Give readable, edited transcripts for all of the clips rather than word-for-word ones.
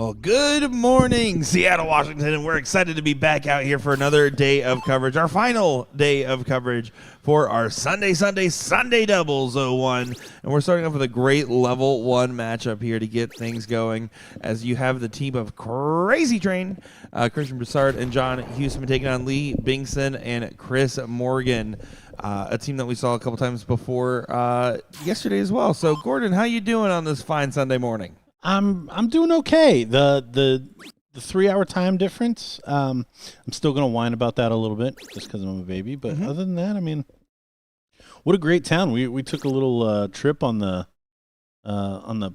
Well, good morning, Seattle, Washington, and we're excited to be back out here for another day of coverage, our final day of coverage for our Sunday doubles 01. And we're starting off with a great level 1 matchup here to get things going, as you have the team of Crazy Train, Christian Broussard and John Houston taking on Lee Binkson and Chris Morgan, a team that we saw a couple times before yesterday as well. So, Gordon, how you doing on this fine Sunday morning? I'm doing okay. The 3-hour time difference. I'm still gonna whine about that a little bit just because I'm a baby. But other than that, I mean, what a great town. We took a little trip on the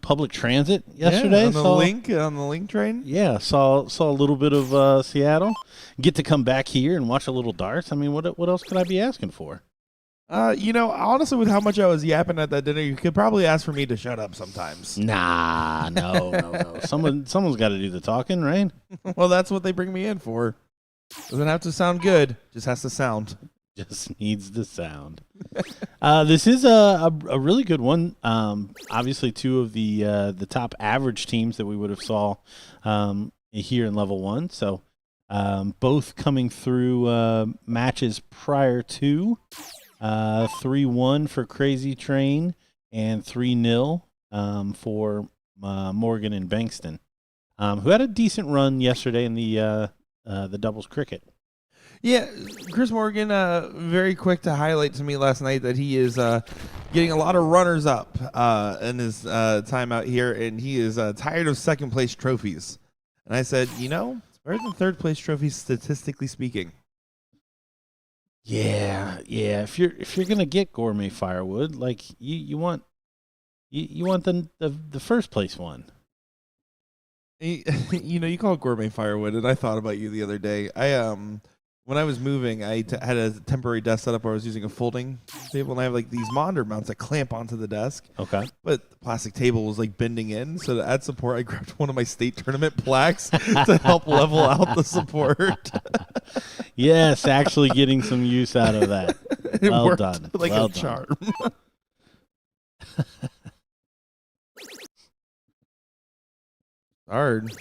public transit yesterday. Yeah, on the link train. Yeah, saw a little bit of Seattle. Get to come back here and watch a little darts. I mean, what else could I be asking for? Honestly, with how much I was yapping at that dinner, you could probably ask for me to shut up sometimes. Nah, no. Someone's got to do the talking, right? Well, that's what they bring me in for. Doesn't have to sound good, just has to sound. Just needs the sound. This is a really good one. Obviously, two of the top average teams that we would have saw here in level 1. So both coming through matches prior to 3-1 for Crazy Train and 3-0 for Morgan and Bankston, who had a decent run yesterday in the doubles cricket. Yeah, Chris Morgan, very quick to highlight to me last night that he is getting a lot of runners up in his time out here, and he is tired of second place trophies. And I said, it's better than third place trophies statistically speaking. Yeah. If you're gonna get gourmet firewood, like you want the first place one. You call it gourmet firewood, and I thought about you the other day. When I was moving, I had a temporary desk set up where I was using a folding table, and I have like these monitor mounts that clamp onto the desk. Okay. But the plastic table was like bending in, so to add support, I grabbed one of my state tournament plaques to help level out the support. Yes, actually getting some use out of that. It well worked done. like well a done. charm. Hard.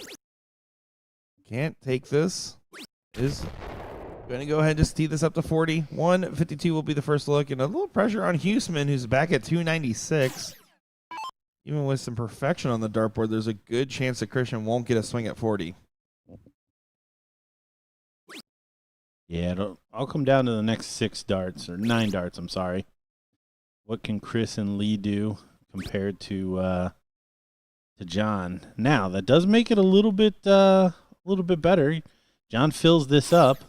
Can't take this. Is going to go ahead and just tee this up to 40. 152 will be the first look, and a little pressure on Huseman, who's back at 296. Even with some perfection on the dartboard, there's a good chance that Christian won't get a swing at 40. Yeah, I'll come down to the next 9 darts, I'm sorry. What can Chris and Lee do compared to John? Now, that does make it a little bit better. John fills this up.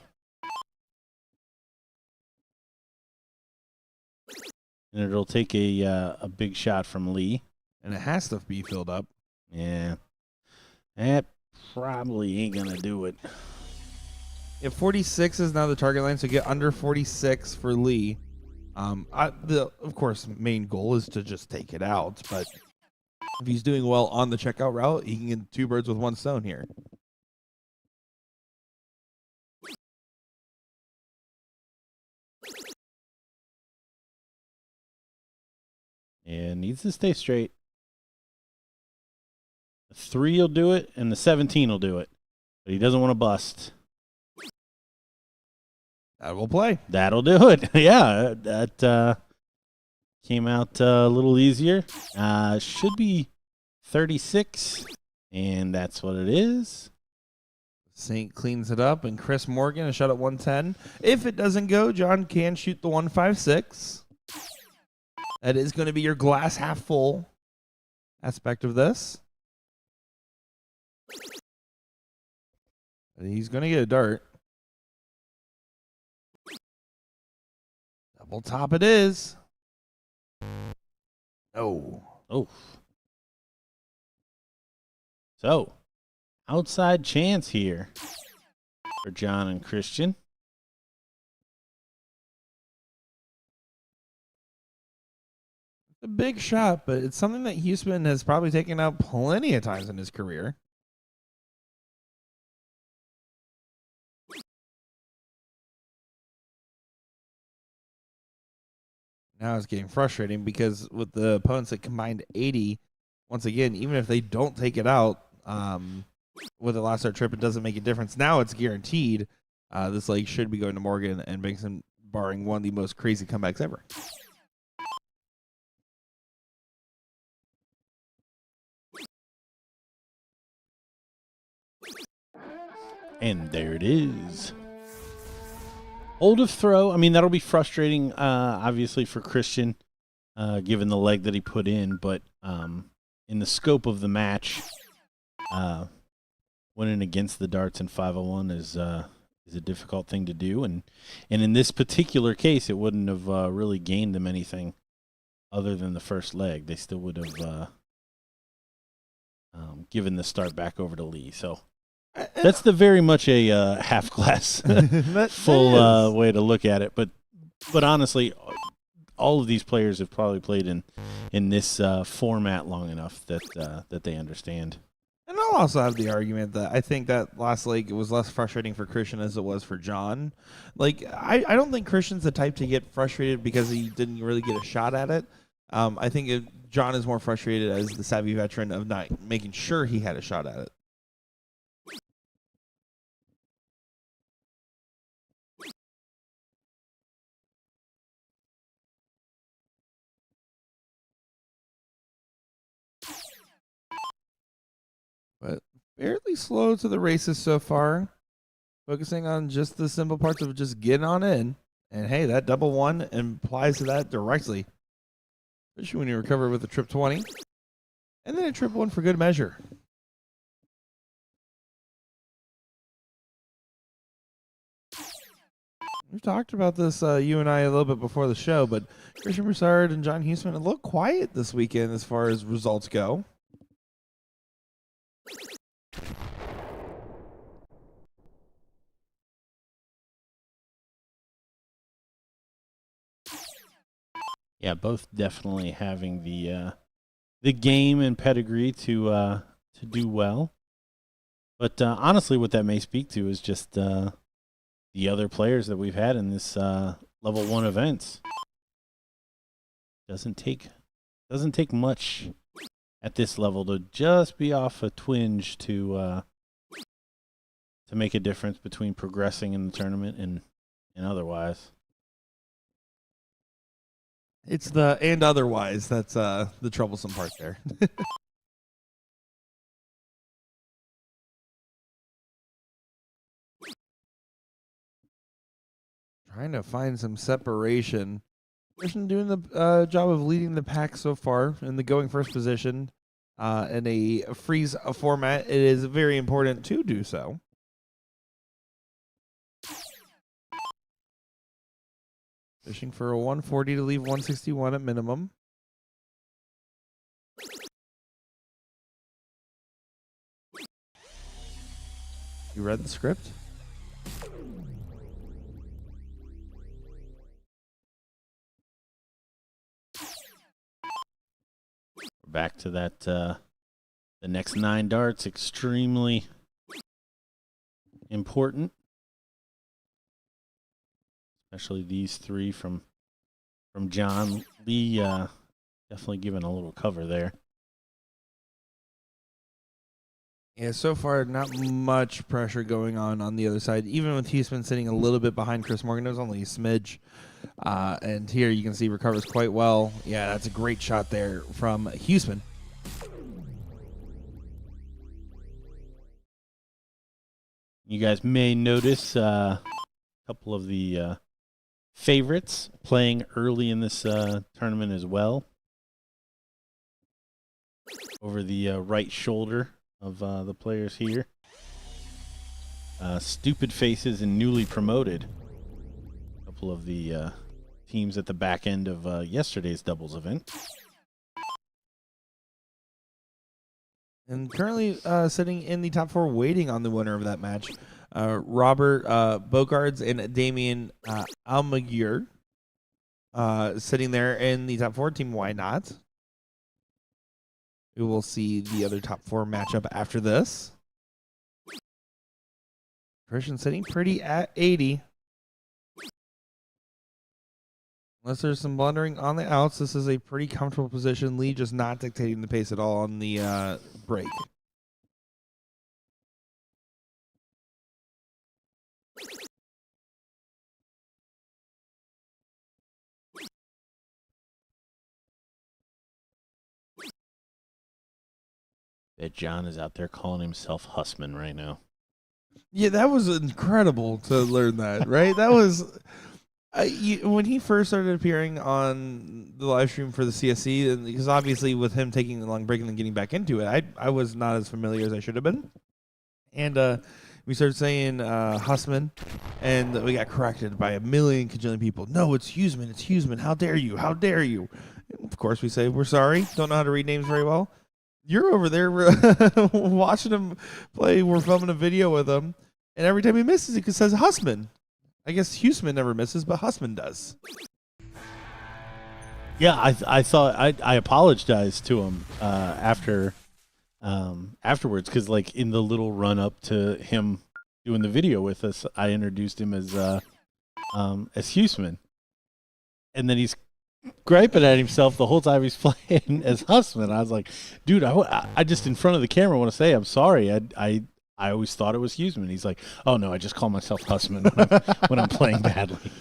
And it'll take a big shot from Lee. And it has to be filled up. Yeah. That probably ain't going to do it. If 46 is now the target line, so get under 46 for Lee. Of course, main goal is to just take it out. But if he's doing well on the checkout route, he can get 2 birds with 1 stone here. And needs to stay straight. The 3 will do it, and the 17 will do it. But he doesn't want to bust. That will play. That'll do it. Yeah, that came out a little easier. Should be 36, and that's what it is. Saint cleans it up, and Chris Morgan a shot at 110. If it doesn't go, John can shoot the 156. That is going to be your glass half full aspect of this. And he's going to get a dart. Double top it is. Oh. So, outside chance here for John and Christian. A big shot, but it's something that Huseman has probably taken out plenty of times in his career. Now it's getting frustrating because with the opponents that combined 80, once again, even if they don't take it out, with the last start trip, it doesn't make a difference. Now it's guaranteed. This leg should be going to Morgan and Bengtson, barring one of the most crazy comebacks ever. And there it is. Hold of throw. I mean, that'll be frustrating, obviously, for Christian, given the leg that he put in. But in the scope of the match, winning against the darts in 501 is a difficult thing to do. And in this particular case, it wouldn't have really gained them anything other than the first leg. They still would have given the start back over to Lee. So that's the very much a half glass full way to look at it. But honestly, all of these players have probably played in this format long enough that they understand. And I'll also have the argument that I think that last leg was less frustrating for Christian as it was for John. Like, I don't think Christian's the type to get frustrated because he didn't really get a shot at it. I think John is more frustrated as the savvy veteran of not making sure he had a shot at it. But fairly slow to the races so far. Focusing on just the simple parts of just getting on in. And hey, that double one implies to that directly. Especially when you recover with a trip 20. And then a trip one for good measure. We've talked about this, you and I, a little bit before the show, but Christian Broussard and John Huseman a little quiet this weekend as far as results go. Yeah, both definitely having the game and pedigree to do well. But honestly, what that may speak to is just the other players that we've had in this level 1 events. Doesn't take much at this level to just be off a twinge to make a difference between progressing in the tournament and otherwise. It's the and otherwise that's the troublesome part there. Trying to find some separation. Christian doing the job of leading the pack so far in the going first position in a freeze format. It is very important to do so. Fishing for a 140 to leave 161 at minimum. You read the script? Back to that, the next 9 darts, extremely important. Especially these 3 from John. Lee definitely giving a little cover there. Yeah, so far not much pressure going on the other side. Even with Huseman sitting a little bit behind Chris Morgan, it was only a smidge. And here you can see recovers quite well. Yeah, that's a great shot there from Huseman. You guys may notice a couple of the favorites playing early in this tournament as well. Over the right shoulder of the players here. Stupid Faces and Newly Promoted. A couple of the teams at the back end of yesterday's doubles event. And currently sitting in the top 4 waiting on the winner of that match. Robert Bogards and Damian Almaguer sitting there in the top 4 team. Why not? We will see the other top 4 matchup after this. Christian sitting pretty at 80. Unless there's some blundering on the outs, this is a pretty comfortable position. Lee just not dictating the pace at all on the break. Bet John is out there calling himself Hussman right now. Yeah, that was incredible to learn that, right? That was when he first started appearing on the live stream for the CSC, and because obviously with him taking a long break and then getting back into it, I was not as familiar as I should have been. And we started saying Hussman, and we got corrected by a million cajillion people. No, it's Huseman. It's Huseman. How dare you? How dare you? And of course, we say we're sorry. Don't know how to read names very well. You're over there watching him play. We're filming a video with him, and every time he misses, he says Hussman. I guess Huseman never misses, but Hussman does. Yeah, I thought I apologized to him afterwards, because like in the little run up to him doing the video with us, I introduced him as Huseman, and then he's griping at himself the whole time he's playing as Hussman. I was like, dude, I just in front of the camera want to say I'm sorry. I always thought it was Huseman. He's like, oh no, I just call myself Hussman when I'm playing badly.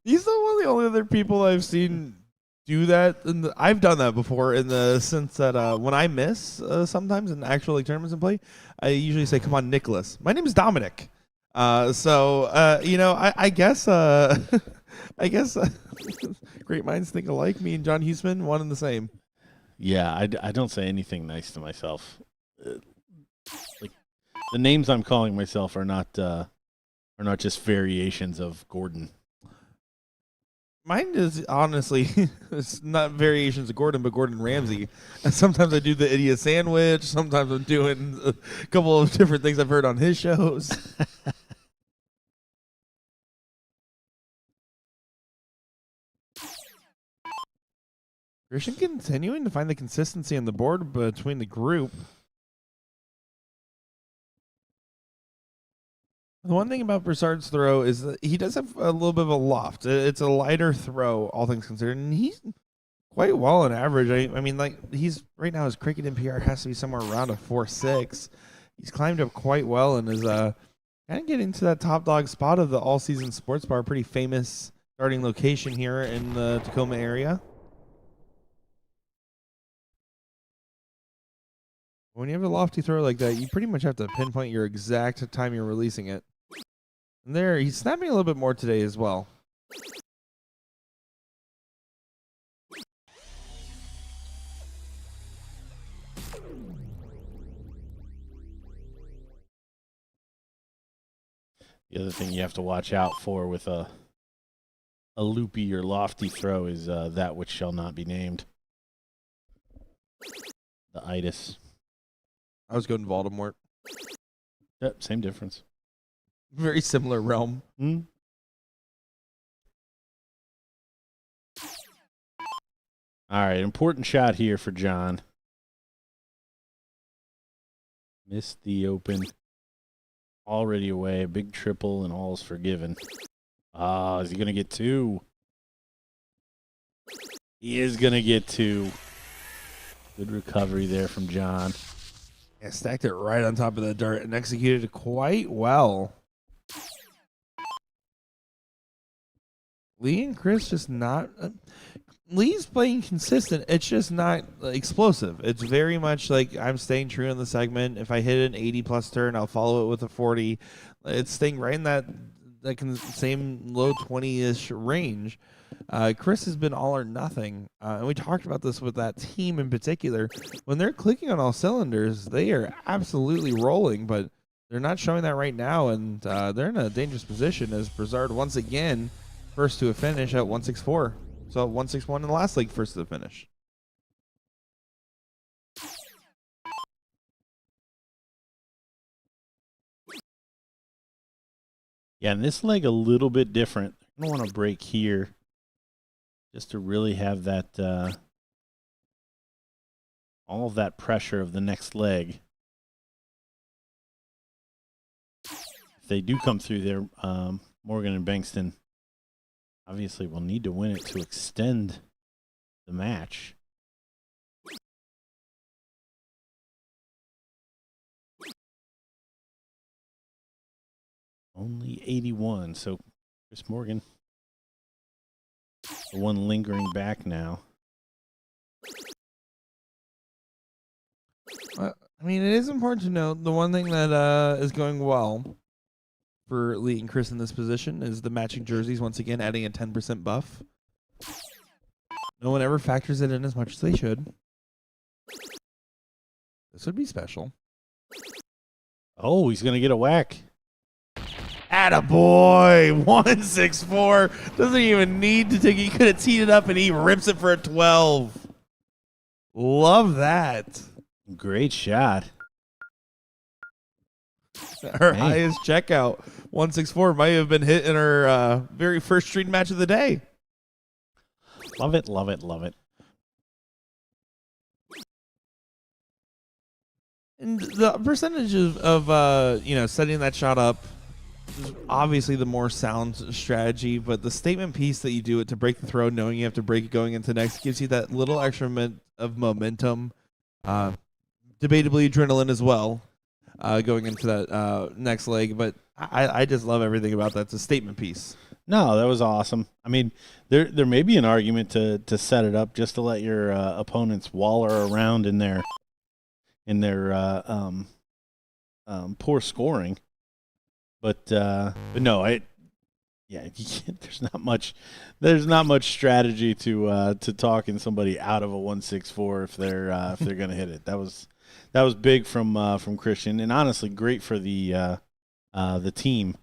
He's one of the only other people I've seen do that. I've done that before in the sense that when I miss sometimes in actual tournaments and play, I usually say, come on, Nicholas. My name is Dominic. I guess I guess great minds think alike. Me and John Huseman, one and the same. Yeah, I don't say anything nice to myself. Like the names I'm calling myself are not just variations of Gordon. Mine is honestly, it's not variations of Gordon, but Gordon Ramsay. And sometimes I do the idiot sandwich. Sometimes I'm doing a couple of different things I've heard on his shows. Christian continuing to find the consistency on the board between the group. The one thing about Broussard's throw is that he does have a little bit of a loft. It's a lighter throw, all things considered, and he's quite well on average. I mean, like he's right now his cricket NPR has to be somewhere around a 4.6. He's climbed up quite well and is kind of getting to that top dog spot of the all season sports bar, pretty famous starting location here in the Tacoma area. When you have a lofty throw like that, you pretty much have to pinpoint your exact time you're releasing it. And there, he's snapping a little bit more today as well. The other thing you have to watch out for with a loopy or lofty throw is that which shall not be named. The itis. I was going Voldemort. Yep, same difference. Very similar realm. Mm. All right, important shot here for John. Missed the open. Already away. A big triple and all's forgiven. Ah, is he going to get two? He is going to get two. Good recovery there from John. Yeah, stacked it right on top of the dart and executed it quite well. Lee and Chris just not... Lee's playing consistent. It's just not explosive. It's very much like I'm staying true in the segment. If I hit an 80-plus turn, I'll follow it with a 40. It's staying right in that same low 20-ish range. Chris has been all or nothing. And we talked about this with that team in particular. When they're clicking on all cylinders, they are absolutely rolling, but they're not showing that right now, and they're in a dangerous position as Broussard once again first to a finish at 164. So 161 in the last leg, first to the finish. Yeah, and this leg a little bit different. I don't want to break here just to really have that all of that pressure of the next leg. If they do come through there, Morgan and Bankston obviously will need to win it to extend the match. Only 81, so Chris Morgan, the one lingering back now. I mean, it is important to note the one thing that is going well for Lee and Chris in this position is the matching jerseys, once again adding a 10% buff. No one ever factors it in as much as they should. This would be special. Oh, he's going to get a whack. Attaboy! 164. Doesn't even need to take it. He could have teed it up and he rips it for a 12. Love that. Great shot. Our highest checkout, 164, might have been hit in our very first street match of the day. Love it, love it, love it. And the percentage of setting that shot up is obviously the more sound strategy, but the statement piece that you do it to break the throw, knowing you have to break it going into next, gives you that little extra of momentum. Debatably adrenaline as well, going into that next leg. But I just love everything about that. It's a statement piece. No, that was awesome. I mean, there may be an argument to set it up just to let your opponents waller around in their poor scoring. But no, there's not much strategy to talking somebody out of a 164 if they're going to hit it. That was big from Christian, and honestly great for the team.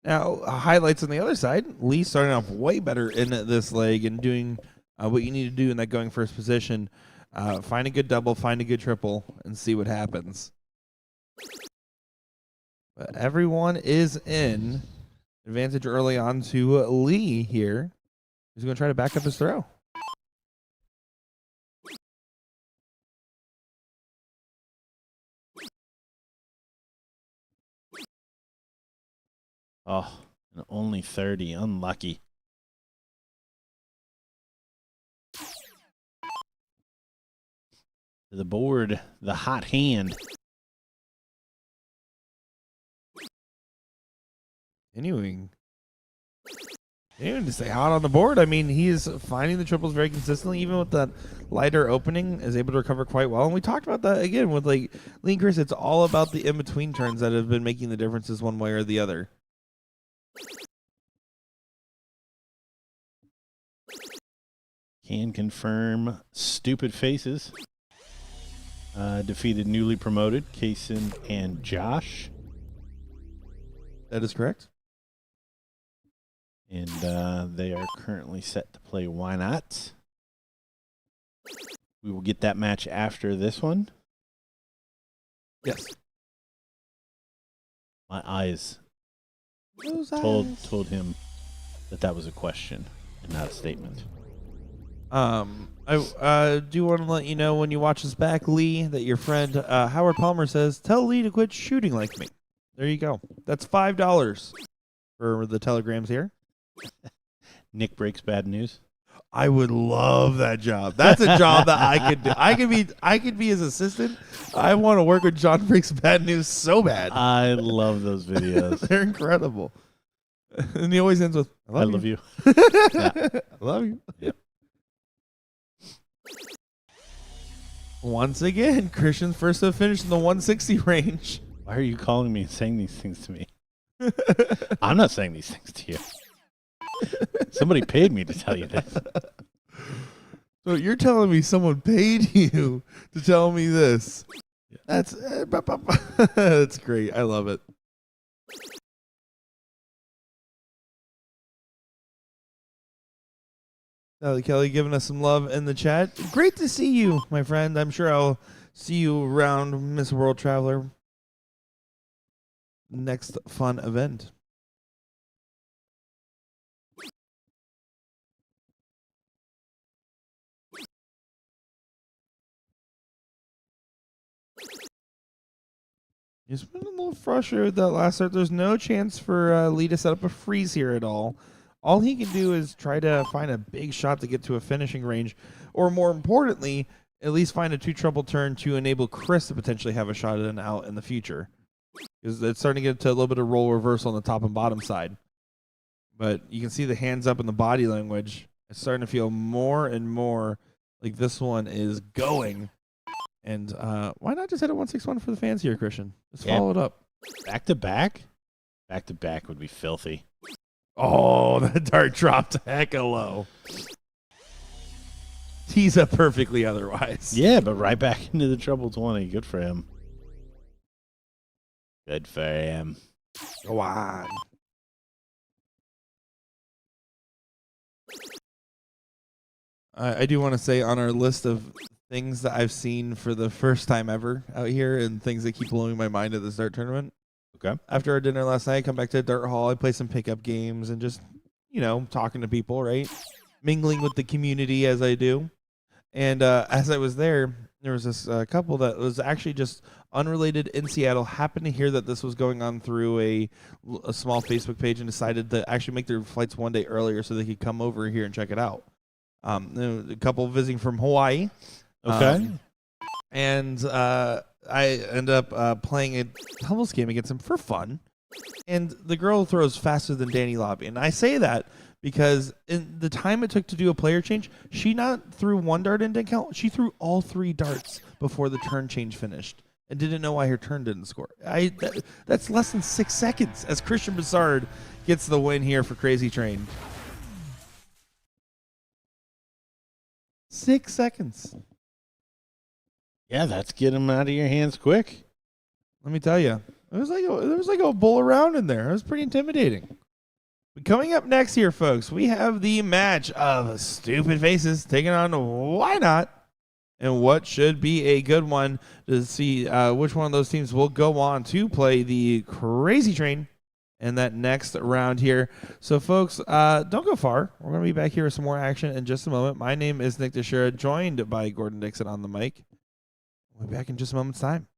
Now, highlights on the other side. Lee starting off way better in this leg and doing what you need to do in that going first position. Find a good double, find a good triple, and see what happens. But everyone is in. Advantage early on to Lee here. He's going to try to back up his throw. Oh, and only 30. Unlucky. To the board, the hot hand. Continuing to stay hot on the board. I mean, he is finding the triples very consistently, even with that lighter opening, is able to recover quite well. And we talked about that again with Lee and Chris. It's all about the in-between turns that have been making the differences one way or the other. Can confirm Stupid Faces. Defeated newly promoted Kaysen and Josh. That is correct. And they are currently set to play Why Not. We will get that match after this one. Yes. My eyes told him that was a question and not a statement. I do want to let you know when you watch this back, Lee, that your friend Howard Palmer says, tell Lee to quit shooting like me. There you go. That's $5 for the telegrams here. Nick breaks bad news. I would love that job. That's a job that I could do. I could be his assistant. I want to work with John Breaks Bad News so bad. I love those videos. They're incredible. And he always ends with, I love you. Yeah. I love you. Yep. Once again, Christian's first to finish in the 160 range. Why are you calling me and saying these things to me? I'm not saying these things to you. Somebody paid me to tell you this. So you're telling me someone paid you to tell me this? Yeah. That's great. I love it. Sally Kelly giving us some love in the chat. Great to see you, my friend. I'm sure I'll see you around Miss World Traveler. Next fun event. Just been a little frustrated with that last start. There's no chance for Lee to set up a freeze here at all. All he can do is try to find a big shot to get to a finishing range, or more importantly, at least find a two-trouble turn to enable Chris to potentially have a shot at an out in the future. Because it's starting to get to a little bit of roll reversal on the top and bottom side. But you can see the hands up in the body language. It's starting to feel more and more like this one is going. And why not just hit a 161 for the fans here, Christian? Just follow it up. Back to back? Back to back would be filthy. Oh, the dart dropped hecka low. Tees up perfectly otherwise. Yeah, but right back into the treble 20. Good for him. Good for him. Go on. I do want to say on our list of things that I've seen for the first time ever out here and things that keep blowing my mind at this dart tournament. Okay. After our dinner last night, I come back to the dart hall. I play some pickup games and just, talking to people, right? Mingling with the community as I do. And as I was there was this couple that was actually just unrelated in Seattle, happened to hear that this was going on through a small Facebook page and decided to actually make their flights one day earlier so they could come over here and check it out. A couple visiting from Hawaii. Okay. And I end up playing a doubles game against him for fun. And the girl throws faster than Danny Lobby. And I say that because in the time it took to do a player change, she not threw one dart and didn't count. She threw all 3 darts before the turn change finished and didn't know why her turn didn't score. That's less than 6 seconds as Christian Bessard gets the win here for Crazy Train. 6 seconds. Yeah, that's get him out of your hands quick. Let me tell you, there was like a bull around in there. It was pretty intimidating. But coming up next here, folks, we have the match of Stupid Faces taking on Why Not, and what should be a good one to see which one of those teams will go on to play the Crazy Train in that next round here. So, folks, don't go far. We're going to be back here with some more action in just a moment. My name is Nick Teixeira, joined by Gordon Dixon on the mic. We'll be back in just a moment's time.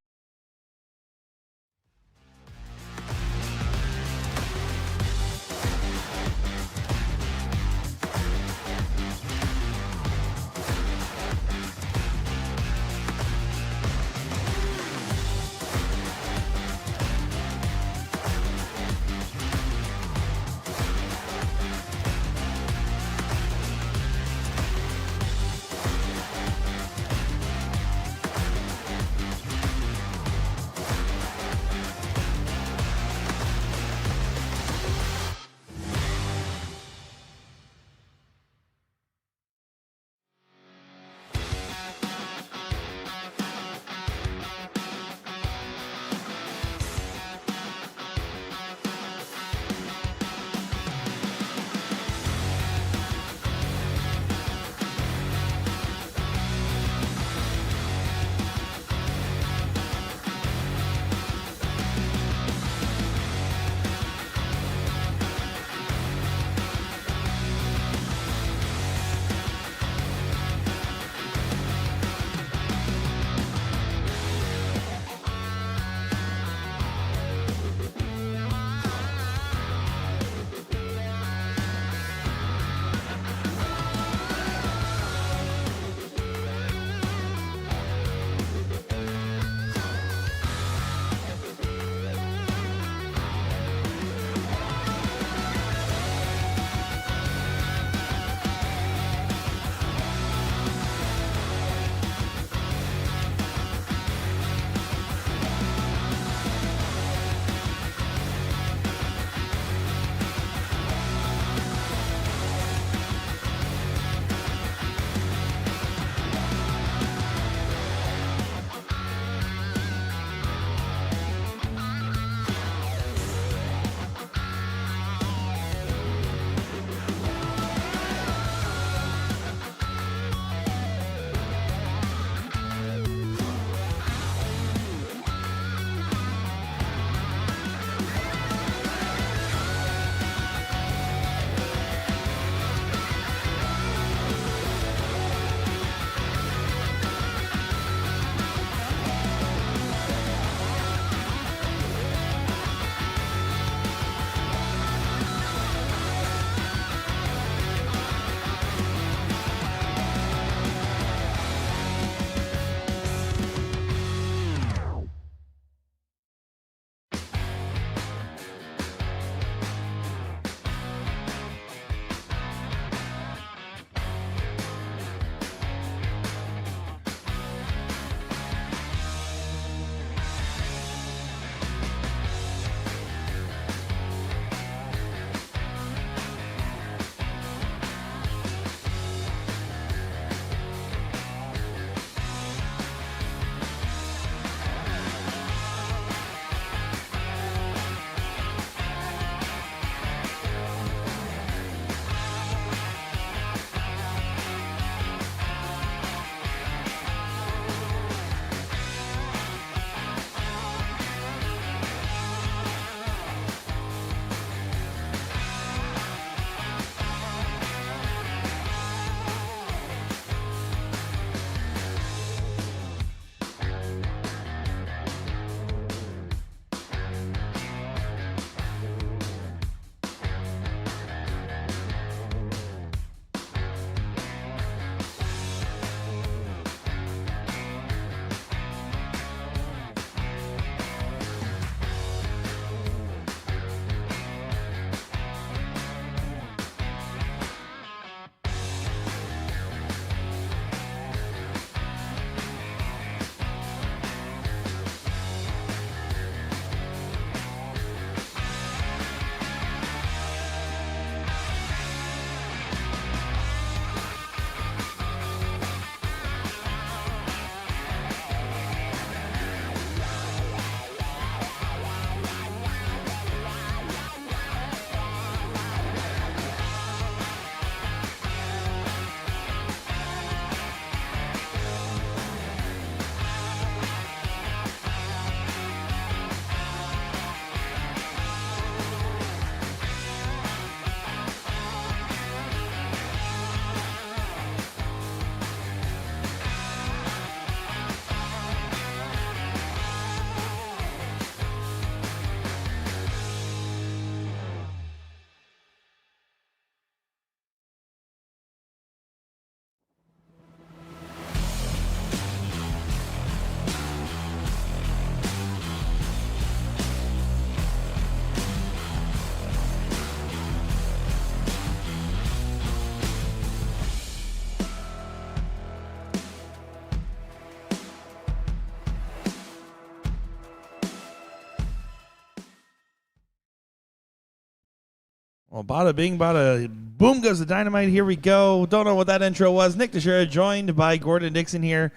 Well, bada bing, bada boom goes the dynamite. Here we go. Don't know what that intro was. Nick Teixeira joined by Gordon Dixon here.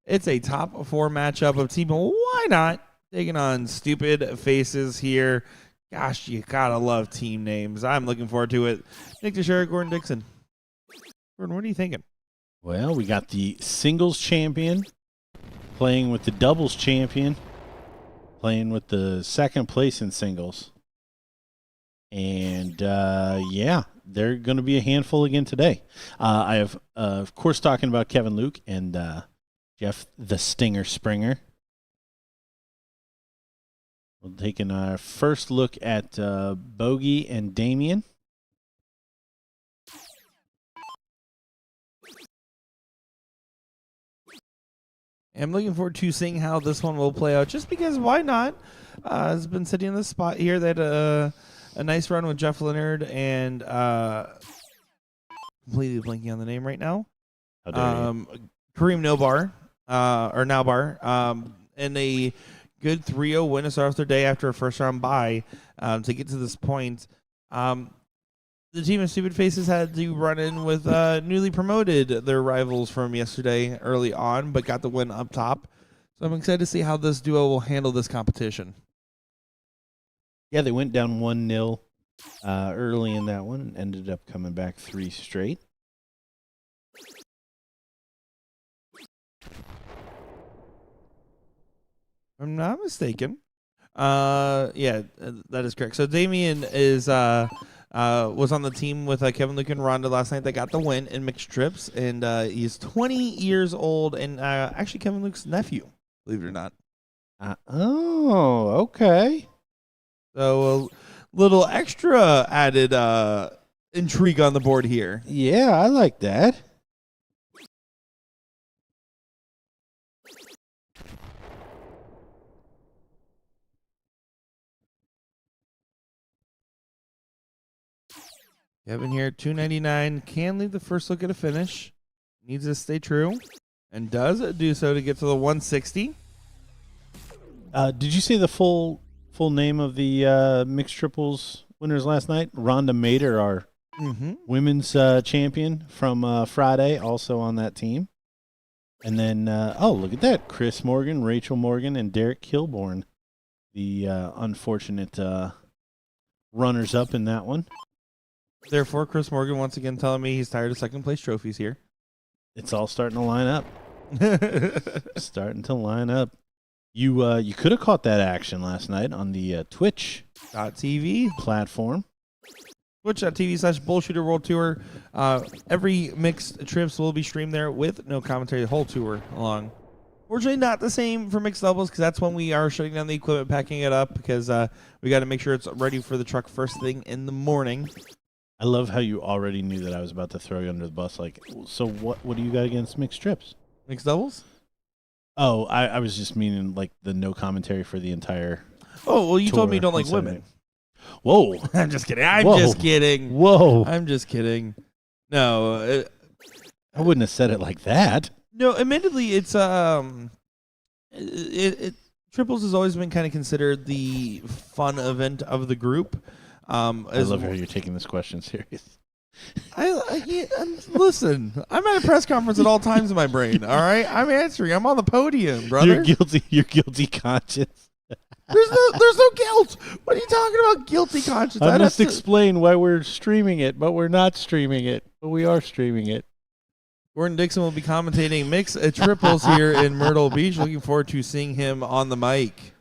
It's a top 4 matchup of Team Why Not taking on Stupid Faces here. Gosh, you gotta love team names. I'm looking forward to it. Nick Teixeira, Gordon Dixon. Gordon, what are you thinking? Well, we got the singles champion playing with the doubles champion, playing with the second place in singles. And, yeah, they're going to be a handful again today. I have, of course, talking about Kevin Luke and Jeff the Stinger Springer. We're taking our first look at Bogey and Damien. I'm looking forward to seeing how this one will play out, just because why not? Has been sitting in the spot here. They had a nice run with Jeff Leonard and completely blanking on the name right now. Kareem Nobar, or Nowbar, and a good 3-0 win to start off their day after a first-round bye to get to this point. The team of Stupid Faces had to run in with newly promoted their rivals from yesterday early on, but got the win up top. So I'm excited to see how this duo will handle this competition. Yeah, they went down 1-0 early in that one, ended up coming back 3 straight. If I'm not mistaken. Yeah, that is correct. So Damien is was on the team with Kevin Luke and Rhonda last night. They got the win in mixed trips, and he's 20 years old and actually Kevin Luke's nephew, believe it or not. Oh, okay. So a little extra added intrigue on the board here. Yeah, I like that. Kevin here, 299, can leave the first look at a finish. Needs to stay true, and does do so to get to the 160. Did you say the full name of the mixed triples winners last night? Rhonda Mader, our women's champion from Friday, also on that team. And then, oh, look at that. Chris Morgan, Rachel Morgan, and Derek Kilborn, the unfortunate runners-up in that one. Therefore, Chris Morgan once again telling me he's tired of second-place trophies here. It's all starting to line up. Starting to line up. You could have caught that action last night on the Twitch.tv platform. Twitch.tv/BullShooter World Tour. Every mixed trips will be streamed there with no commentary the whole tour along. Fortunately, not the same for mixed doubles, because that's when we are shutting down the equipment, packing it up, because we got to make sure it's ready for the truck first thing in the morning. I love how you already knew that I was about to throw you under the bus. Like, so what do you got against mixed trips? Mixed doubles? Oh, I was just meaning like the no commentary for the entire. Oh, well, you told me you don't like Sunday. women. Whoa. I'm just kidding. Just kidding. Whoa. I'm just kidding. No. I wouldn't have said it like that. No, admittedly, it's triples has always been kind of considered the fun event of the group. I love how you're taking this question serious. Listen, I'm at a press conference at all times in my brain. All right, I'm answering. I'm on the podium, brother. You're guilty conscience. There's no guilt. What are you talking about? Guilty conscience. I must explain why we're streaming it, but we're not streaming it. But we are streaming it. Gordon Dixon will be commentating mixed triples here in Myrtle Beach. Looking forward to seeing him on the mic.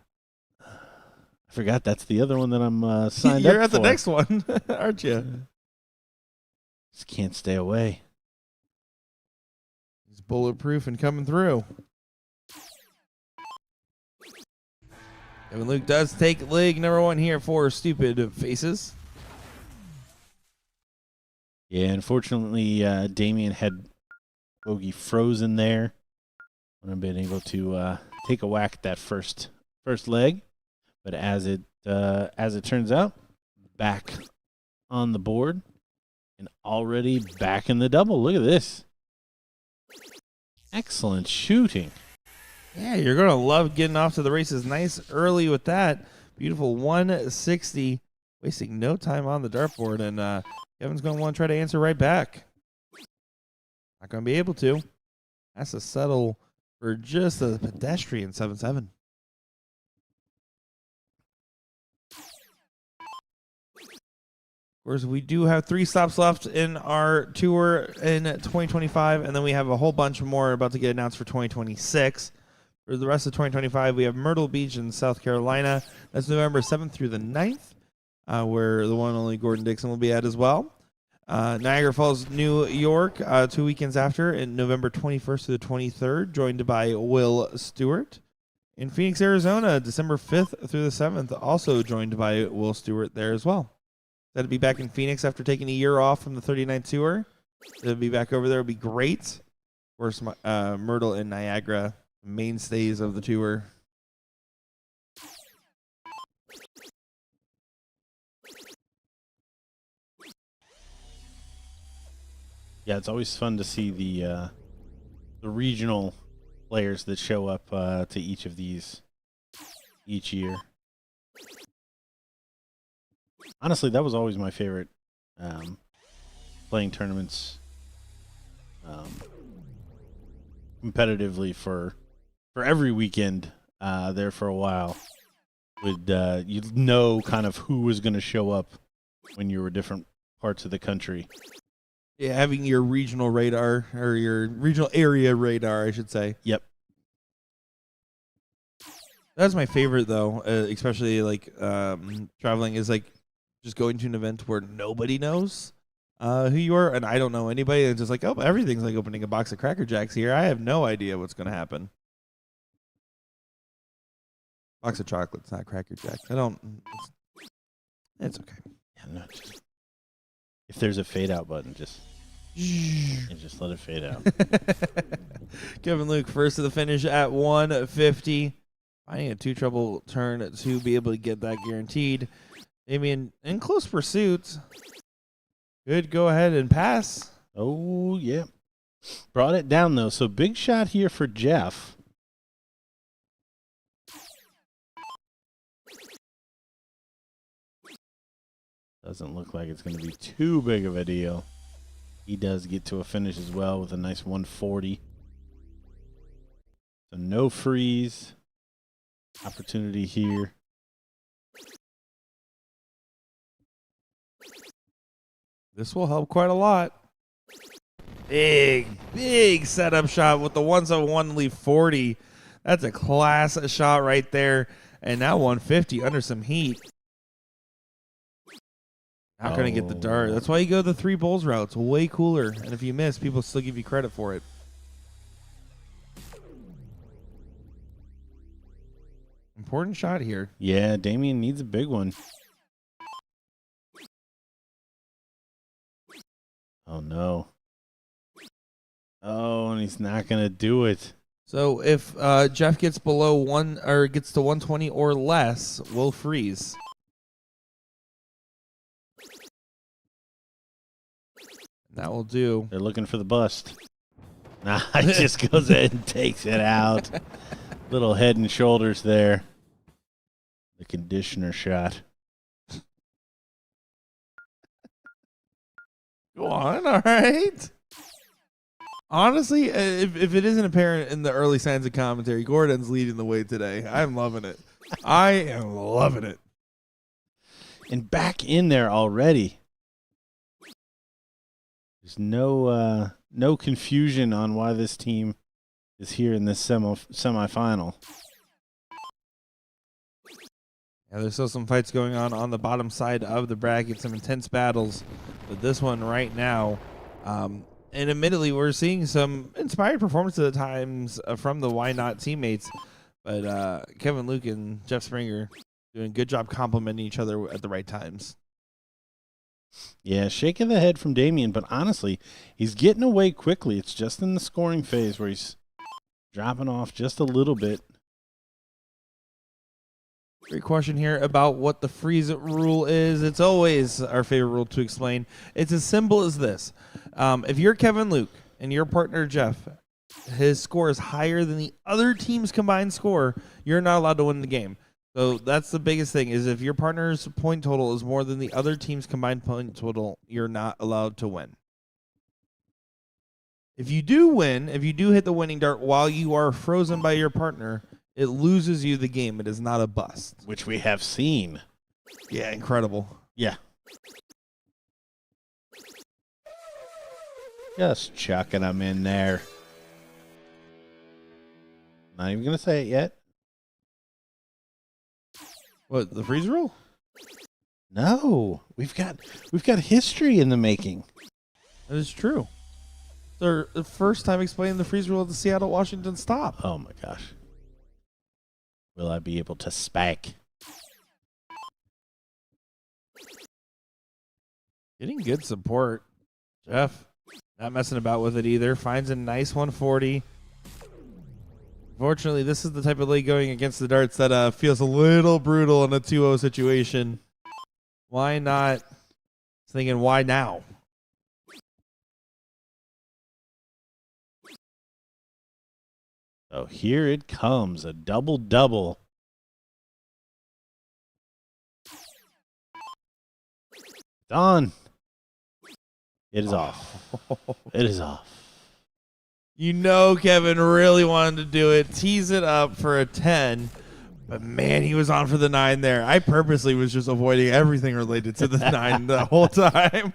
I forgot that's the other one that I'm signed You're up for. at the next one, aren't you? Just can't stay away. He's bulletproof and coming through. Kevin Luke does take leg number 1 here for Stupid Faces. Yeah, unfortunately, Damien had bogey frozen there. Would have been able to take a whack at that first leg. But as it turns out, back on the board and already back in the double. Look at this. Excellent shooting. Yeah, you're going to love getting off to the races nice early with that. Beautiful 160. wasting no time on the dartboard, and Kevin's going to want to try to answer right back. Not going to be able to. Has to settle for just a pedestrian 7-7. Of course, we do have 3 stops left in our tour in 2025, and then we have a whole bunch more about to get announced for 2026. For the rest of 2025, we have Myrtle Beach in South Carolina. That's November 7th through the 9th, where the one and only Gordon Dixon will be at as well. Niagara Falls, New York, 2 weekends after, in November 21st to the 23rd, joined by Will Stewart. In Phoenix, Arizona, December 5th through the 7th, also joined by Will Stewart there as well. That'd be back in Phoenix after taking a year off from the 39th tour. To be back over there would be great. Of course, Myrtle and Niagara, mainstays of the tour. Yeah, it's always fun to see the regional players that show up to each of these each year. Honestly, that was always my favorite, playing tournaments competitively for every weekend there for a while. Would you know kind of who was going to show up when you were different parts of the country? Yeah, having your regional radar, or your regional area radar, I should say. Yep. That's my favorite, though, especially like traveling, is like just going to an event where nobody knows who you are, and I don't know anybody. It's just like, oh, everything's like opening a box of Cracker Jacks here. I have no idea what's going to happen. Box of chocolates, not Cracker Jacks. It's okay. Yeah, no, if there's a fade out button, just let it fade out. Kevin Luke first to the finish at 150. Finding a 2-trouble turn to be able to get that guaranteed. Damien in close pursuit. Good go ahead and pass. Oh, yeah. Brought it down, though. So big shot here for Jeff. Doesn't look like it's going to be too big of a deal. He does get to a finish as well with a nice 140. So no freeze. Opportunity here. This will help quite a lot. Big setup shot with the 171 leave 40. That's a class shot right there. And now 150 under some heat. Not going to get the dart. That's why you go the 3 bowls route. It's way cooler. And if you miss, people still give you credit for it. Important shot here. Yeah, Damien needs a big one. Oh, no. Oh, and he's not going to do it. So if Jeff gets below 1 or gets to 120 or less, we'll freeze. That will do. They're looking for the bust. Nah, he just goes ahead and takes it out. Little head and shoulders there. The conditioner shot. Go on, all right. Honestly, if it isn't apparent in the early signs of commentary, Gordon's leading the way today. I'm loving it. I am loving it. And back in there already. There's no confusion on why this team is here in this semifinal. Yeah, there's still some fights going on the bottom side of the bracket, some intense battles. But this one right now, and admittedly, we're seeing some inspired performances at times from the Why Not teammates. But Kevin Luke and Jeff Springer doing a good job complimenting each other at the right times. Yeah, shaking the head from Damien, but honestly, he's getting away quickly. It's just in the scoring phase where he's dropping off just a little bit. Great question here about what the freeze rule is. It's always our favorite rule to explain. It's as simple as this. If you're Kevin Luke and your partner Jeff, his score is higher than the other team's combined score, you're not allowed to win the game. So that's the biggest thing is if your partner's point total is more than the other team's combined point total, you're not allowed to win. If you do win, if you do hit the winning dart while you are frozen by your partner, it loses you the game. It is not a bust. Which we have seen. Yeah, incredible. Yeah. Just chucking them in there. Not even going to say it yet. What, the freeze rule? No. We've got history in the making. That is true. They're the first time explaining the freeze rule at the Seattle-Washington stop. Oh, my gosh. Will I be able to spike? Getting good support. Jeff, not messing about with it either. Finds a nice 140. Fortunately, this is the type of league going against the darts that feels a little brutal in a 2-0 situation. Why not? Thinking, why now? So here it comes, a double-double. Done. It is off. It is off. You know Kevin really wanted to do it, tease it up for a 10, but man, he was on for the 9 there. I purposely was just avoiding everything related to the 9 the whole time.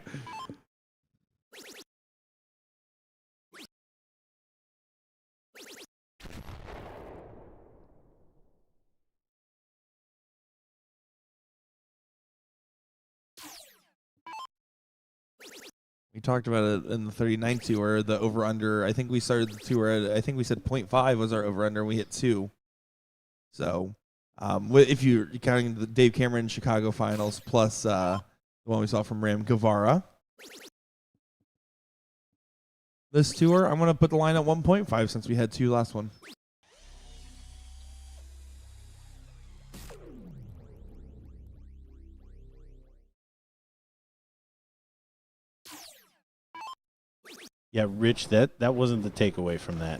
We talked about it in the 39 tour, the over-under. I think we started the tour at, I think we said 0.5 was our over-under, and we hit 2. So if you're counting the Dave Cameron Chicago finals plus the one we saw from Ram Guevara. This tour, I'm going to put the line at 1.5 since we had 2 last one. Yeah, Rich, that wasn't the takeaway from that.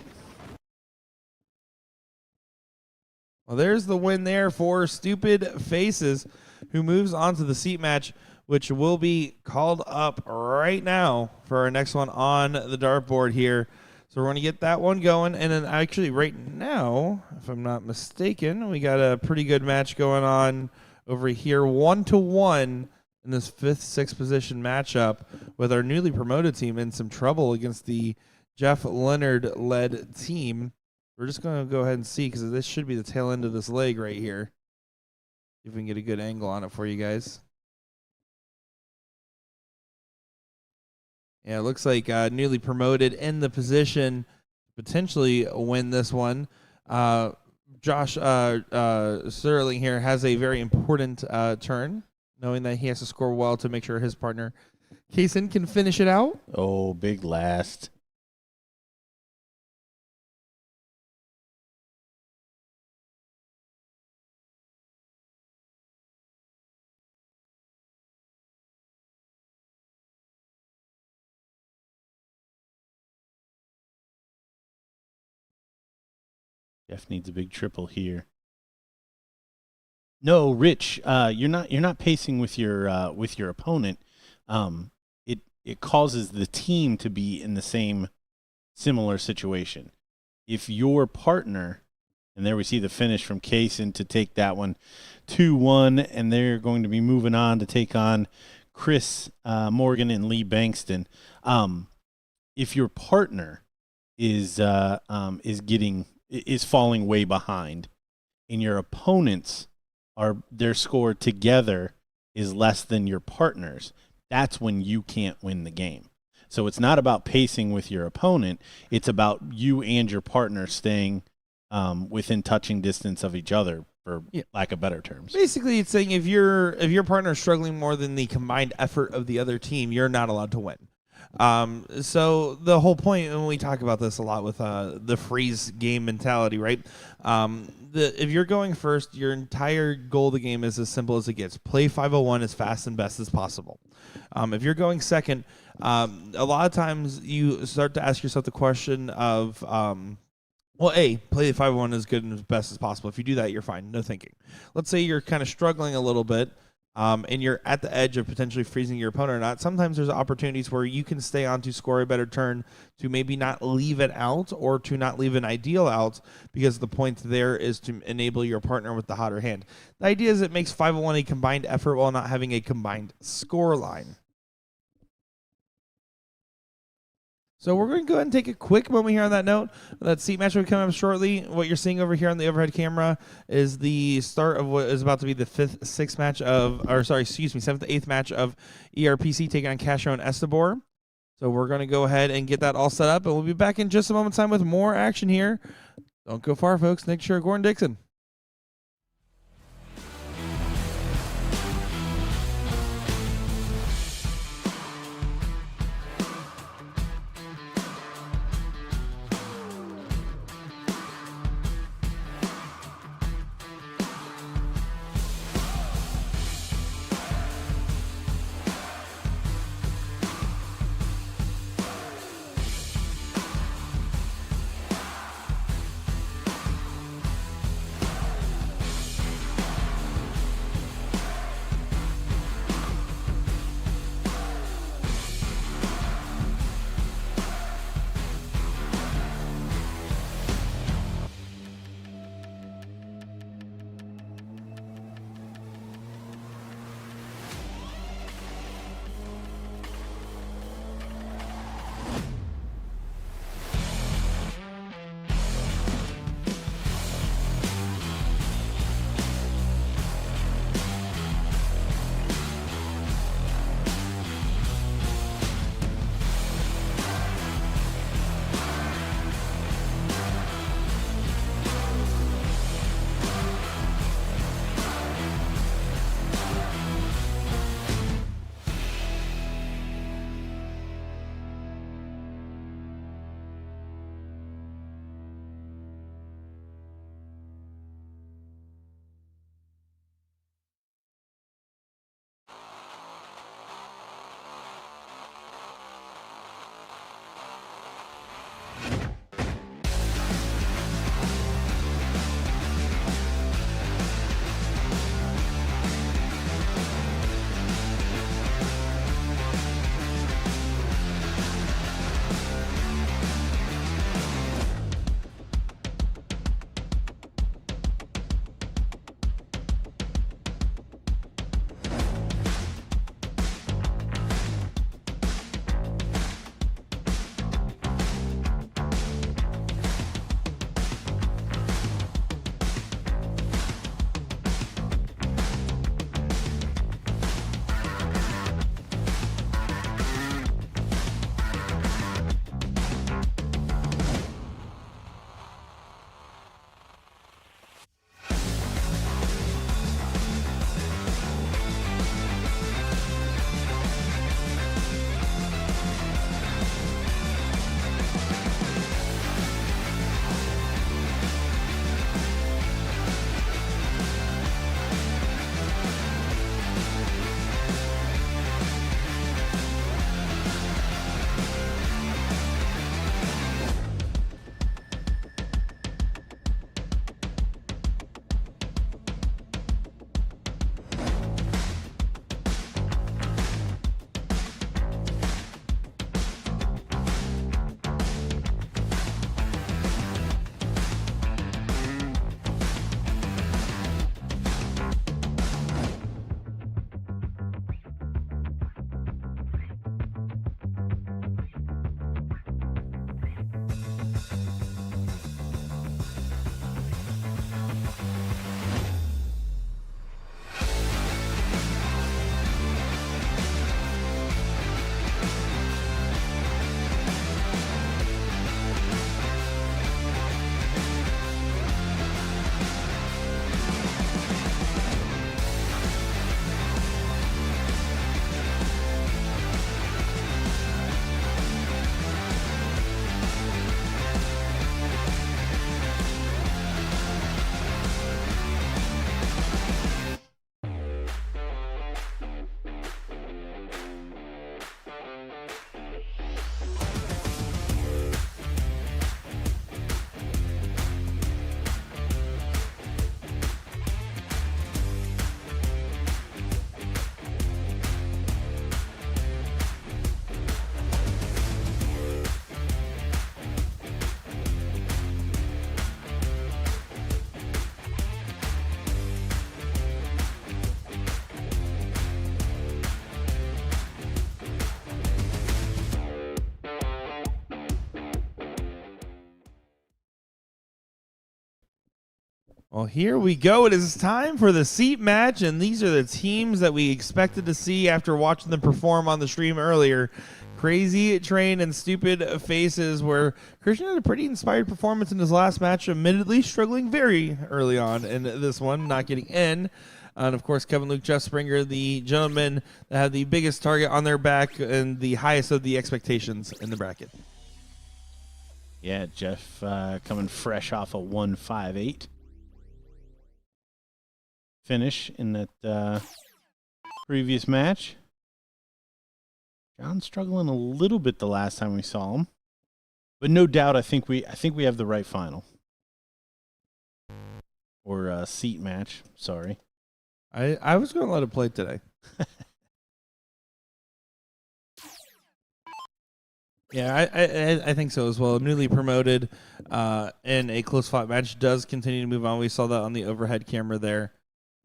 Well, there's the win there for Stupid Faces, who moves on to the seat match, which will be called up right now for our next one on the dartboard here. So we're going to get that one going. And then actually right now, if I'm not mistaken, we got a pretty good match going on over here, 1-1 in this 5th, 6th position matchup with our newly promoted team in some trouble against the Jeff Leonard-led team. We're just going to go ahead and see because this should be the tail end of this leg right here. See if we can get a good angle on it for you guys. Yeah, it looks like newly promoted in the position, potentially win this one. Josh Sterling here has a very important turn, knowing that he has to score well to make sure his partner, Kaysen, can finish it out. Oh, big last. Jeff needs a big triple here. No, Rich, you're not pacing with your opponent. It causes the team to be in the same similar situation. If your partner, and there we see the finish from Kaysen to take that one 2-1, and they're going to be moving on to take on Chris Morgan and Lee Bankston. If your partner is falling way behind, and your opponents their score together is less than your partner's, that's when you can't win the game. So it's not about pacing with your opponent. It's about you and your partner staying within touching distance of each other, for lack of better terms. Basically, it's saying if your partner is struggling more than the combined effort of the other team, you're not allowed to win. So the whole point, and we talk about this a lot with the freeze game mentality, right? If you're going first, your entire goal of the game is as simple as it gets. Play 501 as fast and best as possible. If you're going second, a lot of times you start to ask yourself the question of Well, play the 501 as good and as best as possible. If you do that, you're fine. No thinking. Let's say you're kind of struggling a little bit, and you're at the edge of potentially freezing your opponent or not. Sometimes there's opportunities where you can stay on to score a better turn to maybe not leave it out or to not leave an ideal out, because the point there is to enable your partner with the hotter hand. The idea is it makes 501 a combined effort while not having a combined score line. So we're going to go ahead and take a quick moment here on that note. That seat match will be coming up shortly. What you're seeing over here on the overhead camera is the start of what is about to be the seventh, eighth match of ERPC taking on Castro and Estebor. So we're going to go ahead and get that all set up, and we'll be back in just a moment's time with more action here. Don't go far, folks. Nick Sure, Gordon Dixon. Well, here we go. It is time for the seat match, and these are the teams that we expected to see after watching them perform on the stream earlier. Crazy Train and Stupid Faces, where Christian had a pretty inspired performance in his last match, admittedly struggling very early on in this one, not getting in. And, of course, Kevin, Luke, Jeff Springer, the gentlemen that have the biggest target on their back and the highest of the expectations in the bracket. Yeah, Jeff coming fresh off a 1-5-8 finish in that previous match. John struggling a little bit the last time we saw him, but no doubt I think we have the right final or seat match. Sorry, I was going to let it play today. Yeah, I think so as well. Newly promoted and a close fought match does continue to move on. We saw that on the overhead camera there.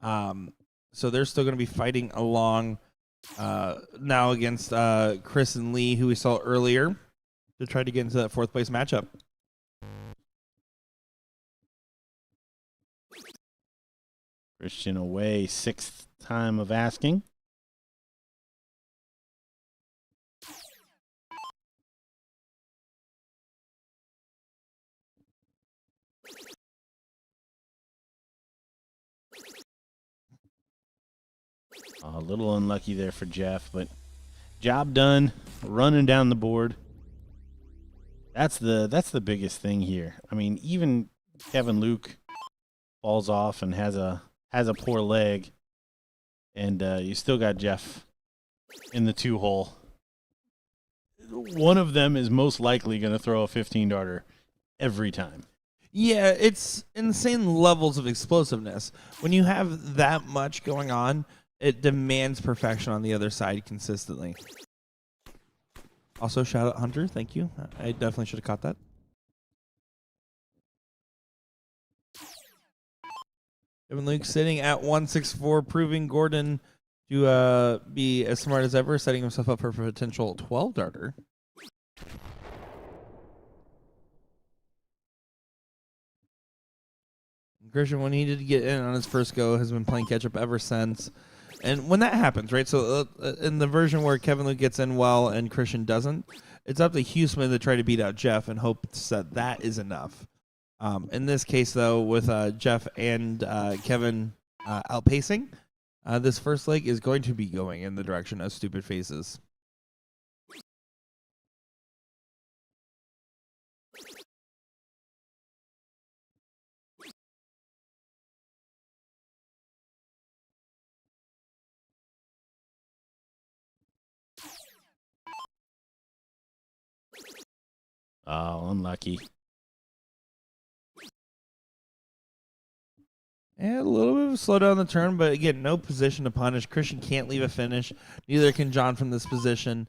So they're still going to be fighting along now against Chris and Lee, who we saw earlier, to try to get into that fourth place matchup. Christian away, sixth time of asking. A little unlucky there for Jeff, but job done, running down the board. That's the biggest thing here. I mean, even Kevin Luke falls off and has a poor leg, and you still got Jeff in the 2-hole. One of them is most likely going to throw a 15-darter every time. Yeah, it's insane levels of explosiveness. When you have that much going on, it demands perfection on the other side consistently. Also, shout out Hunter. Thank you. I definitely should have caught that. Kevin Luke sitting at 164, proving Gordon to be as smart as ever, setting himself up for a potential 12-darter. Christian, when he did get in on his first go, has been playing catch-up ever since. And when that happens, right, so in the version where Kevin Luke gets in well and Christian doesn't, it's up to Huseman to try to beat out Jeff and hope that is enough. In this case, though, with Jeff and Kevin outpacing, this first leg is going to be going in the direction of Stupid Faces. Oh, unlucky. And a little bit of a slowdown on the turn, but again, no position to punish. Christian can't leave a finish. Neither can John from this position.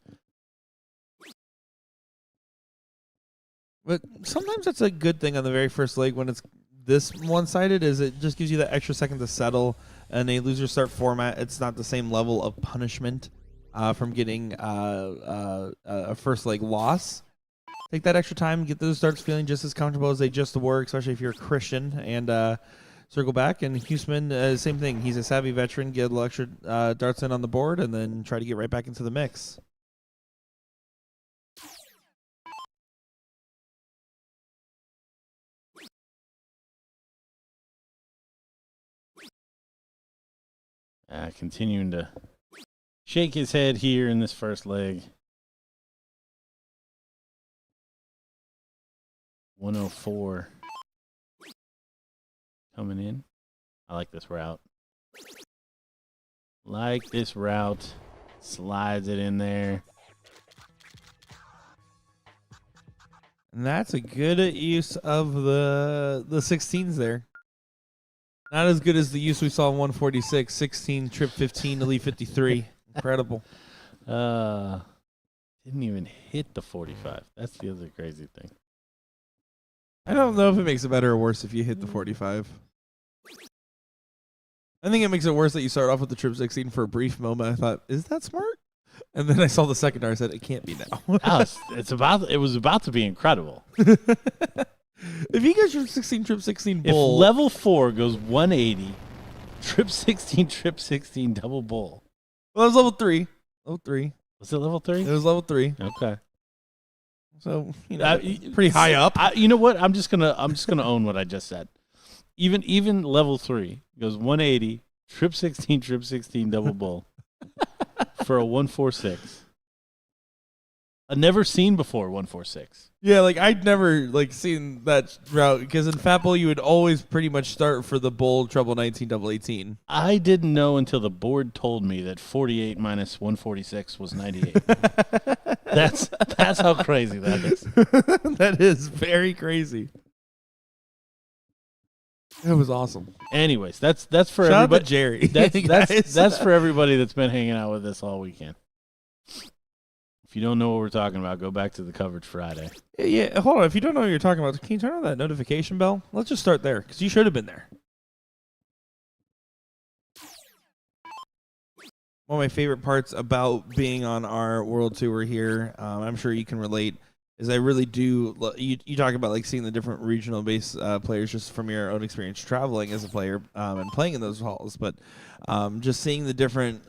But sometimes that's a good thing on the very first leg when it's this one-sided, is it just gives you that extra second to settle. In a loser start format, it's not the same level of punishment from getting a first leg loss. Take that extra time, get those starts feeling just as comfortable as they just were, especially if you're a Christian, and circle back. And Huseman, same thing. He's a savvy veteran. Get a little extra darts in on the board, and then try to get right back into the mix. Continuing to shake his head here in this first leg. 104 coming in. I like this route. Slides it in there. And that's a good use of the 16s there. Not as good as the use we saw in 146, 16, trip 15, elite 53. Incredible. Didn't even hit the 45. That's the other crazy thing. I don't know if it makes it better or worse if you hit the 45. I think it makes it worse that you start off with the trip 16 for a brief moment. I thought, is that smart? And then I saw the second dart. I said, it can't be now. It was about to be incredible. If he goes trip 16, trip 16 If bull. level 4 goes 180, trip 16, trip 16, double bull. Well, it was level 3. Level 3. Was it level 3? It was level 3. Okay. So, pretty high up. You know what? I'm just gonna own what I just said. Even level 3 goes 180, trip 16, double bull for a 146. A never seen before 146. Yeah, like I'd never seen that route because in Fat Bowl you would always pretty much start for the bull treble 19 double 18. I didn't know until the board told me that 48 minus 146 was 98. That's how crazy that is. That is very crazy. It was awesome. Anyways, that's for Shout everybody. out to Jerry. That's for everybody that's been hanging out with us all weekend. If you don't know what we're talking about, go back to the coverage Friday. Yeah, hold on. If you don't know what you're talking about, can you turn on that notification bell? Let's just start there because you should have been there. One of my favorite parts about being on our world tour here, I'm sure you can relate, is I really do. You talk about seeing the different regional base players just from your own experience traveling as a player and playing in those halls, but just seeing the different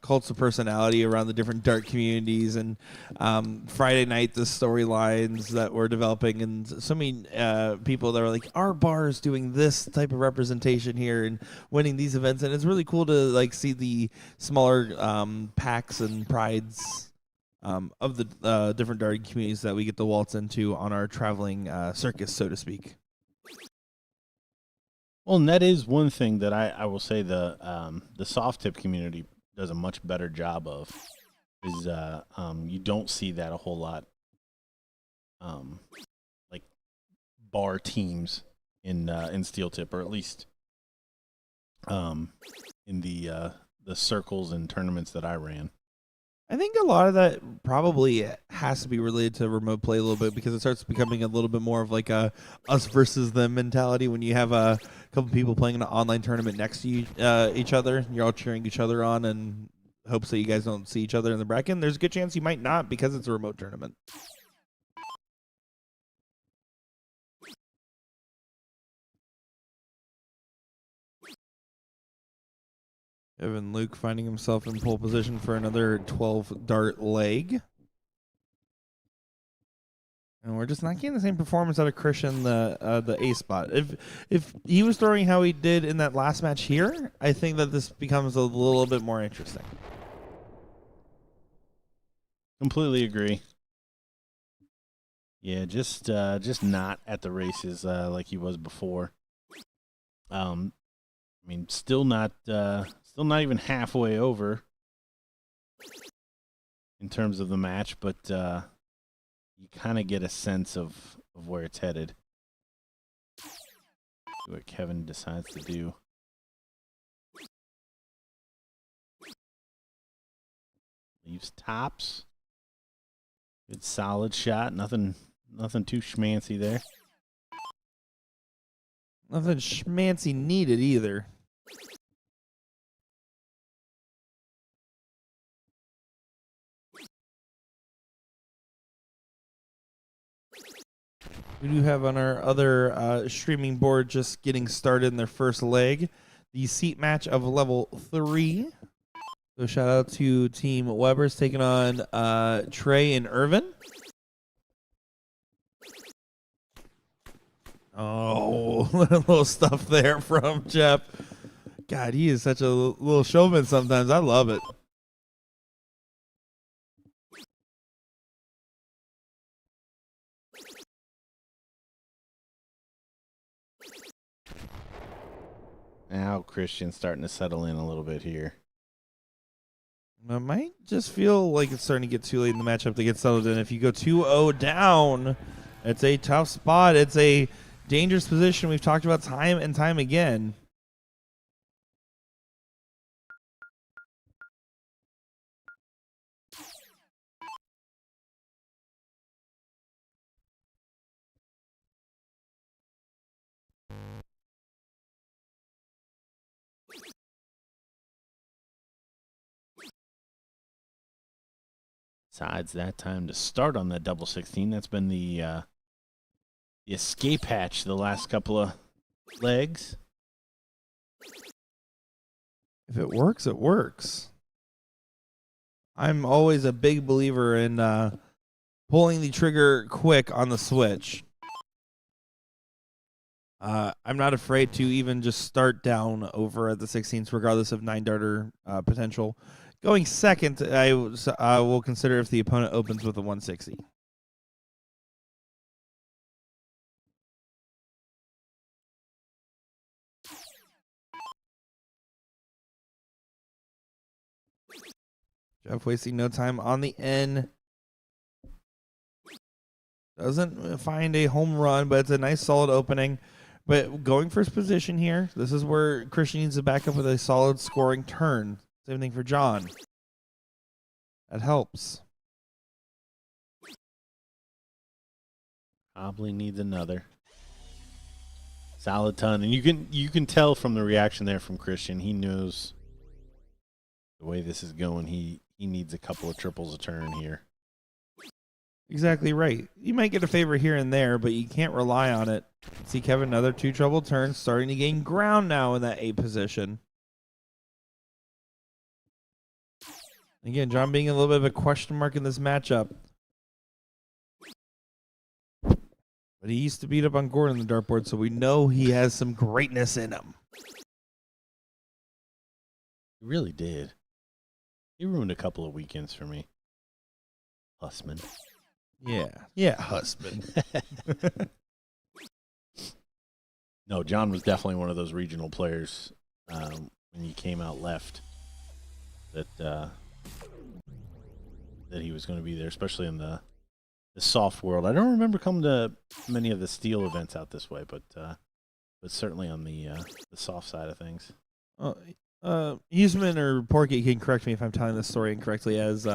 cults of personality around the different dark communities and Friday night the storylines that we're developing and so many people that are like our bar is doing this type of representation here and winning these events, and it's really cool to see the smaller packs and prides of the different darting communities that we get to waltz into on our traveling circus, so to speak. Well, and that is one thing that I will say the soft tip community does a much better job of is you don't see that a whole lot, like bar teams in steel tip, or at least in the circles and tournaments that I ran. I think a lot of that probably has to be related to remote play a little bit because it starts becoming a little bit more of a us versus them mentality when you have a couple people playing in an online tournament next to each other. You're all cheering each other on and hopes that you guys don't see each other in the bracket. And there's a good chance you might not because it's a remote tournament. Evan Luke finding himself in pole position for another 12 dart leg. And we're just not getting the same performance out of Christian, the A spot. If he was throwing how he did in that last match here, I think that this becomes a little bit more interesting. Completely agree. Yeah, just not at the races like he was before. I mean, still not even halfway over in terms of the match, but you kind of get a sense of where it's headed. See what Kevin decides to do. Leaves tops. Good solid shot. Nothing too schmancy there. Nothing schmancy needed either. We do have on our other streaming board just getting started in their first leg, the seat match of level 3. So shout out to Team Weber's taking on Trey and Irvin. Oh, little stuff there from Jeff. God, he is such a little showman sometimes. I love it. Now Christian's starting to settle in a little bit here. It might just feel like it's starting to get too late in the matchup to get settled in. If you go 2-0 down, it's a tough spot. It's a dangerous position we've talked about time and time again. Decides that time to start on that double 16. That's been the the escape hatch the last couple of legs. If it works, it works. I'm always a big believer in pulling the trigger quick on the switch. I'm not afraid to even just start down over at the 16s, regardless of 9-darter potential. Going second, I will consider if the opponent opens with a 160. Jeff wasting no time on the N. Doesn't find a home run, but it's a nice solid opening. But going first position here, this is where Christian needs to back up with a solid scoring turn. Same thing for John. That helps. Probably needs another. Solid ton. And you can tell from the reaction there from Christian. He knows the way this is going. He needs a couple of triples a turn here. Exactly right. You might get a favor here and there, but you can't rely on it. See Kevin, another 2 trouble turns, starting to gain ground now in that 8 position. Again, John being a little bit of a question mark in this matchup. But he used to beat up on Gordon on the dartboard, so we know he has some greatness in him. He really did. He ruined a couple of weekends for me. Hussman. Yeah, husband. No, John was definitely one of those regional players when he came out left that he was going to be there, especially in the soft world. I don't remember coming to many of the steel events out this way, but certainly on the soft side of things. Huseman or Porky can correct me if I'm telling this story incorrectly, as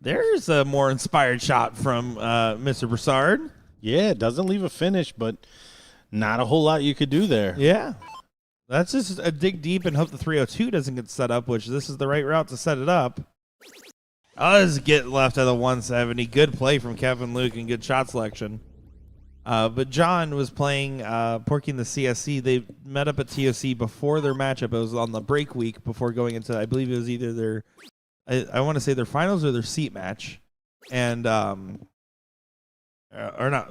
there's a more inspired shot from Mr. Broussard. Yeah, it doesn't leave a finish, but not a whole lot you could do there. Yeah. That's just a dig deep and hope the 302 doesn't get set up, which this is the right route to set it up. Does get left at the 170. Good play from Kevin Luke and good shot selection. But John was playing Porky in the CSC. They met up at TOC before their matchup. It was on the break week before going into, I believe it was either their, I want to say their finals or their seat match. And, or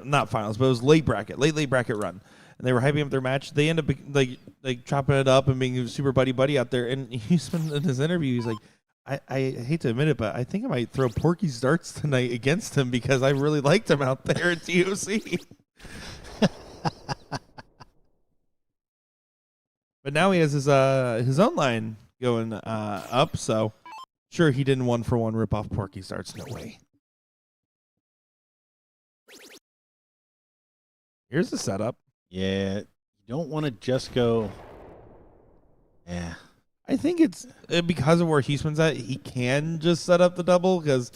not finals, but it was late bracket run. And they were hyping up their match. They end up like chopping it up and being super buddy out there. And Huseman in his interview, he's like, I hate to admit it, but I think I might throw Porky's darts tonight against him because I really liked him out there at TOC. But now he has his own line going up, so sure he didn't 1-for-1 rip off Porky's darts. No way. Here's the setup. Yeah, you don't want to just go. Yeah. I think it's because of where Huseman's at, he can just set up the double because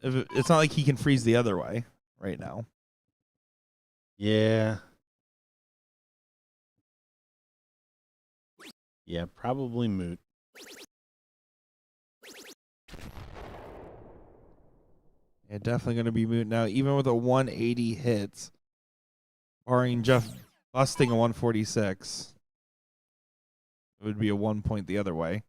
it's not like he can freeze the other way right now. Yeah. Yeah, probably moot. Yeah, definitely going to be moot now, even with a 180 hits, barring Jeff busting a 146. It would be a 1 point the other way.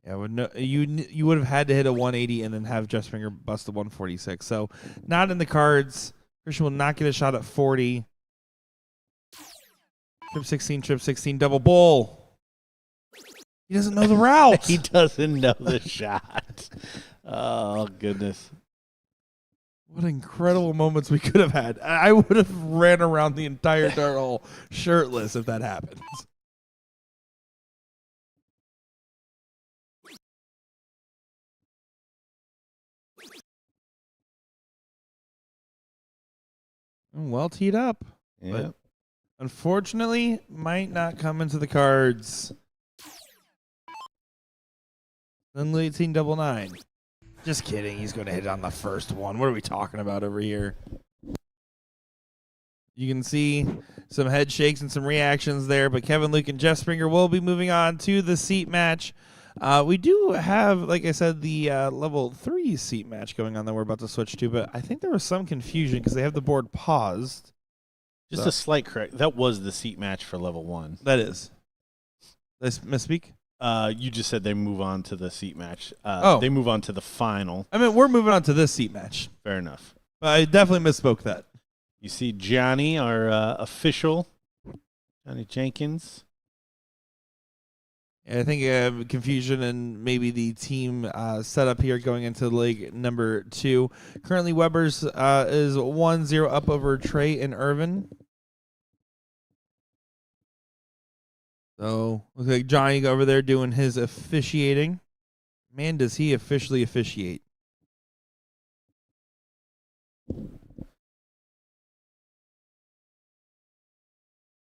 Yeah, you would have had to hit a 180 and then have Jeff Springer bust a 146. So not in the cards. Christian will not get a shot at 40. Trip 16, double bull. He doesn't know the route. He doesn't know the shot. Oh, goodness. What incredible moments we could have had. I would have ran around the entire dart hole shirtless if that happens. Well teed up. Yeah. But unfortunately, might not come into the cards. Then 18-9. Just kidding. He's going to hit it on the first one. What are we talking about over here? You can see some head shakes and some reactions there, but Kevin Luke and Jeff Springer will be moving on to the seat match. We do have, like I said, the level 3 seat match going on that we're about to switch to, but I think there was some confusion because they have the board paused. Just a slight correct. That was the seat match for level 1. That is. Did I misspeak? You just said they move on to the seat match. Oh. They move on to the final. I mean, we're moving on to this seat match. Fair enough. I definitely misspoke that. You see Johnny, our official, Johnny Jenkins. I think confusion and maybe the team setup here going into leg number 2. Currently, Weber's is 1-0 up over Trey and Irvin. So, looks like Johnny over there doing his officiating. Man, does he officially officiate.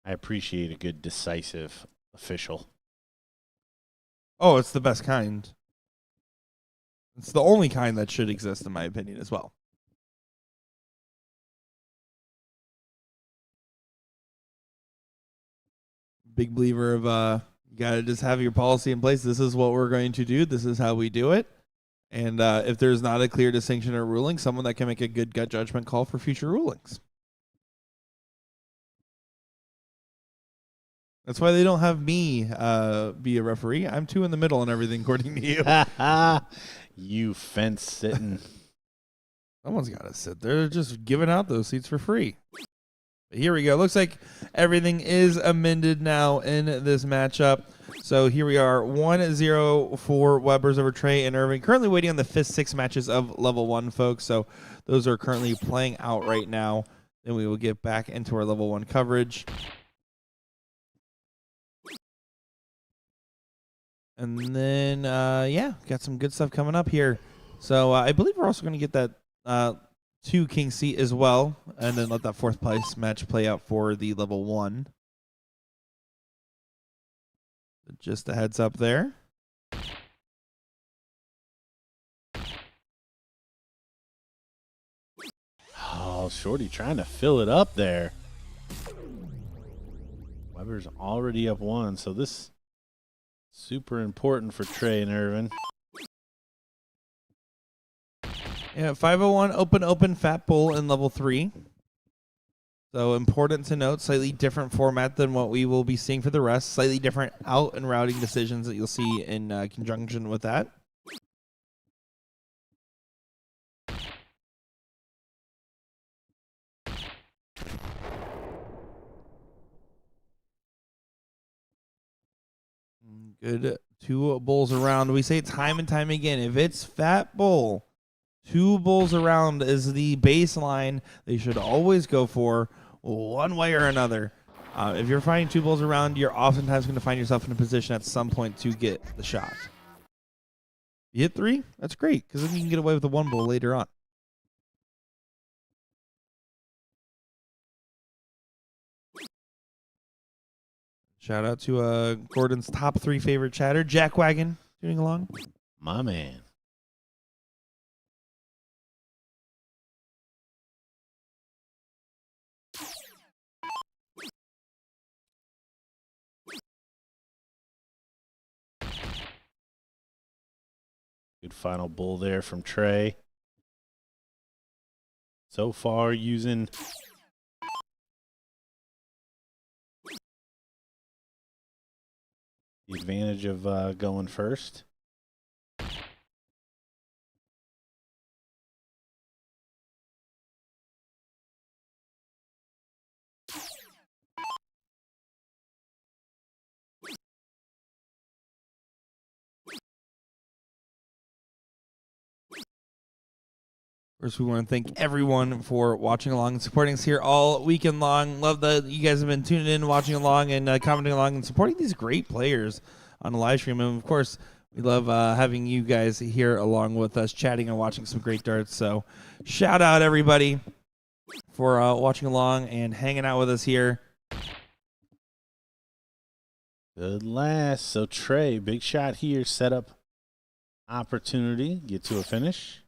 I appreciate a good decisive official. Oh, it's the best kind. It's the only kind that should exist, in my opinion, as well. Big believer of you got to just have your policy in place. This is what we're going to do. This is how we do it. And if there's not a clear distinction or ruling, someone that can make a good gut judgment call for future rulings. That's why they don't have me be a referee. I'm 2 in the middle and everything, according to you. You fence sitting. Someone's got to sit there just giving out those seats for free. But here we go. Looks like everything is amended now in this matchup. So here we are, 1-0 for Weber's over Trey and Irving. Currently waiting on the 5th, 6th matches of level 1, folks. So those are currently playing out right now. Then we will get back into our level 1 coverage. And then, yeah, got some good stuff coming up here. So I believe we're also going to get that 2 king seat as well, and then let that 4th place match play out for the level 1. Just a heads up there. Oh, Shorty trying to fill it up there. Weber's already up 1, so this super important for Trey and Irvin. Yeah, 501 open Fat Bull in level 3. So important to note, slightly different format than what we will be seeing for the rest. Slightly different out and routing decisions that you'll see in conjunction with that. Good 2 bulls around. We say it time and time again. If it's Fat Bull, 2 bulls around is the baseline they should always go for one way or another. If you're finding 2 bulls around, you're oftentimes going to find yourself in a position at some point to get the shot. You hit 3, that's great, because then you can get away with the 1 bull later on. Shout out to Gordon's top 3 favorite chatter, Jack Wagon, tuning along. My man. Good final bull there from Trey. So far using the advantage of going first. First, we want to thank everyone for watching along and supporting us here all weekend long. Love that you guys have been tuning in, watching along, and commenting along and supporting these great players on the live stream. And, of course, we love having you guys here along with us, chatting and watching some great darts. So shout out, everybody, for watching along and hanging out with us here. Good last. So, Trey, big shot here. Set up opportunity. Get to a finish.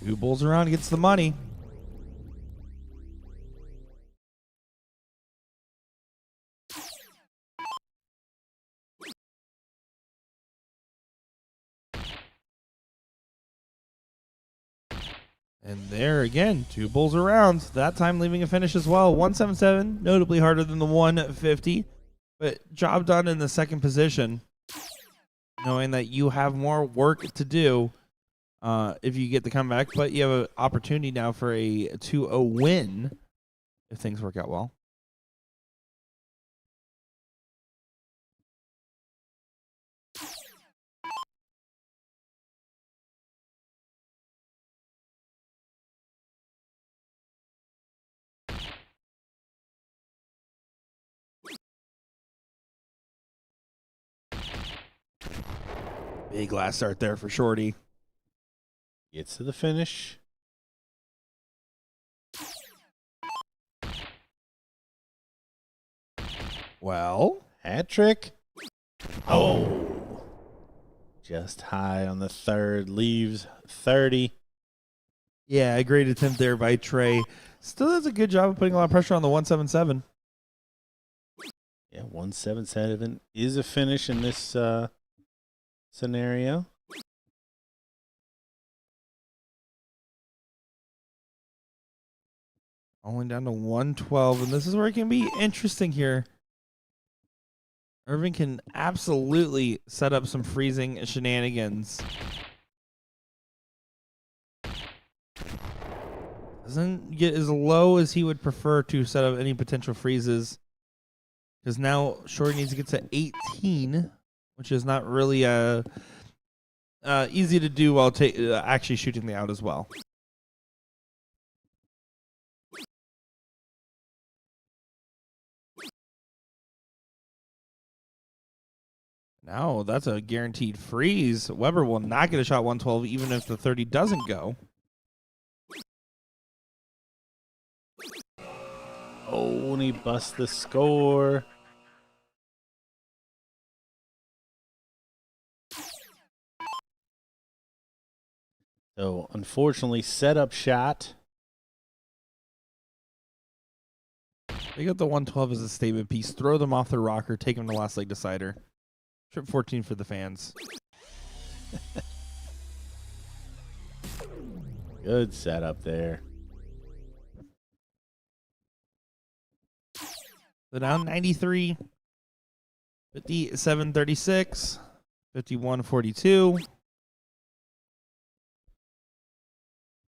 2 bulls around, gets the money. And there again, 2 bulls around. That time leaving a finish as well. 177, notably harder than the 150. But job done in the second position, knowing that you have more work to do if you get the comeback. But you have an opportunity now for a 2-0 win if things work out well. Big last start there for Shorty. Gets to the finish. Well, Hat trick. Oh. Just high on the third. Leaves 30. yeah, a great attempt there by Trey. Still does a good job of putting a lot of pressure on the 177. Yeah, 177 is a finish in this scenario. Only down to 112, and this is where it can be interesting here. Irvin can absolutely set up some freezing shenanigans. Doesn't get as low as he would prefer to set up any potential freezes. Because now Shorty needs to get to 18, which is not really easy to do while actually shooting the out as well. Now that's a guaranteed freeze. Weber will not get a shot 112 even if the 30 doesn't go. Oh, and he busts the score. So, unfortunately, setup shot. They got the 112 as a statement piece. Throw them off the rocker. Take them to last leg decider. Trip 14 for the fans. Good setup there. So down 93. 57-36. 51-42.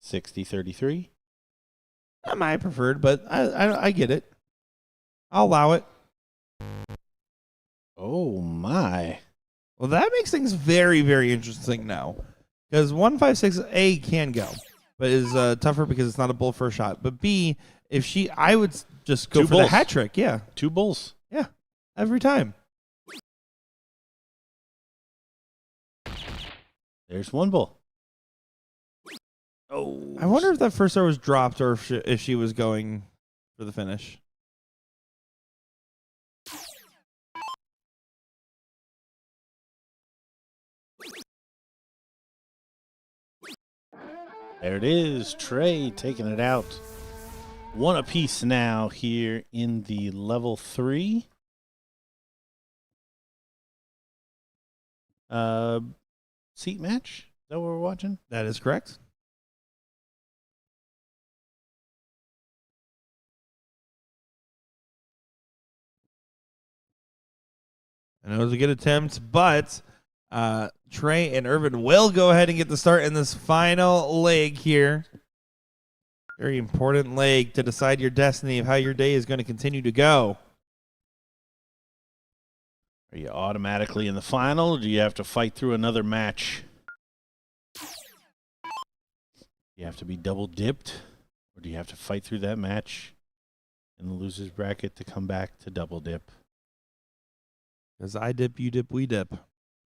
60-33. Not my preferred, but I get it. I'll allow it. Oh, my. Well, that makes things very, very interesting now. Because 156A can go, but is tougher because it's not a bull for a shot. But B, I would just go Two for bulls. the hat trick. Yeah. 2 bulls. Yeah. Every time. There's 1 bull. Oh. I wonder if that first star was dropped or if she was going for the finish. There it is. Trey taking it out. 1 apiece now here in the level 3. Seat match? Is that what we're watching? That is correct. And it was a good attempt, but Trey and Irvin will go ahead and get the start in this final leg here. Very important leg to decide your destiny of how your day is going to continue to go. Are you automatically in the final, or do you have to fight through another match? You have to be double dipped, or do you have to fight through that match in the loser's bracket to come back to double dip? Because I dip, you dip, we dip.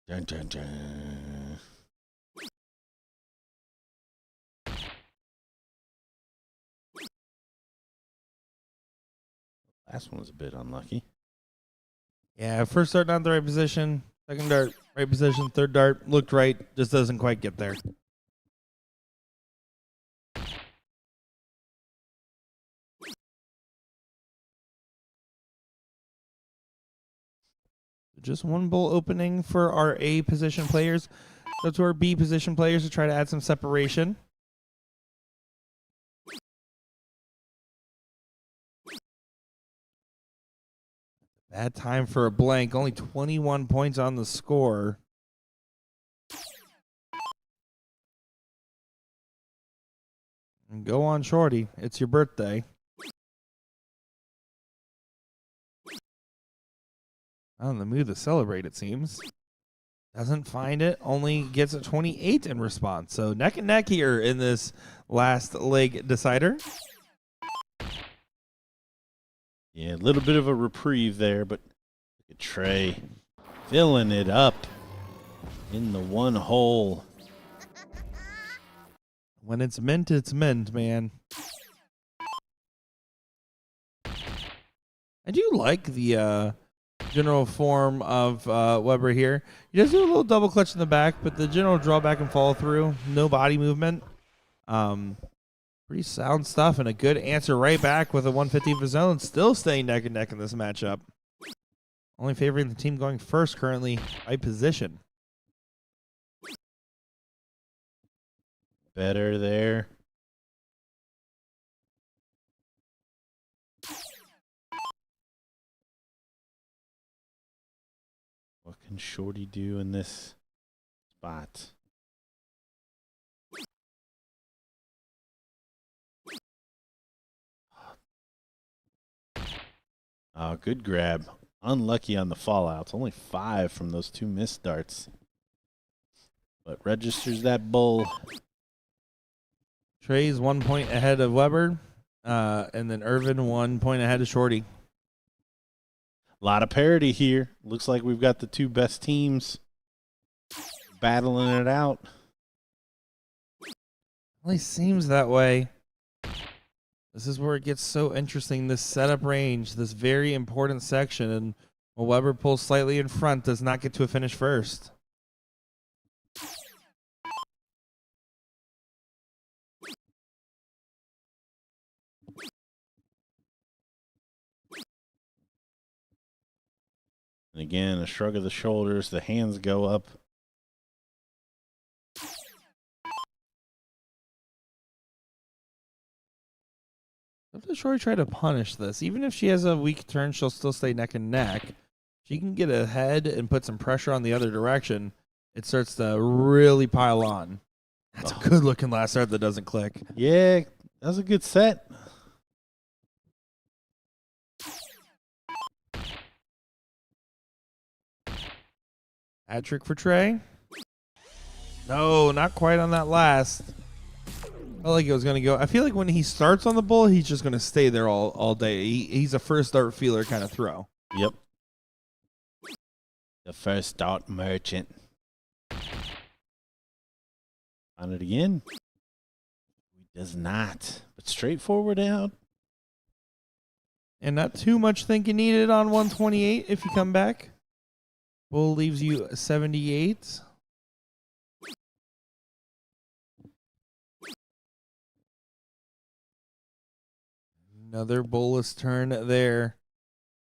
Dun, dun, dun. Last one was a bit unlucky. Yeah, first dart not the right position. Second dart, right position. Third dart looked right, just doesn't quite get there. Just 1 bull opening for our A position players. Go to our B position players to try to add some separation. Bad time for a blank. Only 21 points on the score. And go on, Shorty. It's your birthday. On the mood to celebrate, it seems. Doesn't find it. Only gets a 28 in response. So neck and neck here in this last leg decider. Yeah, a little bit of a reprieve there, but look at Trey filling it up in the one hole. When it's mint, man. I do like the general form of Weber here. He does do a little double clutch in the back, but the general drawback and follow through, no body movement. Pretty sound stuff and a good answer right back with a 150 of his own. Still staying neck and neck in this matchup. Only favoring the team going first currently by position. Better there. What can Shorty do in this spot? Oh, good grab. Unlucky on the fallouts. Only 5 from those 2 missed darts. But registers that bull. Trey's 1 point ahead of Weber, and then Irvin 1 point ahead of Shorty. A lot of parity here. Looks like we've got the 2 best teams battling it out. Only seems that way. This is where it gets so interesting, this setup range, this very important section, and while Weber pulls slightly in front, does not get to a finish first. And again, a shrug of the shoulders, the hands go up. Let Shorty try to punish this. Even if she has a weak turn, she'll still stay neck and neck. She can get ahead and put some pressure on the other direction. It starts to really pile on. That's a good looking last start that doesn't click. Yeah, that was a good set. Hat trick for Trey. No, not quite on that last. I felt like it was going to go. I feel like when he starts on the bull, he's just going to stay there all day. He's a first start feeler kind of throw. Yep. The first start merchant. On it again. He does not. But straightforward out. And not too much thinking needed on 128 if you come back. Bull leaves you 78. Another bullish turn there.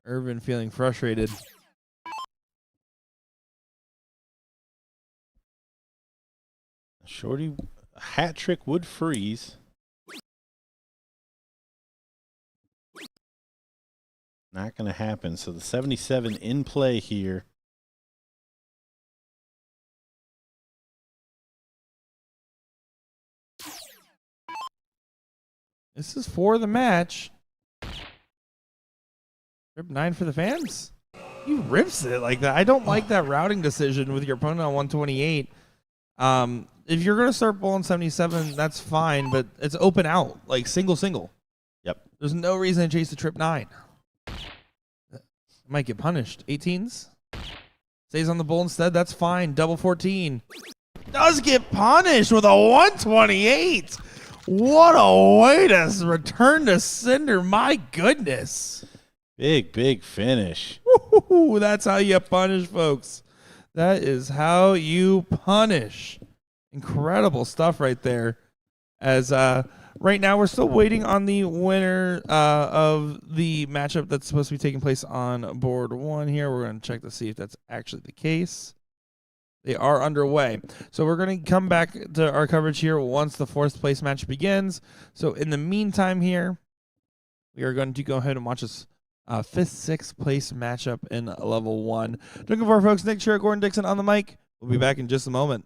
Irvin feeling frustrated. Shorty, a hat trick would freeze. Not going to happen. So the 77 in play here. This is for the match. Rip 9 for the fans. He rips it like that. I don't like that routing decision with your opponent on 128. If you're going to start bowling 77, that's fine, but it's open out, like single. Yep. There's no reason to chase the trip 9. Might get punished. 18s. Stays on the bull instead. That's fine. Double 14. Does get punished with a 128. What a way to return to sender. My goodness. Big finish. Woo-hoo-hoo. That's how you punish, folks. That is how you punish. Incredible stuff right there. As right now we're still waiting on the winner of the matchup that's supposed to be taking place on board 1 here. We're going to check to see if that's actually the case. They are underway. So we're going to come back to our coverage here once the 4th place match begins. So in the meantime here, we are going to go ahead and watch this fifth, sixth place matchup in level 1. Looking for folks, Nick Sherrick, Gordon Dixon on the mic. We'll be back in just a moment.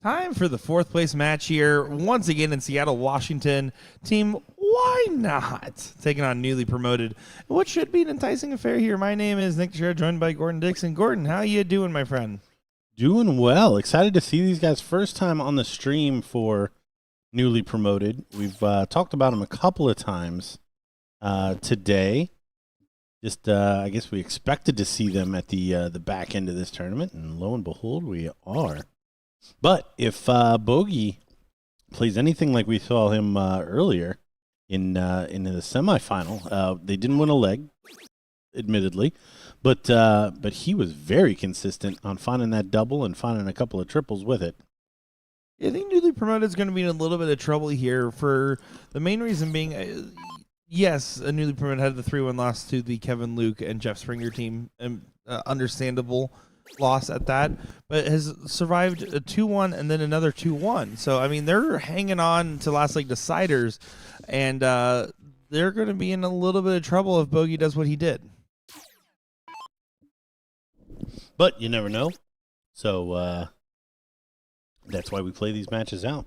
Time for the fourth place match here, once again in Seattle, Washington. Team Why Not taking on newly promoted. What should be an enticing affair here. My name is Nick Teixeira, joined by Gordon Dixon. Gordon, how you doing, my friend? Doing well. Excited to see these guys. First time on the stream for newly promoted. We've talked about them a couple of times today. Just, I guess we expected to see them at the back end of this tournament, and lo and behold, we are. But if Bogey plays anything like we saw him earlier in the semifinal, they didn't win a leg, admittedly, but he was very consistent on finding that double and finding a couple of triples with it. I think newly promoted is going to be in a little bit of trouble here for the main reason being, yes, a newly promoted had the 3-1 loss to the Kevin Luke and Jeff Springer team, and understandable loss at that, but has survived a 2-1 and then another 2-1. So, I mean, they're hanging on to last leg deciders, and they're going to be in a little bit of trouble if Bogey does what he did. But you never know. So that's why we play these matches out.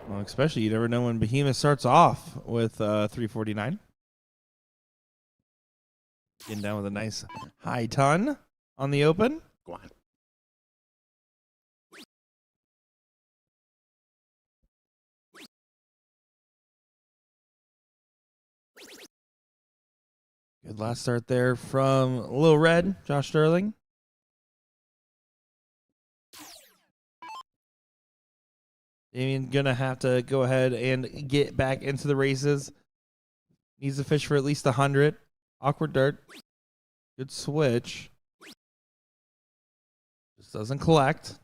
Well, especially you never know when Behemoth starts off with 349. Getting down with a nice high ton on the open. Go on. Good last start there from Lil Red, Josh Sterling. Damien gonna have to go ahead and get back into the races. Needs to fish for at least 100. Awkward dart. Good switch. Just doesn't collect.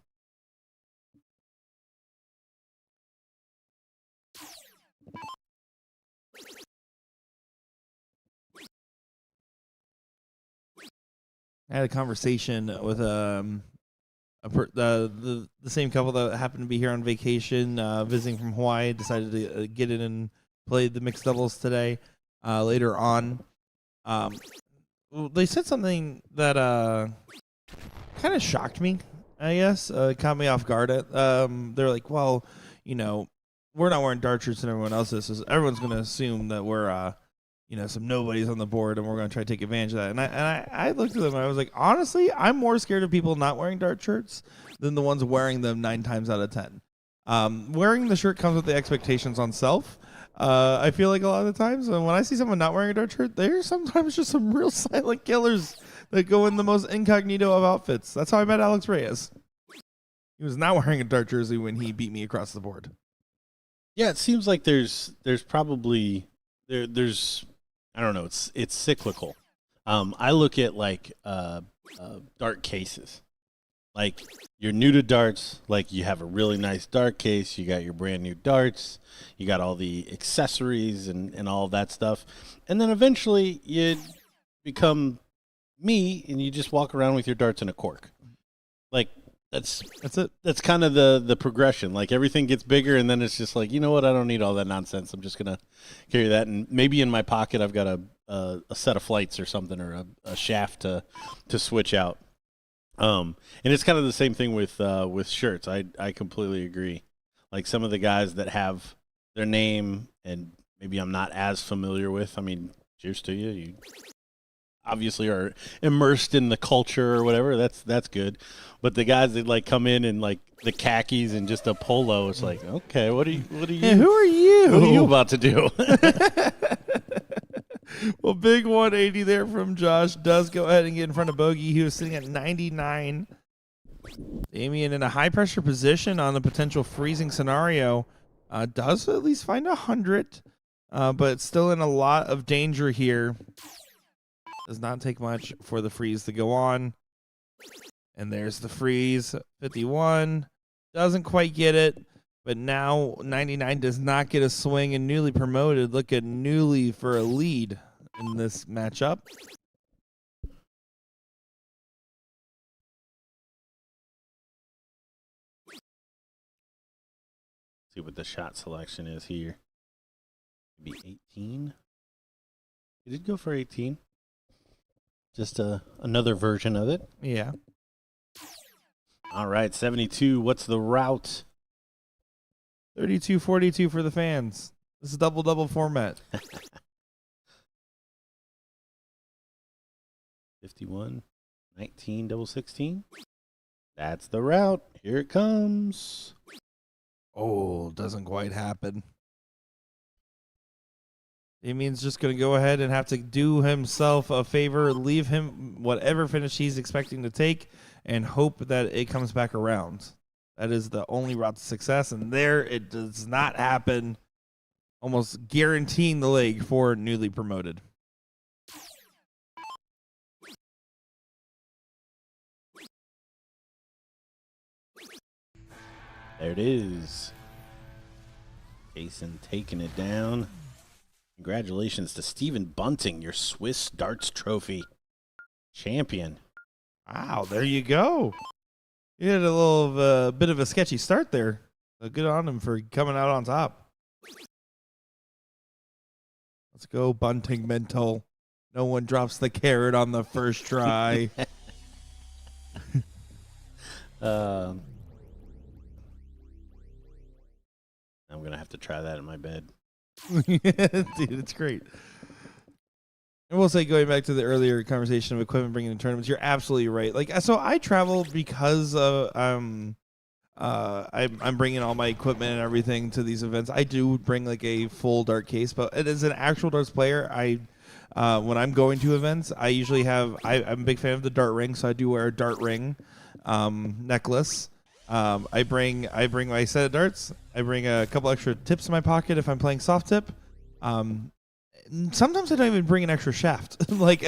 I had a conversation with the same couple that happened to be here on vacation, visiting from Hawaii. Decided to get in and play the mixed doubles today. Later on, they said something that kind of shocked me. I guess caught me off guard. They're like, "Well, you know, we're not wearing dart shirts and everyone else is. So everyone's going to assume that we're some nobodies on the board, and we're going to try to take advantage of that." And I looked at them, and I was like, honestly, I'm more scared of people not wearing dart shirts than the ones wearing them 9 times out of 10. Wearing the shirt comes with the expectations on self. I feel like a lot of the times when I see someone not wearing a dart shirt, they're sometimes just some real silent killers that go in the most incognito of outfits. That's how I met Alex Reyes. He was not wearing a dart jersey when he beat me across the board. Yeah, it seems like there's probably there's I don't know, it's cyclical. I look at like dart cases. Like, you're new to darts, like you have a really nice dart case, you got your brand new darts, you got all the accessories and all of that stuff. And then eventually you become me and you just walk around with your darts in a cork. Like, that's it. That's kind of the progression. Like, everything gets bigger, and then it's just like, you know what, I don't need all that nonsense. I'm just gonna carry that, and maybe in my pocket I've got a set of flights or something, or a shaft to switch out. And it's kind of the same thing with shirts. I completely agree. Like, some of the guys that have their name and maybe I'm not as familiar with. I mean, cheers to you. You obviously are immersed in the culture or whatever. That's good. But the guys that like come in like the khakis and just a polo, it's like, okay, what are you? Hey, who are you? What are you about to do? Well, big 180 there from Josh does go ahead and get in front of Bogey. He was sitting at 99. Damien in a high-pressure position on the potential freezing scenario. Does at least find 100, but still in a lot of danger here. Does not take much for the freeze to go on. And there's the freeze. 51. Doesn't quite get it. But now 99 does not get a swing, and newly promoted look at newly for a lead in this matchup. See what the shot selection is here. Maybe 18. He did go for 18. Just another version of it. Yeah. All right, 72. What's the route? 32-42 for the fans. This is double format. 51, 19, double 16. That's the route. Here it comes. Oh, doesn't quite happen. Damien's just going to go ahead and have to do himself a favor, leave him whatever finish he's expecting to take, and hope that it comes back around. That is the only route to success, and there it does not happen, almost guaranteeing the leg for newly promoted. There it is. Jason taking it down. Congratulations to Stephen Bunting, your Swiss Darts Trophy champion. Wow, there you go. You had a little bit of a sketchy start there. Good on him for coming out on top. Let's go, Bunting mental. No one drops the carrot on the first try. I'm going to have to try that in my bed. Dude, it's great. I will say, going back to the earlier conversation of equipment bringing in tournaments, you're absolutely right. Like, so I travel because I'm bringing all my equipment and everything to these events. I do bring like a full dart case, but as an actual darts player, when I'm going to events, I usually I'm a big fan of the dart ring, so I do wear a dart ring necklace. I bring my set of darts. I bring a couple extra tips in my pocket if I'm playing soft tip. Sometimes I don't even bring an extra shaft. like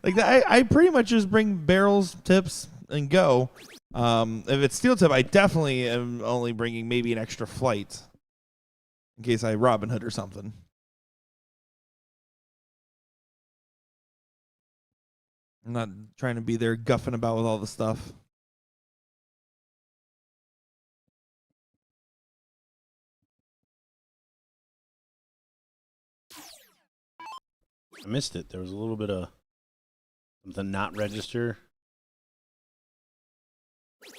that. I pretty much just bring barrels, tips, and go. If it's steel tip, I definitely am only bringing maybe an extra flight in case I Robin Hood or something. I'm not trying to be there guffing about with all the stuff. I missed it. There was a little bit of something not register.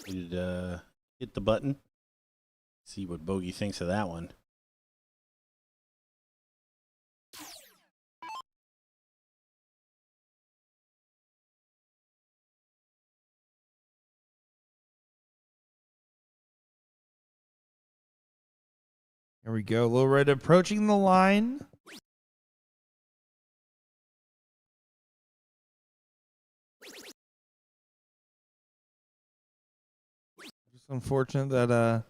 Needed to hit the button. See what Bogey thinks of that one. Here we go. Low right approaching the line. Just unfortunate that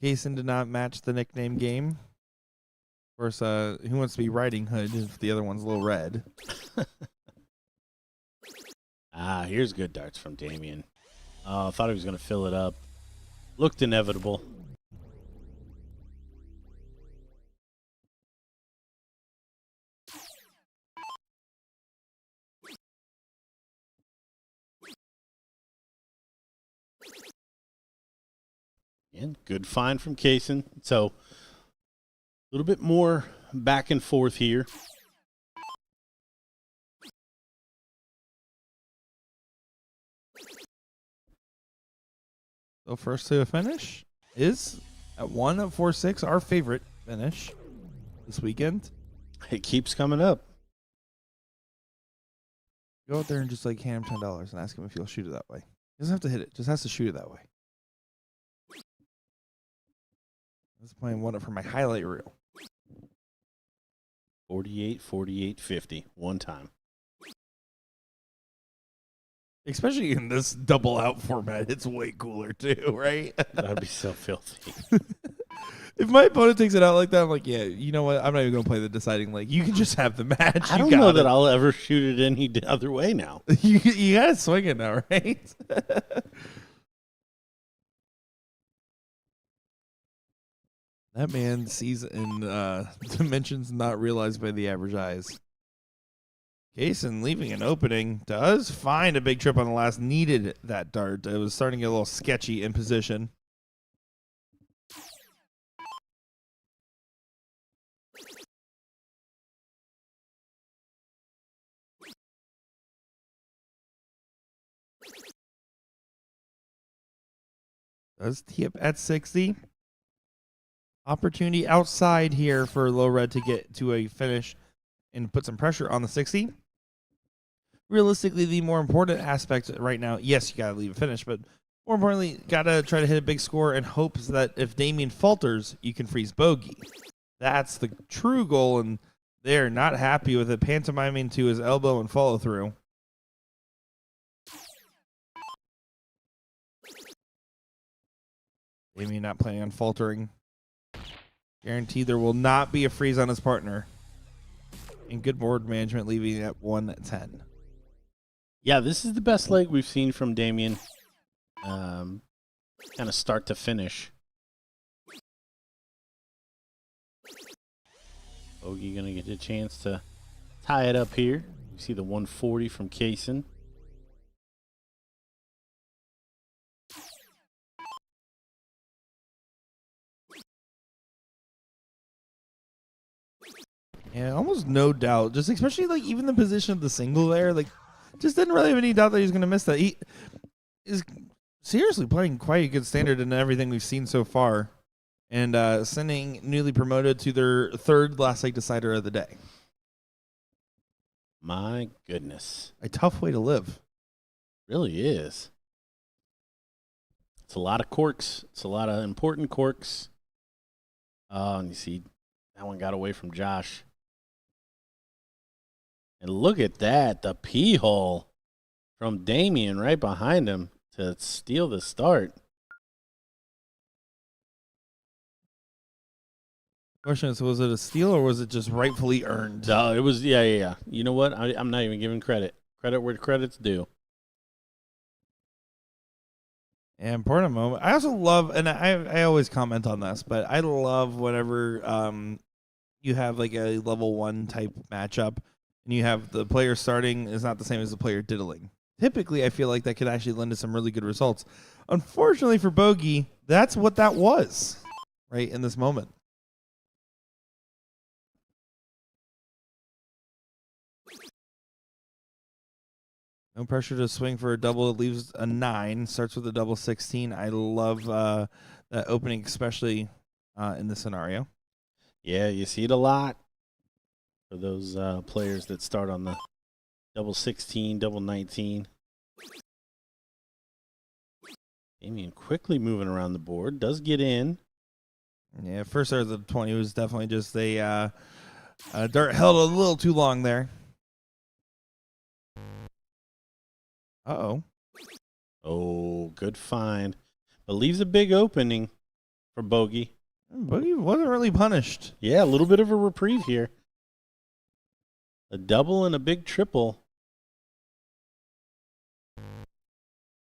Jason did not match the nickname game. Of course, who wants to be Riding Hood if the other one's a little red? Here's good darts from Damien. I thought he was going to fill it up. Looked inevitable. And good find from Kaysen. So a little bit more back and forth here. So first to a finish is at 1 of 4-6, our favorite finish this weekend. It keeps coming up. Go out there and just like hand him $10 and ask him if he'll shoot it that way. He doesn't have to hit it; just has to shoot it that way. I was playing one for my highlight reel. 48, 48, 50. One time. Especially in this double out format, it's way cooler too, right? That'd be so filthy. If my opponent takes it out like that, I'm like, yeah, you know what? I'm not even going to play the deciding leg. You can just have the match. I don't know that I'll ever shoot it any other way now. you got to swing it now, right? That man sees in dimensions not realized by the average eyes. Kaysen leaving an opening, does find a big trip on the last, needed that dart. It was starting to get a little sketchy in position. Does tee up at 60. Opportunity outside here for Low Red to get to a finish and put some pressure on the 60. Realistically, the more important aspect right now, yes, you got to leave a finish, but more importantly, got to try to hit a big score and hopes that if Damien falters, you can freeze bogey. That's the true goal, and they're not happy with it, pantomiming to his elbow and follow through. Damien not planning on faltering. Guaranteed there will not be a freeze on his partner. And good board management, leaving it at 110. Yeah, this is the best leg we've seen from Damien. Kind of start to finish. Bogey going to get a chance to tie it up here. You see the 140 from Kaysen. Yeah, almost no doubt. Just especially like even the position of the single there, like just didn't really have any doubt that he's going to miss that. He is seriously playing quite a good standard in everything we've seen so far, and sending newly promoted to their third last leg decider of the day. My goodness. A tough way to live. Really is. It's a lot of corks. It's a lot of important corks. And you see that one got away from Josh. And look at that, the pee hole from Damien right behind him to steal the start. Question is, was it a steal or was it just rightfully earned? No, it was, yeah. You know what? I'm not even giving credit. Credit where credit's due. And important moment. I also love, and I always comment on this, but I love whenever you have like a level 1 type matchup and you have the player starting is not the same as the player diddling. Typically, I feel like that could actually lend to some really good results. Unfortunately for Bogey, that's what that was right in this moment. No pressure to swing for a double. It leaves a 9. Starts with a double 16. I love that opening, especially in this scenario. Yeah, you see it a lot for those players that start on the double 16, double 19. Damien quickly moving around the board. Does get in. Yeah, first start of the 20 was definitely just a dart held a little too long there. Uh-oh. Oh, good find. But leaves a big opening for Bogey. Bogey wasn't really punished. Yeah, a little bit of a reprieve here. A double and a big triple.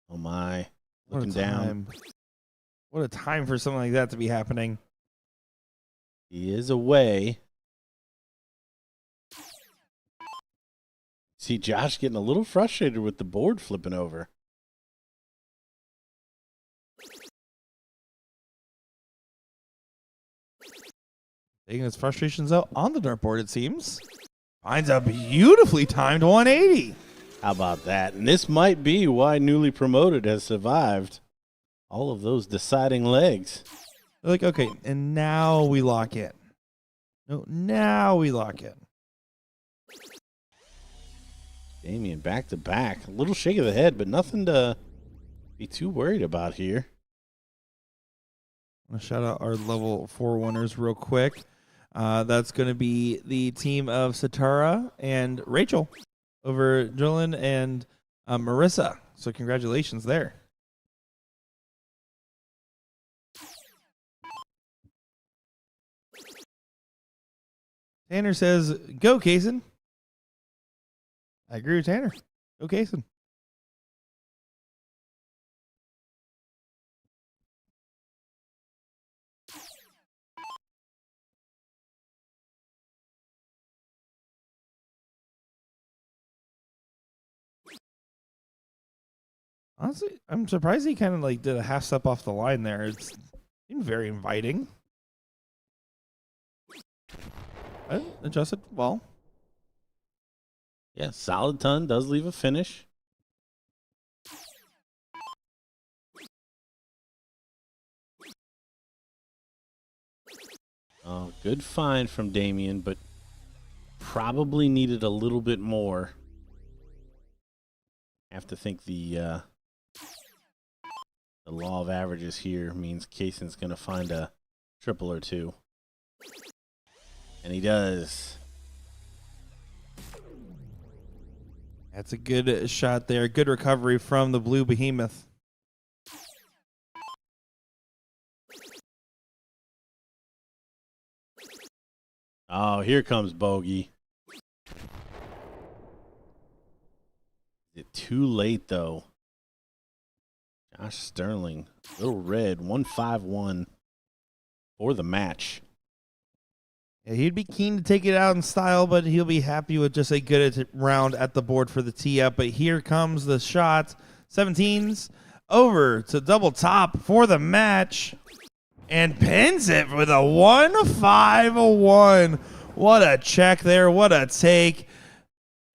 Oh, my. Looking down. What a time for something like that to be happening. He is away. See Josh getting a little frustrated with the board flipping over. Taking his frustrations out on the dartboard, it seems. Finds a beautifully timed 180. How about that? And this might be why newly promoted has survived all of those deciding legs. They're like, okay, and now we lock in. No, now we lock in. Damien back to back. A little shake of the head, but nothing to be too worried about here. I'm going to shout out our level 4 winners real quick. That's going to be the team of Satara and Rachel over Jolyn and Marissa. So congratulations there. Tanner says, go, Kaysen. I agree with Tanner. Go, Kaysen. Honestly, I'm surprised he kind of like did a half step off the line there. It's very inviting. Adjusted well. Yeah, solid ton. Does leave a finish. Oh, good find from Damien, but probably needed a little bit more. I have to think the law of averages here means Kaysen's going to find a triple or two. And he does. That's a good shot there. Good recovery from the Blue Behemoth. Oh, here comes Bogey. Is it too late, though? Josh Sterling, little red, 151 for the match. Yeah, he'd be keen to take it out in style, but he'll be happy with just a good round at the board for the tee up. But here comes the shot. 17s over to double top for the match. And pins it with a 1-5-1. What a check there. What a take.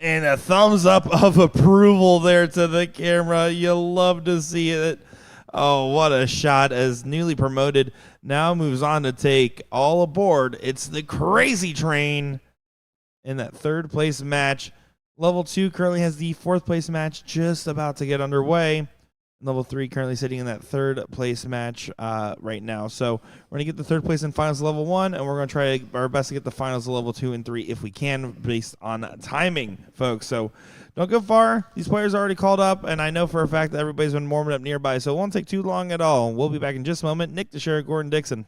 And a thumbs up of approval there to the camera. You love to see it. Oh, what a shot. As newly promoted now moves on to take all aboard. It's the Crazy Train in that third place match. Level 2 currently has the fourth place match just about to get underway. Level 3 currently sitting in that third place match right now. So we're going to get the third place in finals of level 1, and we're going to try our best to get the finals of level 2 and 3 if we can, based on timing, folks. So don't go far. These players are already called up, and I know for a fact that everybody's been warming up nearby, so it won't take too long at all. We'll be back in just a moment. Nick DeShera, Gordon Dixon.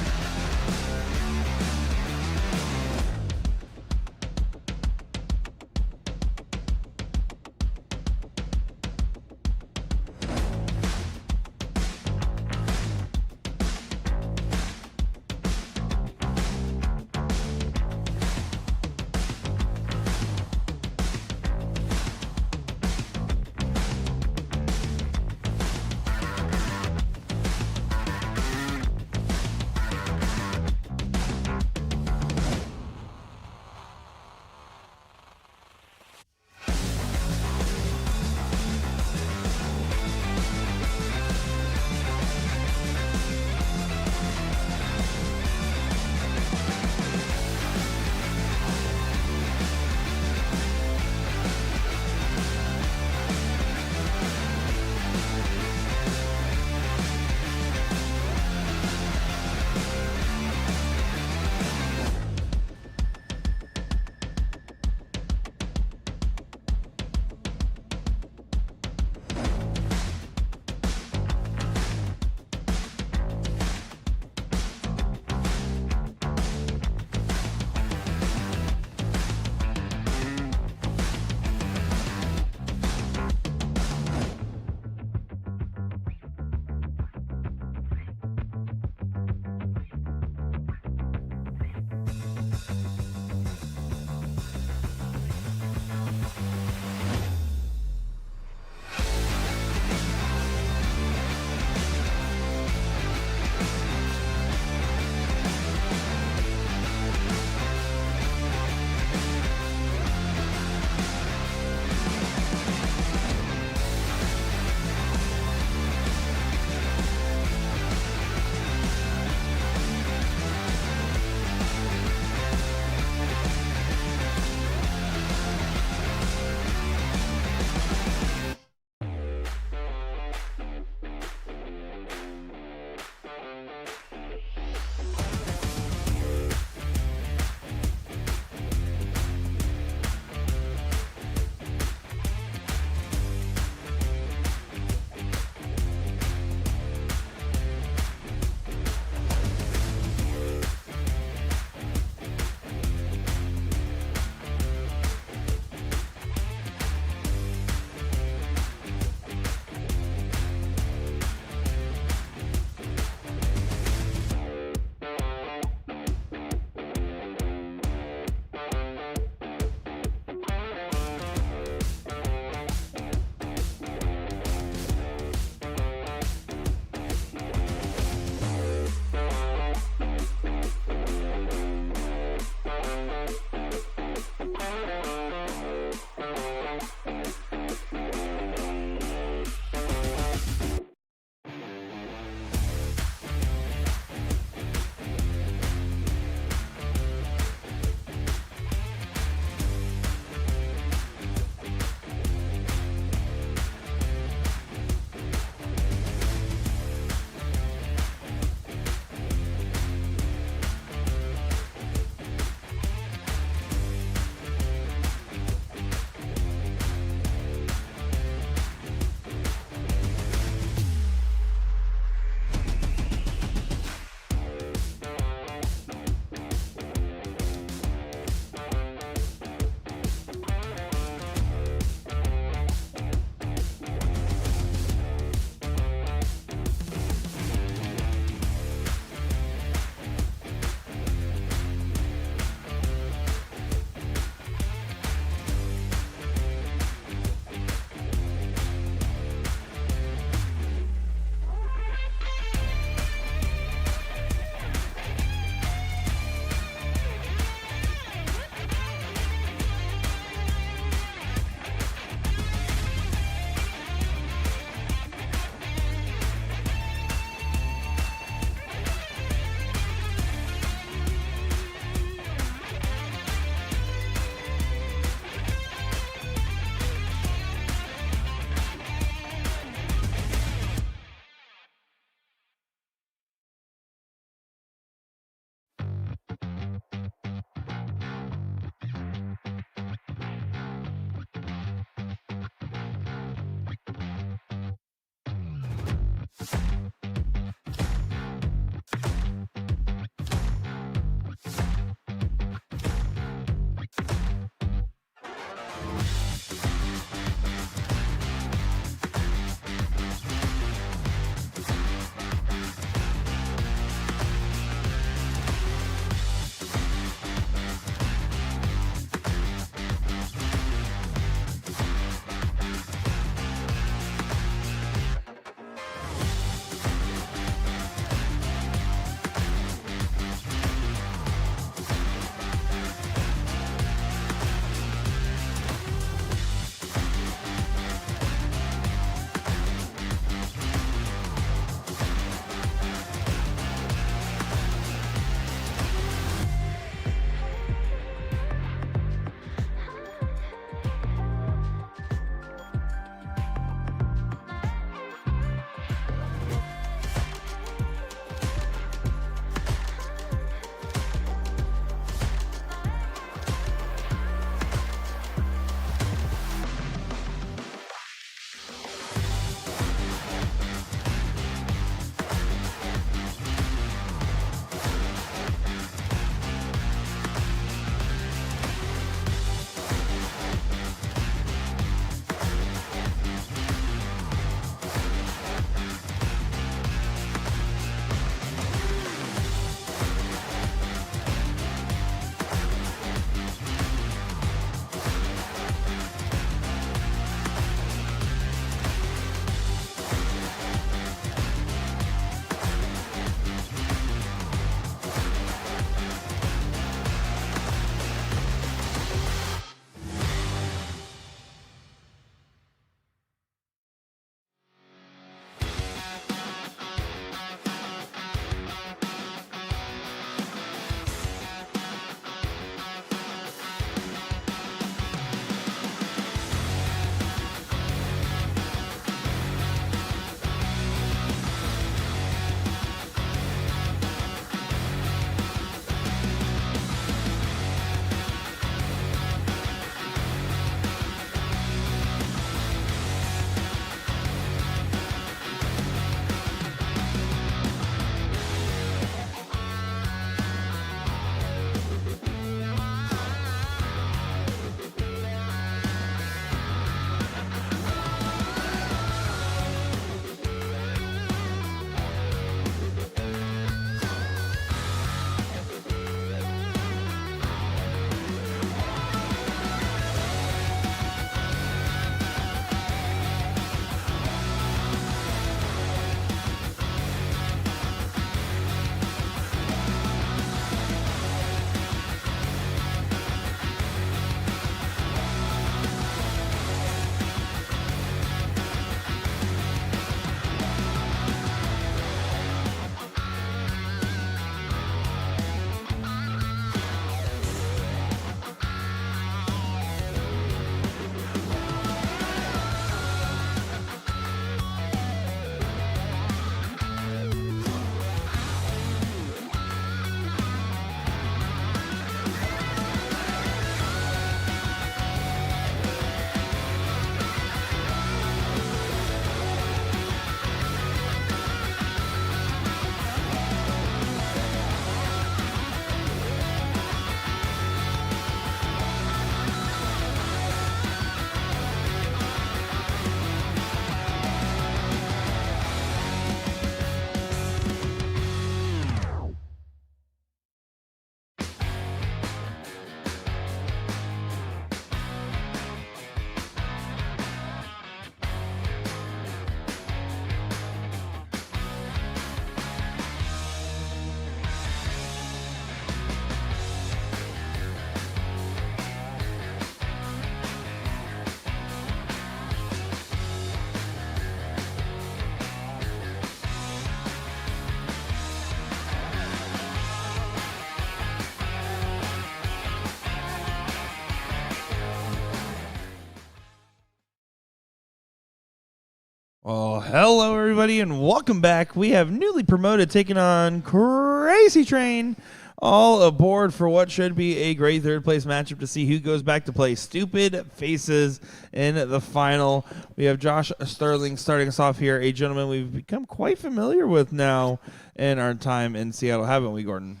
Well, hello everybody, and welcome back. We have newly promoted taking on Crazy Train, all aboard for what should be a great third place matchup to see who goes back to play Stupid Faces in the final. We have Josh Sterling starting us off here, a gentleman we've become quite familiar with now in our time in Seattle, haven't we, Gordon?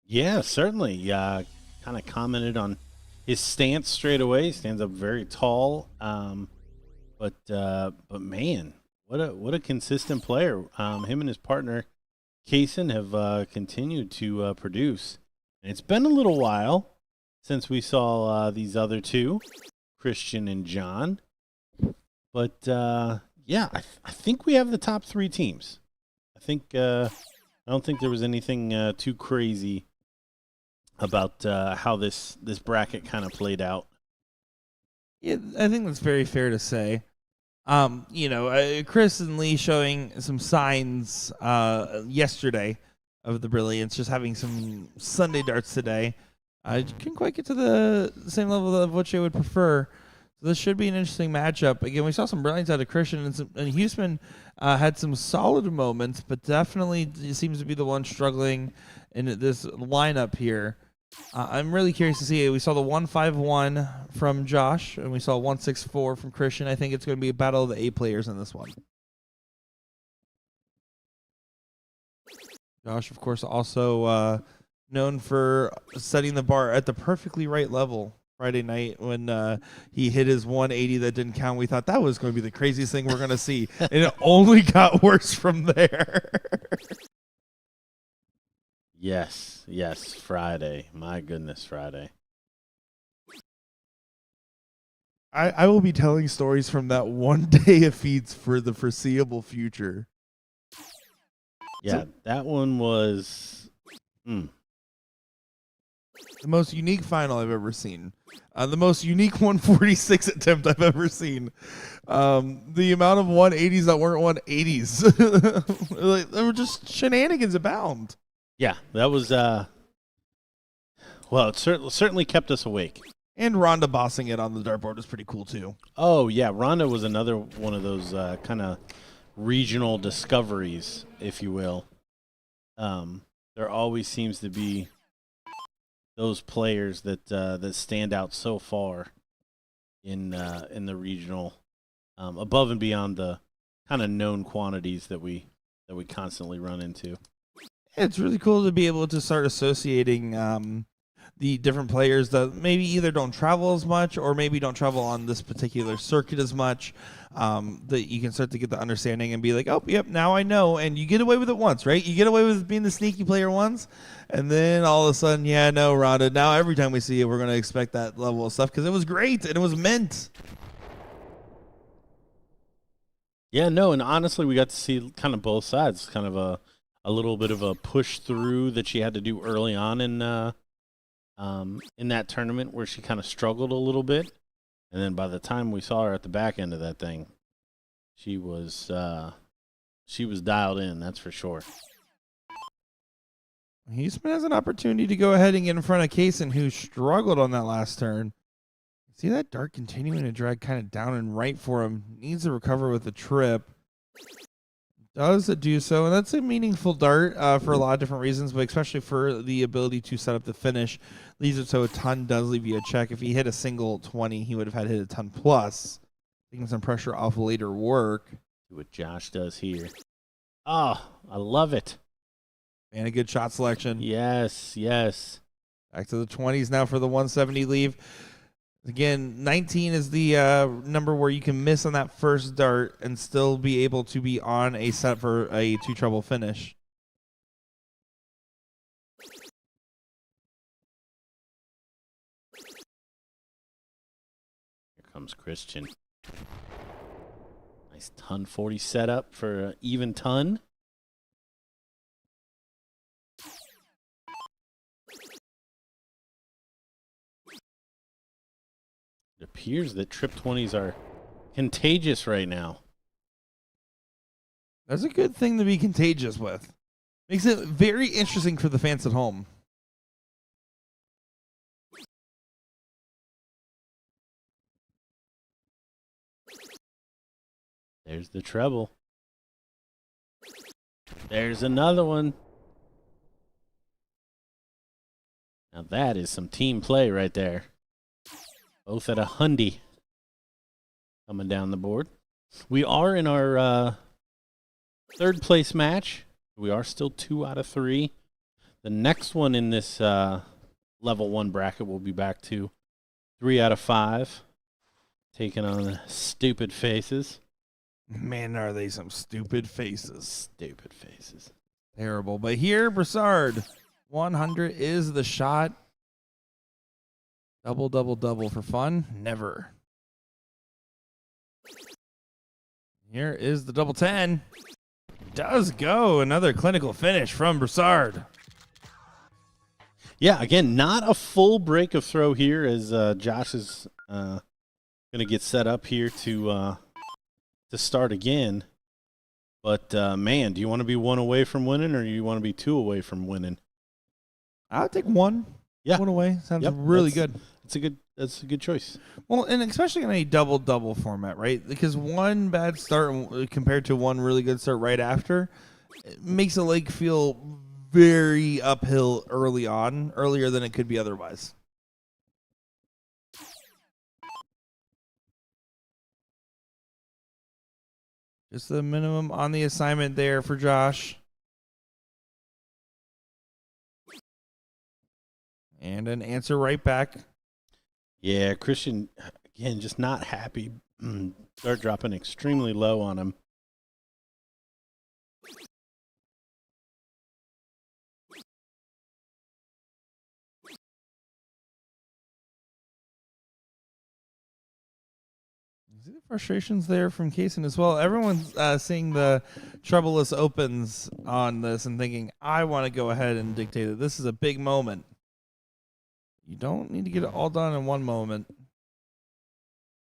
Yeah, certainly. Kind of commented on his stance straight away. He stands up very tall. But man, what a consistent player. Him and his partner Kaysen have continued to produce, and it's been a little while since we saw these other two, Christian and John. But yeah, I think we have the top three teams. I don't think there was anything too crazy about how this bracket kind of played out. Yeah, I think that's very fair to say. Chris and Lee showing some signs yesterday of the brilliance, just having some Sunday darts today. I couldn't quite get to the same level of what you would prefer. So this should be an interesting matchup. Again, we saw some brilliance out of Christian, and Huseman had some solid moments, but definitely seems to be the one struggling in this lineup here. I'm really curious to see. We saw the 151 from Josh, and we saw 164 from Christian. I think it's going to be a battle of the A players in this one. Josh, of course, also known for setting the bar at the perfectly right level. Friday night when he hit his 180 that didn't count, we thought that was going to be the craziest thing we're going to see, and it only got worse from there. Yes, Friday. My goodness, Friday. I will be telling stories from that one day of feeds for the foreseeable future. Yeah, that one was the most unique final I've ever seen. The most unique 146 attempt I've ever seen. The amount of 180s that weren't 180s. Like, they were just shenanigans abound. Yeah, that was well, it certainly kept us awake. And Rhonda bossing it on the dartboard was pretty cool too. Oh yeah, Rhonda was another one of those kind of regional discoveries, if you will. There always seems to be those players that stand out so far in the regional, above and beyond the kind of known quantities that we constantly run into. It's really cool to be able to start associating the different players that maybe either don't travel as much or maybe don't travel on this particular circuit as much, that you can start to get the understanding and be like, oh, yep, now I know. And you get away with it once, right? You get away with being the sneaky player once, and then all of a sudden, yeah, no, Rhonda, now every time we see it, we're going to expect that level of stuff because it was great and it was meant. Yeah, no, and honestly, we got to see kind of both sides, kind of a little bit of a push through that she had to do early on in that tournament where she kind of struggled a little bit, and then by the time we saw her at the back end of that thing, she was dialed in. That's for sure. Huseman has an opportunity to go ahead and get in front of Kaysen, who struggled on that last turn. See that dart continuing to drag kind of down and right for him. Needs to recover with a trip. Does it do so? And that's a meaningful dart for a lot of different reasons, but especially for the ability to set up the finish. Leaves it so a ton does leave you a check. If he hit a single 20, he would have had to hit a ton plus, taking some pressure off later work. See what Josh does here. Oh, I love it. And a good shot selection. Yes. Back to the 20s now for the 170 leave. Again, 19 is the number where you can miss on that first dart and still be able to be on a set for a two treble finish. Here comes Christian. Nice ton 40 setup for an even ton. It appears that trip 20s are contagious right now. That's a good thing to be contagious with. Makes it very interesting for the fans at home. There's the treble. There's another one. Now that is some team play right there. Both at a hundy coming down the board. We are in our third place match. We are still 2 out of 3. The next one in this level 1 bracket will be back to 3 out of 5. Taking on Stupid Faces. Man, are they some stupid faces. Stupid Faces. Terrible. But here, Broussard, 100 is the shot. Double, double, double for fun. Never. Here is the double 10. Does go. Another clinical finish from Broussard. Yeah, again, not a full break of throw here as Josh is going to get set up here to start again. But, man, do you want to be 1 away from winning or do you want to be 2 away from winning? I would take 1. Yeah. 1 away. Sounds really good. That's a good choice. Well, and especially in a double-double format, right? Because 1 bad start compared to 1 really good start right after it makes the leg feel very uphill early on, earlier than it could be otherwise. Just the minimum on the assignment there for Josh. And an answer right back. Yeah, Christian, again, just not happy. Start dropping extremely low on him. See the frustrations there from Kaysen as well. Everyone's seeing the troubleless opens on this and thinking, I want to go ahead and dictate it. This is a big moment. You don't need to get it all done in one moment.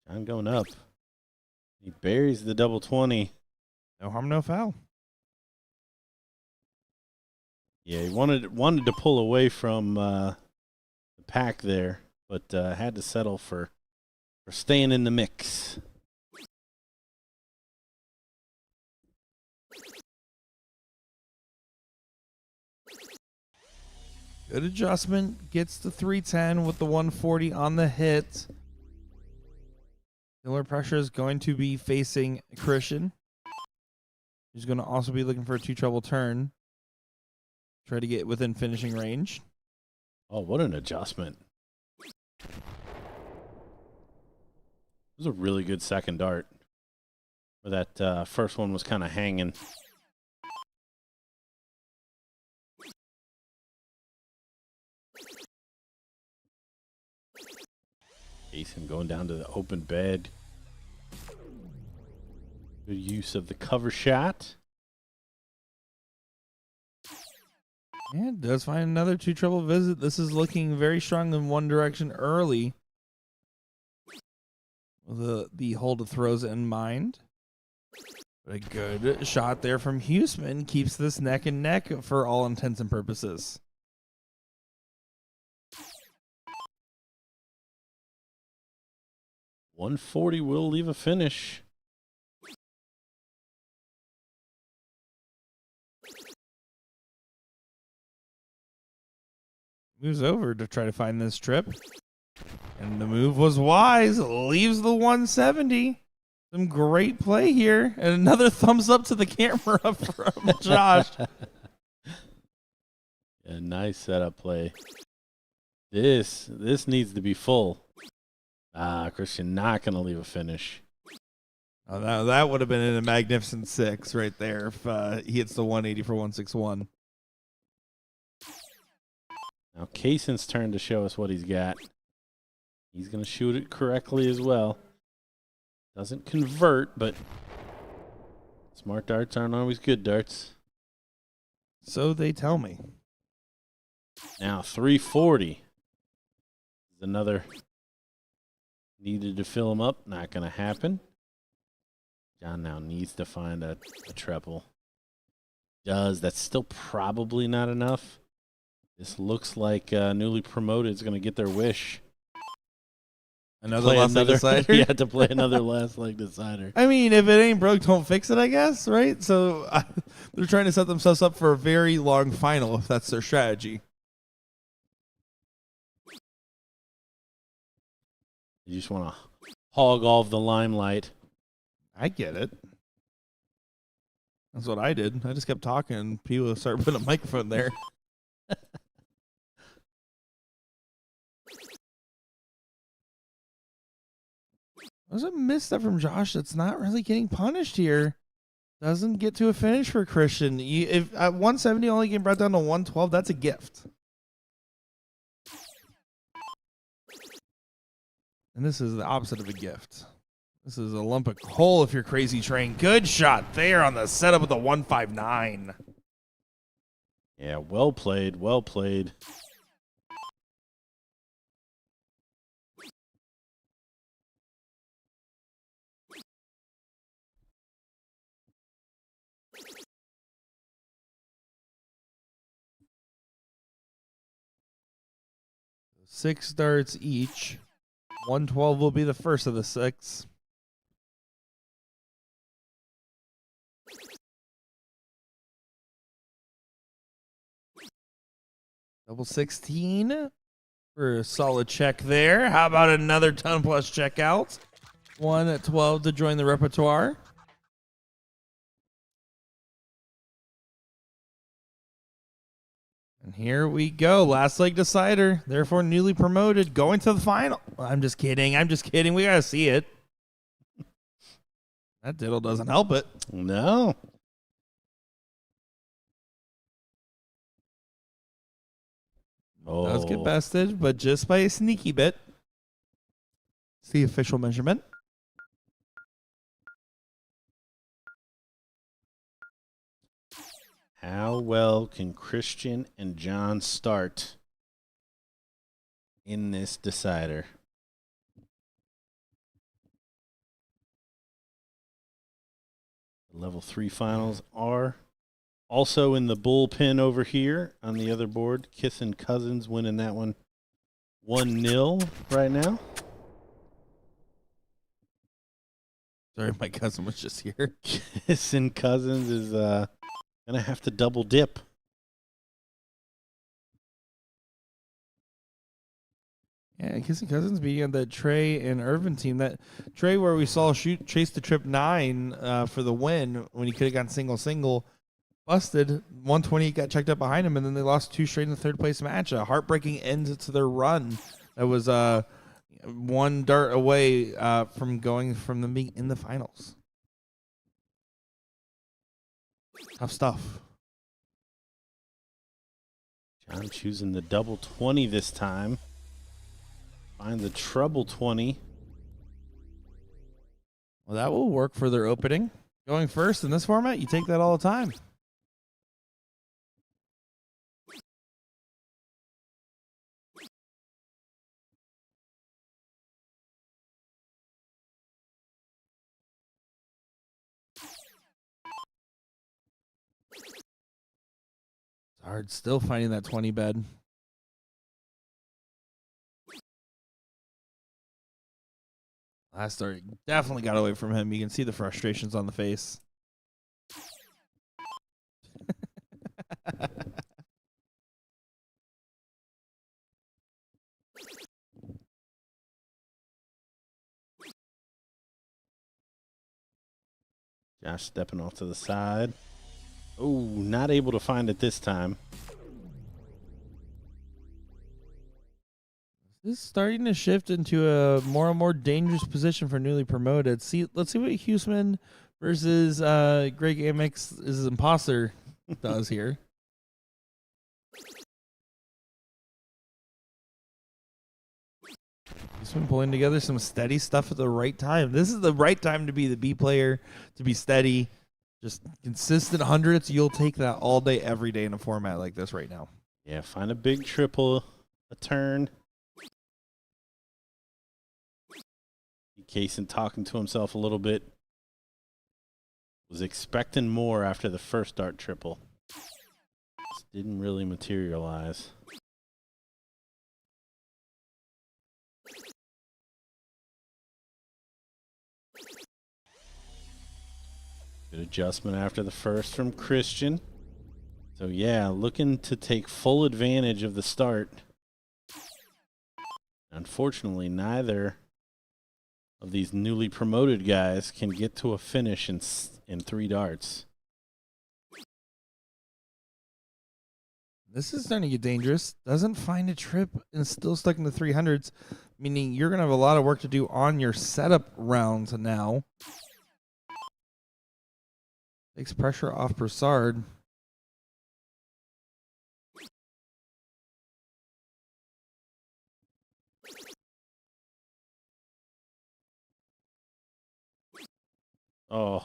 John going up. He buries the double 20. No harm, no foul. Yeah, he wanted to pull away from the pack there, but had to settle for staying in the mix. Good adjustment. Gets the 310 with the 140 on the hit. Similar pressure is going to be facing Christian. He's going to also be looking for a 2 treble turn. Try to get within finishing range. Oh, what an adjustment. It was a really good second dart. Where that first one was kind of hanging. Jason going down to the open bed. Good use of the cover shot. Yeah, does find another 2 treble visit. This is looking very strong in one direction early. The hold of throws in mind. But a good shot there from Huseman keeps this neck and neck for all intents and purposes. .140 will leave a finish. Moves over to try to find this trip. And the move was wise. Leaves the 170. Some great play here. And another thumbs up to the camera from Josh. A nice setup play. This needs to be full. Christian not going to leave a finish. Oh, that would have been in a magnificent 6 right there if he hits the 180 for 161. Now Kaysen's turn to show us what he's got. He's going to shoot it correctly as well. Doesn't convert, but smart darts aren't always good darts. So they tell me. Now 340 is another needed to fill him up. Not going to happen. John now needs to find a treble. Does. That's still probably not enough. This looks like newly promoted is going to get their wish. Another last leg decider? Yeah, to play another last leg decider. I mean, if it ain't broke, don't fix it, I guess, right? So they're trying to set themselves up for a very long final if that's their strategy. You just want to hog all of the limelight. I get it. That's what I did. I just kept talking, and people started putting a microphone there. There's a misstep from Josh that's not really getting punished here. Doesn't get to a finish for Christian. If at 170 only getting brought down to 112, that's a gift. And this is the opposite of a gift. This is a lump of coal if you're Crazy Train. Good shot there on the setup with the 159. Yeah, well played, well played. Six darts each. 112 will be the first of the six. Double 16 for a solid check there. How about another ton plus checkout? 1 at 12 to join the repertoire. And here we go. Last leg decider. Therefore, newly promoted. Going to the final. I'm just kidding. I'm just kidding. We got to see it. That diddle doesn't help it. No. Does get bested, but just by a sneaky bit. It's the official measurement. How well can Christian and John start in this decider? The level 3 finals are also in the bullpen over here on the other board. Kissing Cousins winning that one 1-0 right now. Sorry, my cousin was just here. Kissing Cousins is going to have to double dip. Yeah, Kissing Cousins beating on that Trey and Irvin team. That Trey where we saw chase the trip 9 for the win when he could have gone single. Busted. 120 got checked up behind him, and then they lost 2 straight in the third place match. A heartbreaking end to their run. That was one dart away from going from the meet in the finals. Tough stuff. John choosing the double 20 this time. Find the treble 20. Well, that will work for their opening. Going first in this format, you take that all the time. It's hard still finding that 20 bed. Last start definitely got away from him. You can see the frustrations on the face. Josh stepping off to the side. Oh, not able to find it this time. This is starting to shift into a more and more dangerous position for newly promoted. Let's see what Huseman versus Greg Amex is imposter does here. Huseman pulling together some steady stuff at the right time. This is the right time to be the B player, to be steady. Just consistent hundreds. You'll take that all day, every day in a format like this right now. Yeah, find a big triple, a turn. Kaysen talking to himself a little bit. Was expecting more after the first dart triple. Just didn't really materialize. Good adjustment after the first from Christian. So, yeah, looking to take full advantage of the start. Unfortunately, neither of these newly promoted guys can get to a finish in 3 darts. This is starting to get dangerous. Doesn't find a trip and still stuck in the 300s, meaning you're going to have a lot of work to do on your setup rounds now. Takes pressure off Broussard. Oh,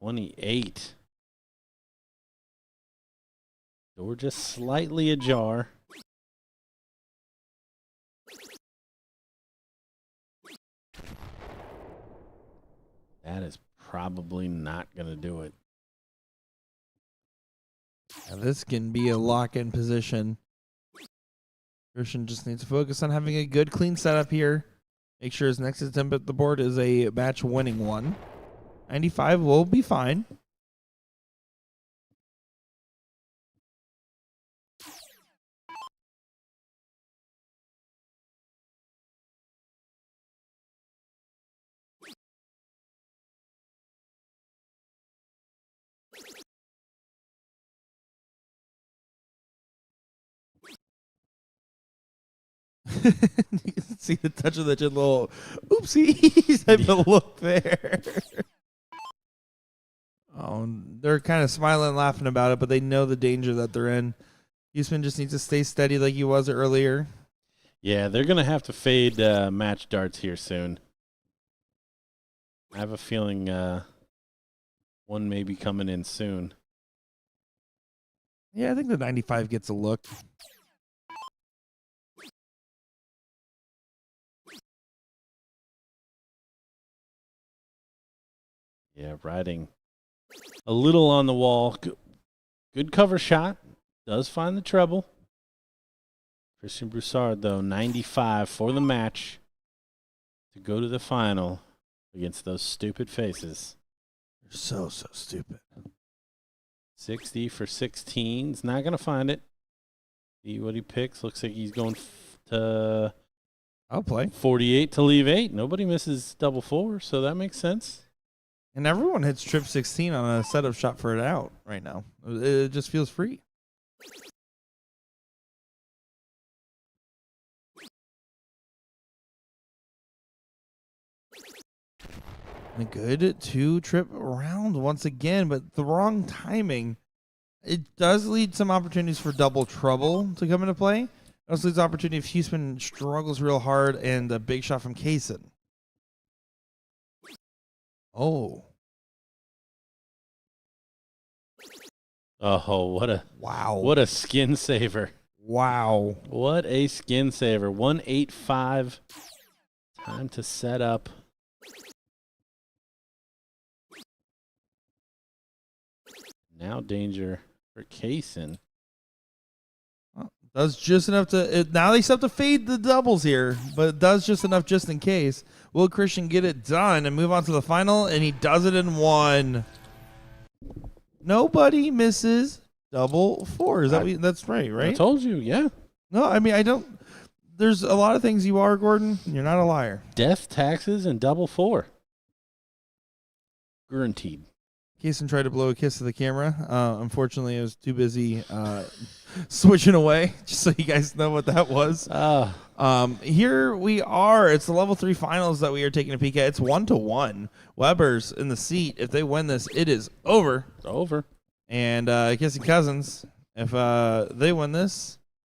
28. Door just slightly ajar. That is probably not going to do it. Now this can be a lock-in position. Christian just needs to focus on having a good, clean setup here. Make sure his next attempt at the board is a match-winning one. 95 will be fine. You can see the touch of the little oopsie type of look there. Oh, they're kind of smiling and laughing about it, but they know the danger that they're in. Huseman just needs to stay steady like he was earlier. Yeah, they're going to have to fade match darts here soon. I have a feeling one may be coming in soon. Yeah, I think the 95 gets a look. Yeah, riding a little on the wall. Good cover shot. Does find the treble. Christian Broussard, though, 95 for the match to go to the final against those stupid faces. They're so stupid. 60 for 16. He's not going to find it. See what he picks. Looks like he's going to I'll play. 48 to leave 8. Nobody misses double 4, so that makes sense. And everyone hits trip 16 on a setup shot for it out right now. It just feels free. A good 2-trip round once again, but the wrong timing. It does lead some opportunities for double trouble to come into play. It also leads opportunity if Huseman struggles real hard and a big shot from Kaysen. Oh. Oh, what a skin saver. Wow. What a skin saver. 185. Time to set up. Now danger for Kaysen. Does just enough to now they still have to fade the doubles here, but it does just enough just in case. Will Christian get it done and move on to the final? And he does it in 1. Nobody misses double 4. Is that that's right? I told you, yeah. No, I mean I don't. There's a lot of things you are, Gordon. You're not a liar. Death, taxes, and double 4. Guaranteed. Kaysen tried to blow a kiss to the camera. Unfortunately, I was too busy switching away, just so you guys know what that was. Here we are. It's the level 3 finals that we are taking a peek at. It's 1-1. Weber's in the seat. If they win this, it is over. It's over. And Kissing Cousins, if they win this,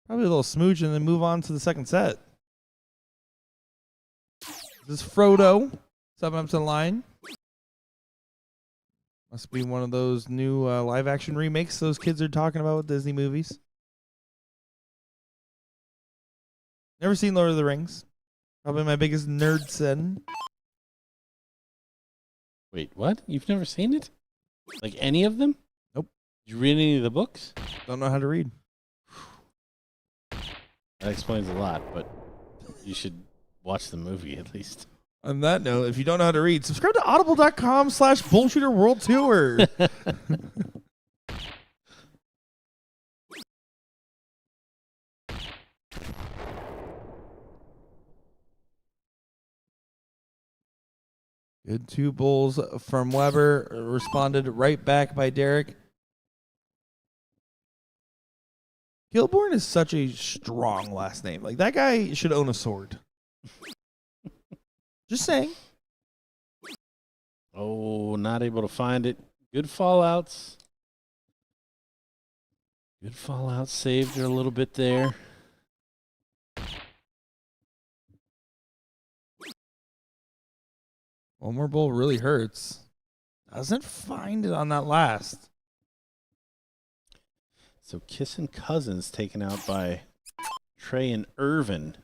probably a little smooch and then move on to the second set. This is Frodo stepping up to the line. Must be one of those new live-action remakes those kids are talking about with Disney movies. Never seen Lord of the Rings. Probably my biggest nerd sin. Wait, what? You've never seen it? Like any of them? Nope. Did you read any of the books? Don't know how to read. That explains a lot, but you should watch the movie at least. On that note, if you don't know how to read, subscribe to audible.com/BullShooter World Tour. Good 2 bulls from Weber, responded right back by Derek. Gilborn is such a strong last name. Like, that guy should own a sword. Just saying. Oh, not able to find it. Good fallouts. Good fallouts saved her a little bit there. One more bull really hurts. Doesn't find it on that last. So Kissin' Cousins taken out by Trey and Irvin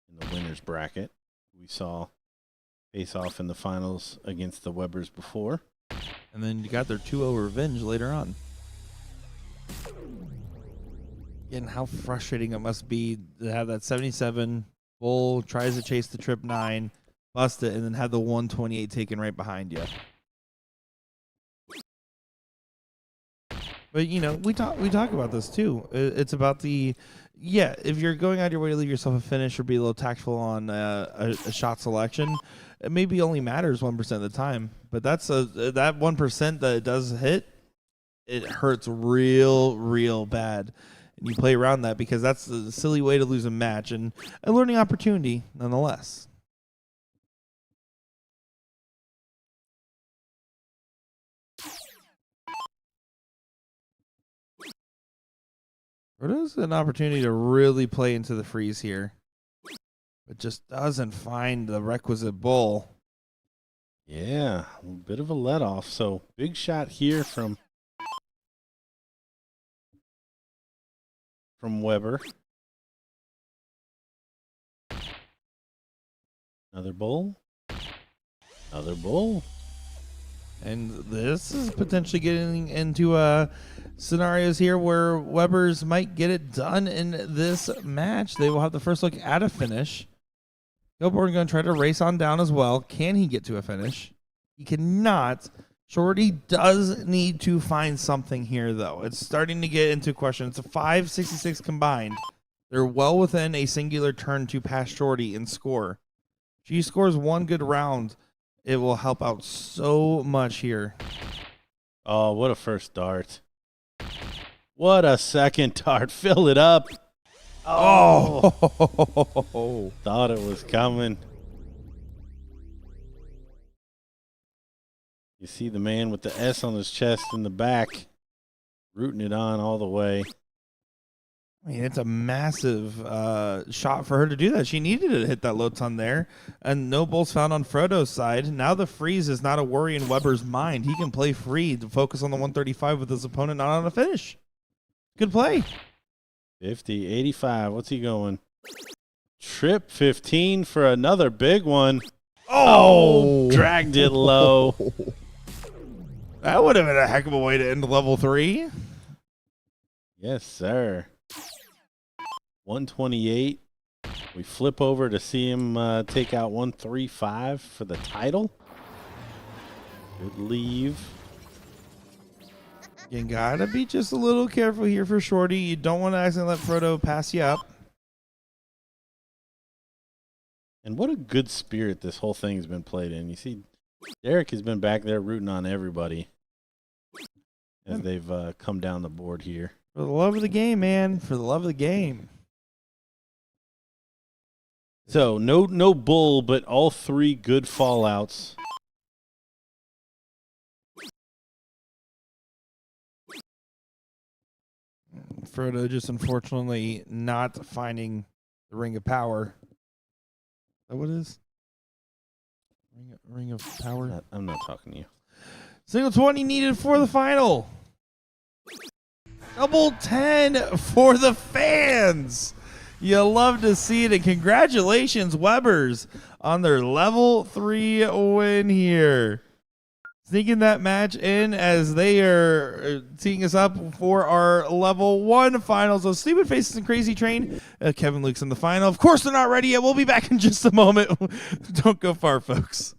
in the winner's bracket. We saw face off in the finals against the Webers before. And then you got their 2-0 revenge later on. Again, how frustrating it must be to have that 77 bull, tries to chase the trip 9, bust it, and then have the 128 taken right behind you. But, you know, we talk about this too. It's about if you're going out your way to leave yourself a finish or be a little tactful on a shot selection, it maybe only matters 1% of the time. But that's that 1% that it does hit, it hurts real bad. And you play around that because that's a silly way to lose a match and a learning opportunity nonetheless. There's an opportunity to really play into the freeze here, but just doesn't find the requisite bull. Yeah, a bit of a let off. So big shot here from Weber. Another bull. Another bull. And this is potentially getting into scenarios here where Webers might get it done in this match. They will have the first look at a finish. Gilborn going to try to race on down as well. Can he get to a finish? He cannot. Shorty does need to find something here, though. It's starting to get into question. It's a 5.66 combined. They're well within a singular turn to pass Shorty and score. She scores one good round. It will help out so much here. Oh, what a first dart. What a second dart. Fill it up. Oh. Thought it was coming. You see the man with the S on his chest in the back, rooting it on all the way. I mean, it's a massive shot for her to do that. She needed to hit that low ton there, and no bulls found on Frodo's side. Now the freeze is not a worry in Weber's mind. He can play free to focus on the 135 with his opponent not on a finish. Good play. 50, 85. What's he going? Trip 15 for another big one. Oh, dragged it low. That would have been a heck of a way to end level 3. Yes, sir. 128. We flip over to see him take out 135 for the title. Good leave. You gotta be just a little careful here for Shorty. You don't want to accidentally let Frodo pass you up. And what a good spirit this whole thing's been played in. You see, Derek has been back there rooting on everybody as they've come down the board here. For the love of the game, man. For the love of the game. So, no bull, but all three good fallouts. Frodo just unfortunately not finding the Ring of Power. Is that what it is? Ring of Power? I'm not talking to you. Single 20 needed for the final. Double 10 for the fans. You love to see it, and congratulations, Webers, on their level 3 win here. sneaking that match in as they are teeing us up for our level 1 finals of Stupid Faces and Crazy Train. Kevin Luke's in the final. Of course, they're not ready yet. We'll be back in just a moment. Don't go far, folks.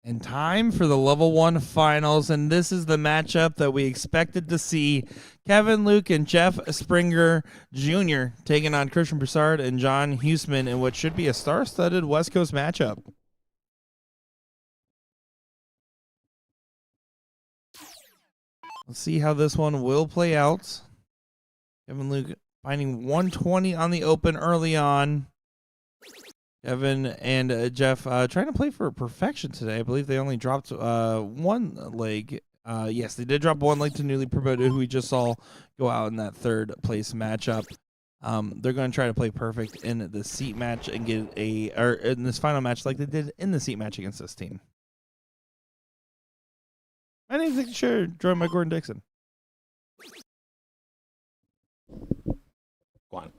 And time for the level 1 finals, and this is the matchup that we expected to see. Kevin Luke and Jeff Springer Jr. taking on Christian Broussard and John Huseman in what should be a star-studded West Coast matchup. Let's see how this one will play out. Kevin Luke finding 120 on the open early on. Kevin and Jeff trying to play for perfection today. I believe they only dropped one leg. Yes, they did drop one leg to newly promoted, who we just saw go out in that third place matchup. They're going to try to play perfect in the seat match and get or in this final match like they did in the seat match against this team. My name's Nick Sure, joined by Gordon Dixon. Juan.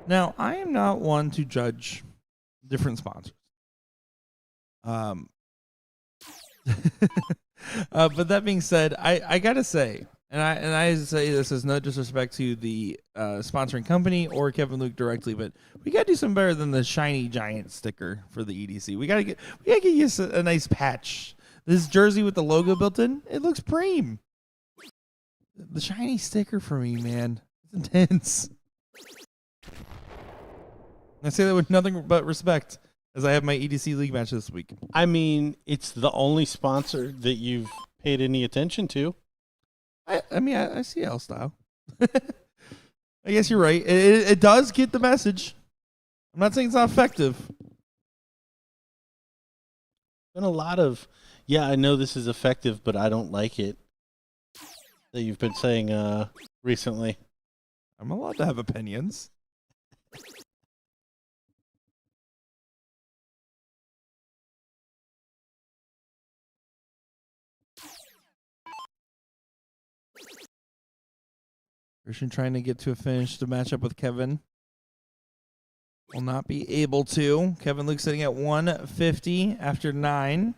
Now, I am not one to judge different sponsors. But that being said, I gotta say, and I say this is no disrespect to the sponsoring company or Kevin Luke directly, but we gotta do some better than the shiny giant sticker for the EDC. We gotta get you a nice patch. This jersey with the logo built in, it looks preem. The shiny sticker for me, man, it's intense. I say that with nothing but respect. as I have my EDC League match this week. I mean, it's the only sponsor that you've paid any attention to. I see L style. I guess you're right. It does get the message. I'm not saying it's not effective. Been a lot of, yeah, I know this is effective, but I don't like it, that you've been saying recently. I'm allowed to have opinions. Christian trying to get to a finish to match up with Kevin. Will not be able to. Kevin Luke sitting at 150 after 9.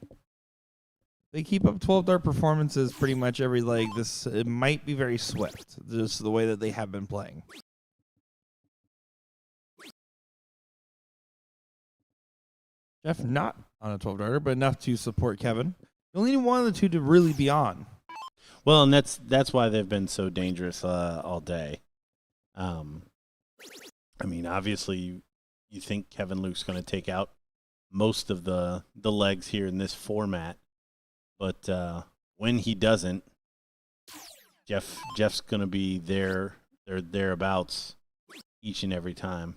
They keep up 12 dart performances pretty much every leg. It might be very swift, just the way that they have been playing. Jeff not on a 12 darter, but enough to support Kevin. You only need one of the two to really be on. Well, and that's why they've been so dangerous all day. I mean, obviously, you think Kevin Luke's going to take out most of the legs here in this format, but when he doesn't, Jeff's going to be thereabouts each and every time.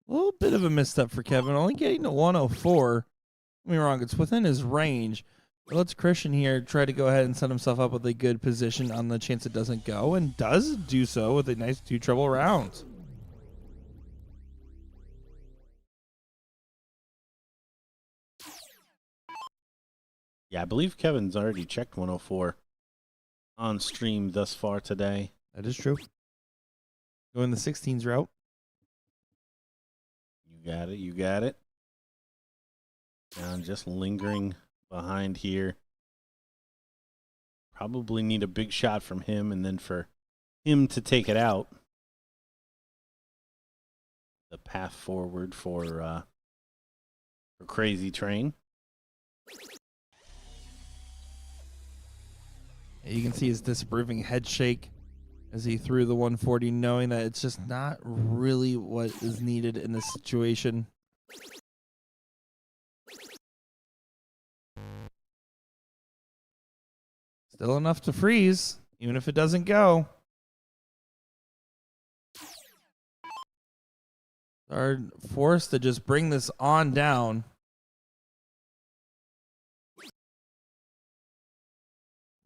A little bit of a misstep for Kevin, only getting to 104. Don't get me wrong, it's within his range. But let's Christian here try to go ahead and set himself up with a good position on the chance it doesn't go, and does do so with a nice 2 treble rounds. Yeah, I believe Kevin's already checked 104 on stream thus far today. That is true. Going the 16s route. You got it. John just lingering behind here. Probably need a big shot from him, and then for him to take it out. The path forward for Crazy Train. You can see his disapproving head shake as he threw the 140, knowing that it's just not really what is needed in this situation. Still enough to freeze, even if it doesn't go. Are forced to just bring this on down.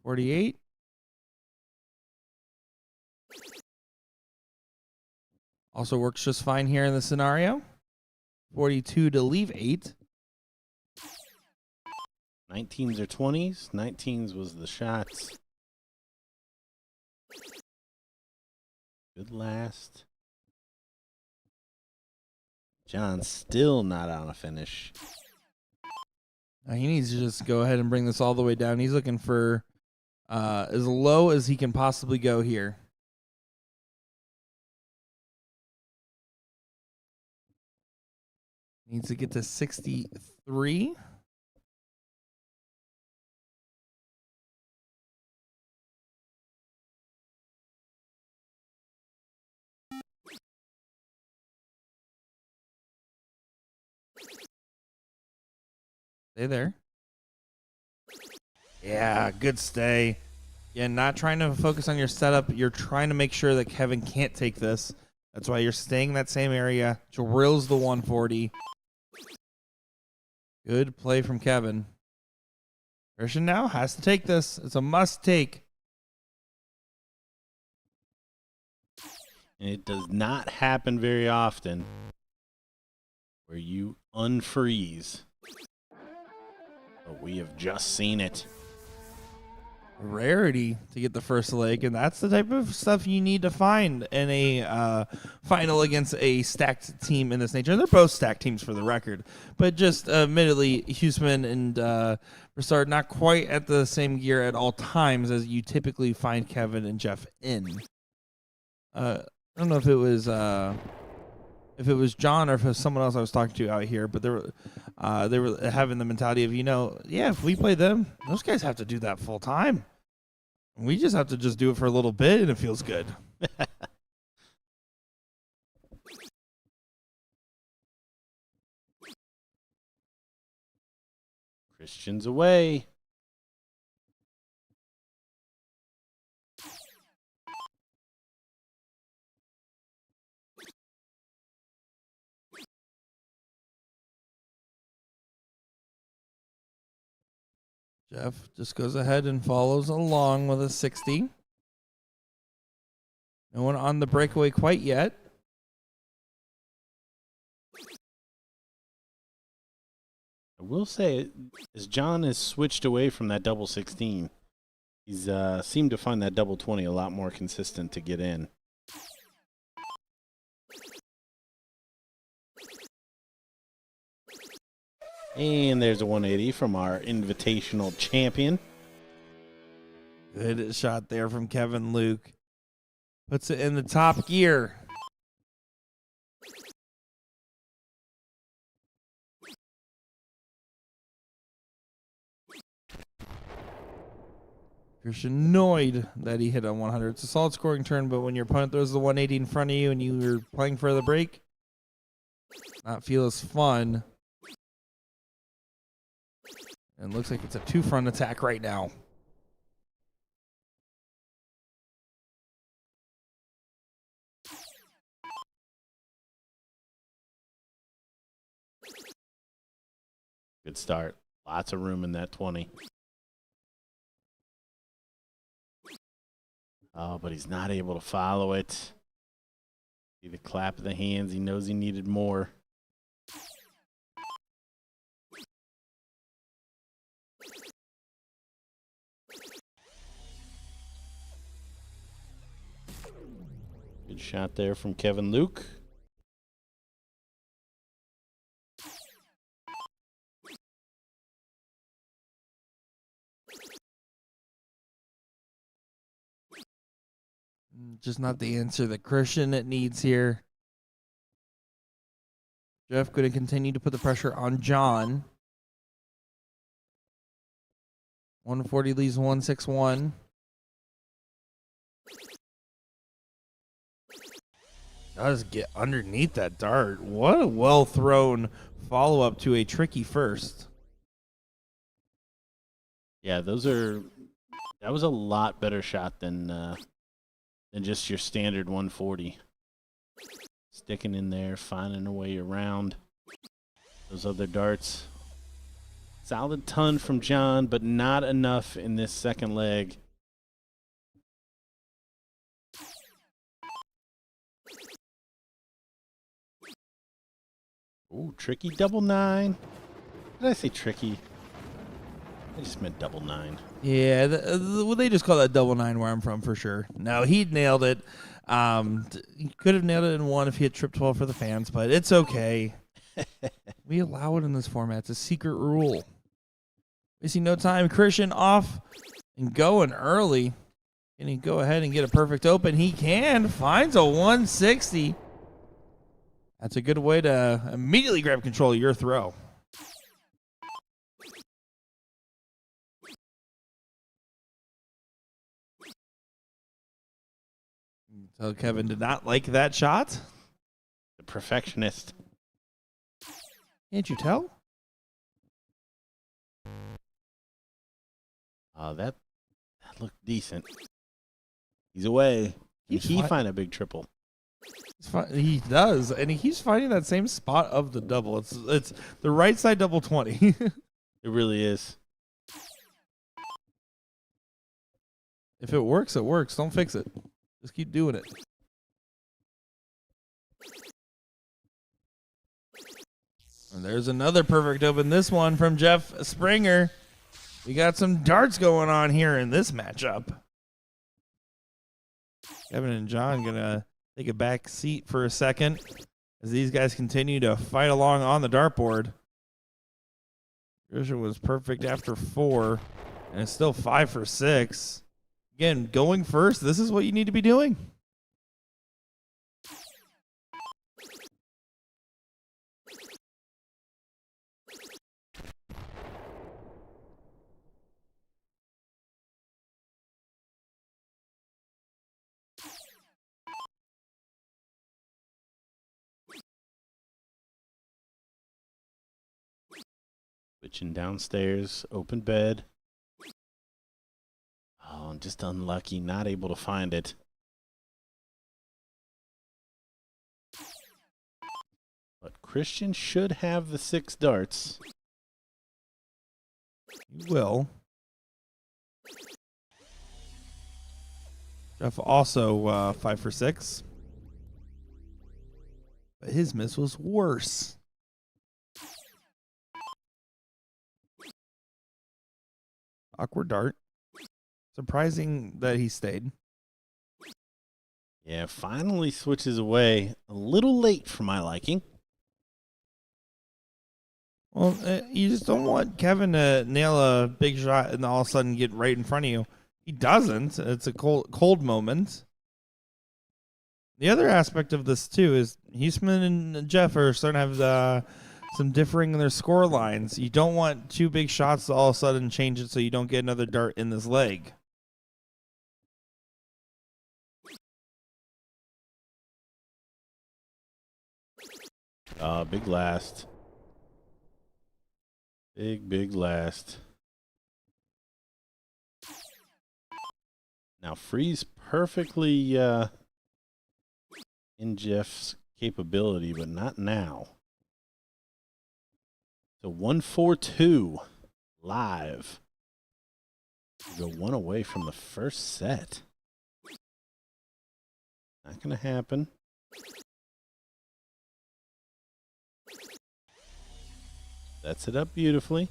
48. Also works just fine here in the scenario. 42 to leave 8. 19s or 20s. 19s was the shots. Good last. John still not on a finish. He needs to just go ahead and bring this all the way down. He's looking for as low as he can possibly go here. Needs to get to 63. Stay there. Yeah, good stay. Yeah, not trying to focus on your setup. You're trying to make sure that Kevin can't take this. That's why you're staying in that same area. Drills the 140. Good play from Kevin. Christian now has to take this. It's a must take. And it does not happen very often where you unfreeze. But we have just seen it. Rarity to get the first leg, and that's the type of stuff you need to find in a final against a stacked team in this nature. And they're both stacked teams for the record, but just admittedly, Huseman and Broussard not quite at the same gear at all times as you typically find Kevin and Jeff in. I don't know if it was John or if it was someone else I was talking to out here, but they were having the mentality of, if we play them, those guys have to do that full time. We just have to just do it for a little bit, and it feels good. Christian's away. Jeff just goes ahead and follows along with a 60. No one on the breakaway quite yet. I will say, as John has switched away from that double 16, he's seemed to find that double 20 a lot more consistent to get in. And there's a 180 from our invitational champion. Good shot there from Kevin Luke. Puts it in the top gear. Christian annoyed that he hit on 100. It's a solid scoring turn, but when your opponent throws the 180 in front of you and you're playing for the break, not feel as fun. And looks like it's a two-front attack right now. Good start. Lots of room in that 20. Oh, but he's not able to follow it. See the clap of the hands. He knows he needed more. Good shot there from Kevin Luke. Just not the answer that Christian needs here. Jeff going to continue to put the pressure on John. 140 leaves 161. Does get underneath that dart. What a well thrown follow up to a tricky first. Yeah, that was a lot better shot than just your standard 140. Sticking in there, finding a way around those other darts. Solid ton from John, but not enough in this second leg. Ooh, tricky double 9. Did I say tricky? I just meant double 9. Yeah, they just call that double 9 where I'm from for sure. No, he nailed it. He could have nailed it in one if he had tripped 12 for the fans, but it's okay. We allow it in this format. It's a secret rule. Wasting no time. Christian off and going early. Can he go ahead and get a perfect open? He can. Finds a 160. That's a good way to immediately grab control of your throw. So Kevin did not like that shot. The perfectionist. Can't you tell? That looked decent. He's away. He find a big triple. He does, and he's finding that same spot of the double. It's the right side double 20. It really is. If it works, it works. Don't fix it. Just keep doing it. And there's another perfect open. This one from Jeff Springer. We got some darts going on here in this matchup. Kevin and John gonna take a back seat for a second as these guys continue to fight along on the dartboard. Christian was perfect after 4, and it's still 5 for 6. Again, going first, this is what you need to be doing. Switching downstairs, open bed. Oh, I'm just unlucky, not able to find it. But Christian should have the 6 darts. You will. Jeff also 5 for 6. But his miss was worse. Awkward dart. Surprising that he stayed. Yeah, finally switches away. A little late for my liking. Well, you just don't want Kevin to nail a big shot and all of a sudden get right in front of you. He doesn't. It's a cold moment. The other aspect of this, too, is Huseman and Jeff are starting to have some differing in their score lines. You don't want 2 big shots to all of a sudden change it so you don't get another dart in this leg. Big last. Big last. Now, Freeze perfectly in Jeff's capability, but not now. So 1-4-2 live. We go 1 away from the first set. Not going to happen. Sets it up beautifully.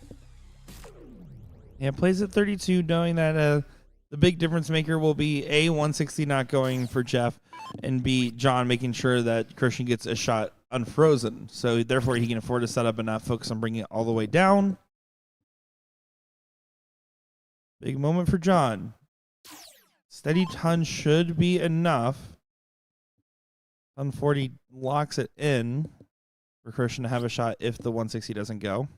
Yeah, plays at 32, knowing that the big difference maker will be A, 160 not going for Jeff, and B, John making sure that Christian gets a shot unfrozen. So therefore, he can afford to set up and not focus on bringing it all the way down. Big moment for John. Steady ton should be enough. Ton 40 locks it in for Christian to have a shot if the 160 doesn't go.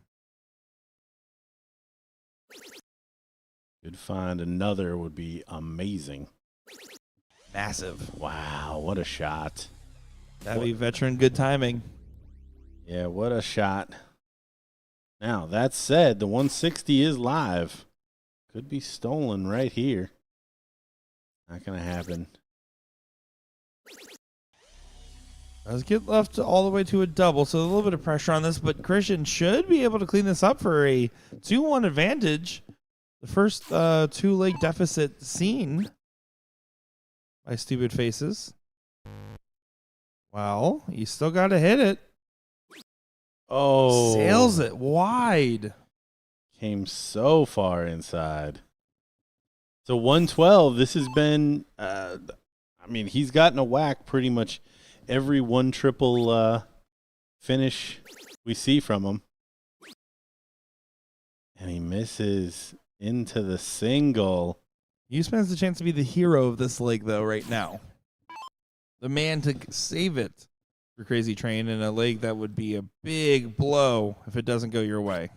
Could find another would be amazing. Massive. Wow, what a shot. That'd be veteran good timing. Yeah, what a shot. Now, that said, the 160 is live. Could be stolen right here. Not going to happen. Does get left all the way to a double, so a little bit of pressure on this, but Christian should be able to clean this up for a 2-1 advantage. The first 2-leg deficit seen by Stupid Faces. Well, you still got to hit it. Oh. Sails it wide. Came so far inside. So 112, this has been, he's gotten a whack pretty much every 1-triple finish we see from him. And he misses into the single. Usman has the chance to be the hero of this leg, though, right now. The man to save it for Crazy Train in a leg that would be a big blow if it doesn't go your way.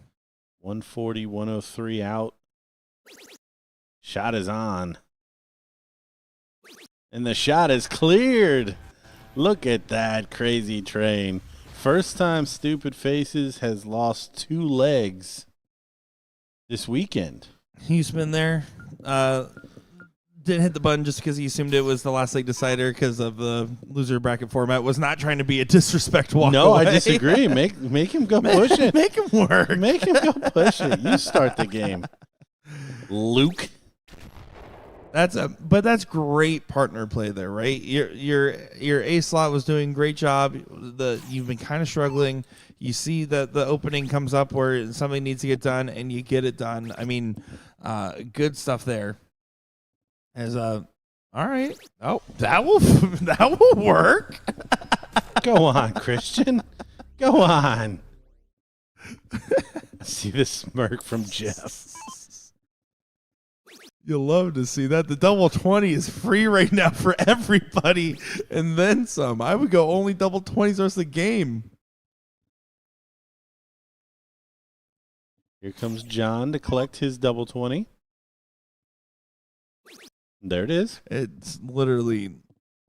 140, 103 out. Shot is on. And the shot is cleared. Look at that Crazy Train. First time Stupid Faces has lost 2 legs this weekend. He's been there. Didn't hit the button just because he assumed it was the last leg decider because of the loser bracket format. Was not trying to be a disrespect walk No, away. I disagree. Make him go push it. Make him work. Make him go push it. You start the game, Luke. But that's great partner play there, right? Your A slot was doing great job. You've been kind of struggling. You see that the opening comes up where something needs to get done, and you get it done. I mean, good stuff there. All right. Oh, that will work. Go on, Christian. Go on. See the smirk from Jeff. You'll love to see that. The double 20 is free right now for everybody, and then some. I would go only double 20s the rest of the game. Here comes John to collect his double 20. There it is. It's literally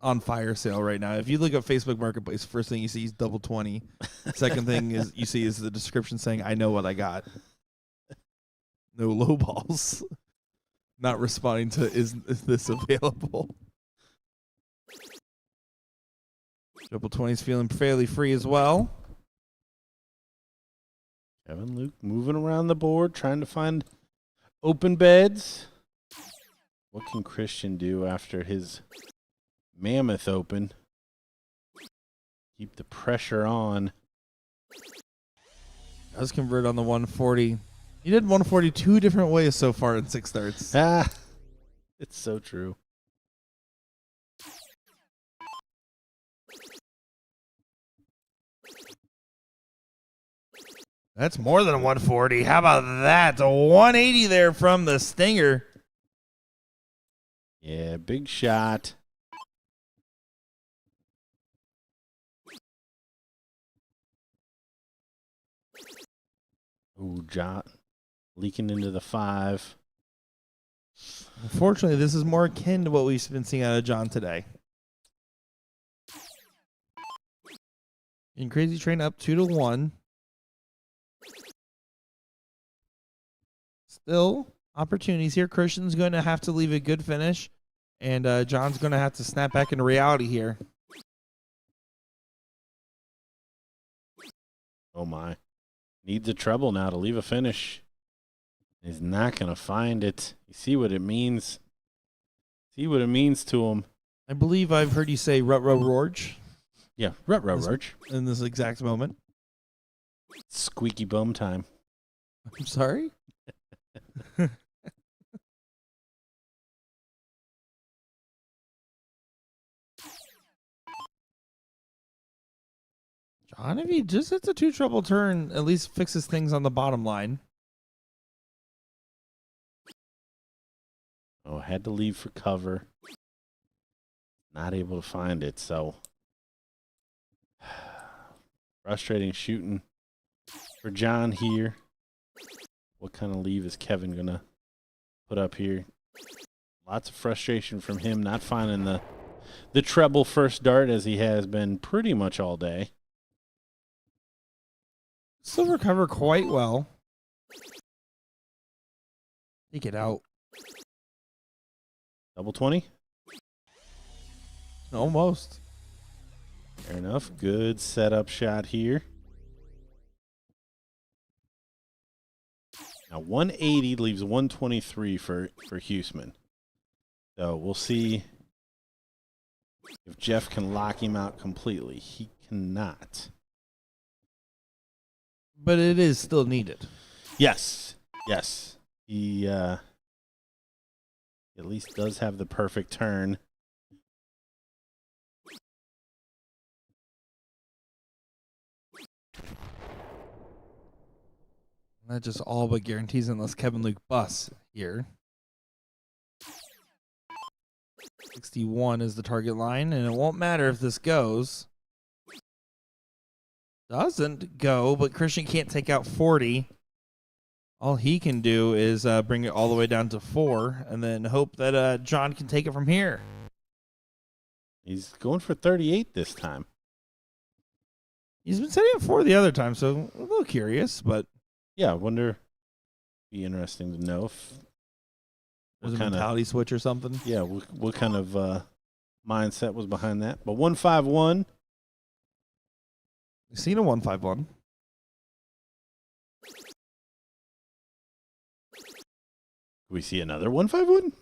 on fire sale right now. If you look at Facebook Marketplace, first thing you see is double 20. Second thing is you see is the description saying, "I know what I got." No low balls. Not responding to is this available? Double 20's feeling fairly free as well. Kevin Luke moving around the board, trying to find open beds. What can Christian do after his mammoth open? Keep the pressure on. Does convert on the 140. He did 140 two different ways so far in 6/3. Ah, it's so true. That's more than a 140. How about that? A 180 there from the Stinger. Yeah, big shot. Ooh, John leaking into the 5. Unfortunately, this is more akin to what we've been seeing out of John today. In Crazy Train up 2-1. Still opportunities here. Christian's going to have to leave a good finish, and John's going to have to snap back into reality here. Oh, my. Needs a treble now to leave a finish. He's not going to find it. You see what it means? See what it means to him. I believe I've heard you say Rut-Row-Rorge. Yeah, Rut-Row-Rorge. In this exact moment. Squeaky bum time. I'm sorry? John, if he just hits a 2 treble turn, at least fixes things on the bottom line. Oh, had to leave for cover. Not able to find it, so frustrating shooting for John here. What kind of leave is Kevin going to put up here? Lots of frustration from him not finding the treble first dart as he has been pretty much all day. Still recover quite well. Take it out. Double 20? Almost. Fair enough. Good setup shot here. Now 180 leaves 123 for Huseman. So we'll see if Jeff can lock him out completely. He cannot. But it is still needed. Yes. Yes. He at least does have the perfect turn. That just all but guarantees unless Kevin Luke busts here. 61 is the target line, and it won't matter if this goes. Doesn't go, but Christian can't take out 40. All he can do is bring it all the way down to 4, and then hope that John can take it from here. He's going for 38 this time. He's been setting it 4 the other time, so a little curious, but Yeah, I wonder. Be interesting to know if there's a kinda- mentality switch or something. Yeah, what kind of mindset was behind that? But 151. We've seen a 151. We see another 151.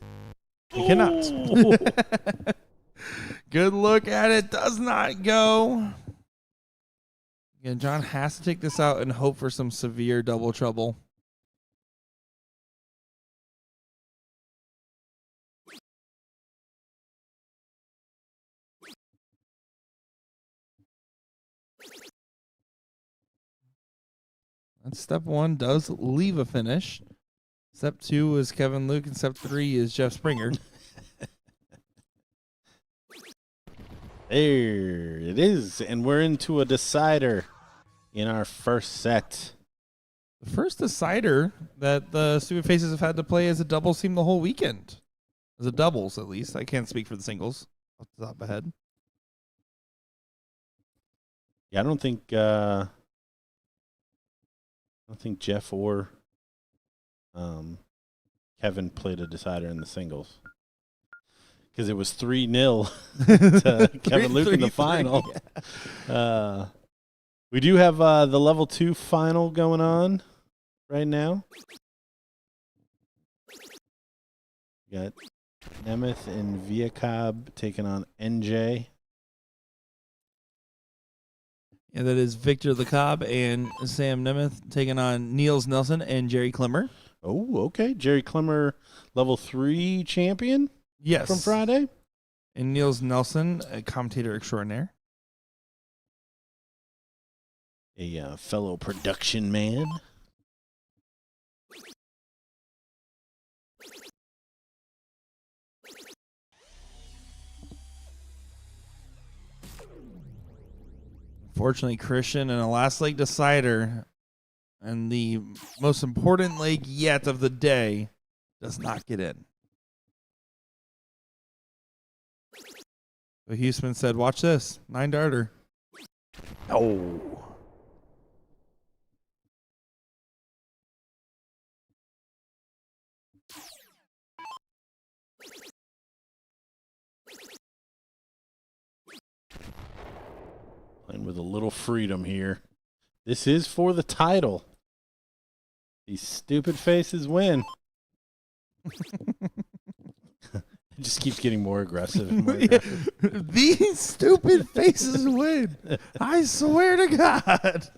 You cannot. Good look at it. Does not go. Again, John has to take this out and hope for some severe double trouble. And step 1 does leave a finish. Step 2 is Kevin Luke, and step 3 is Jeff Springer. There it is, and we're into a decider in our first set. The first decider that the Stupid Faces have had to play as a double seam the whole weekend. As a doubles, at least. I can't speak for the singles off the top of my head. Yeah, I don't think Jeff or Kevin played a decider in the singles. Because it was 3-0 to Kevin Luke in the final. Yeah. We do have the level 2 final going on right now. We got Nemeth and Viacob taking on NJ. Yeah, that is Victor LeCobb and Sam Nemeth taking on Niels Nelson and Jerry Klimmer. Oh, okay. Jerry Klimmer, level 3 champion? Yes. From Friday? And Niels Nelson, a commentator extraordinaire. A fellow production man. Fortunately, Christian in a last leg decider and the most important leg yet of the day does not get in. So Huseman said, watch this. 9-darter. Oh. Playing with a little freedom here. This is for the title. These stupid faces win. It just keeps getting more aggressive and more aggressive. These stupid faces win. I swear to God.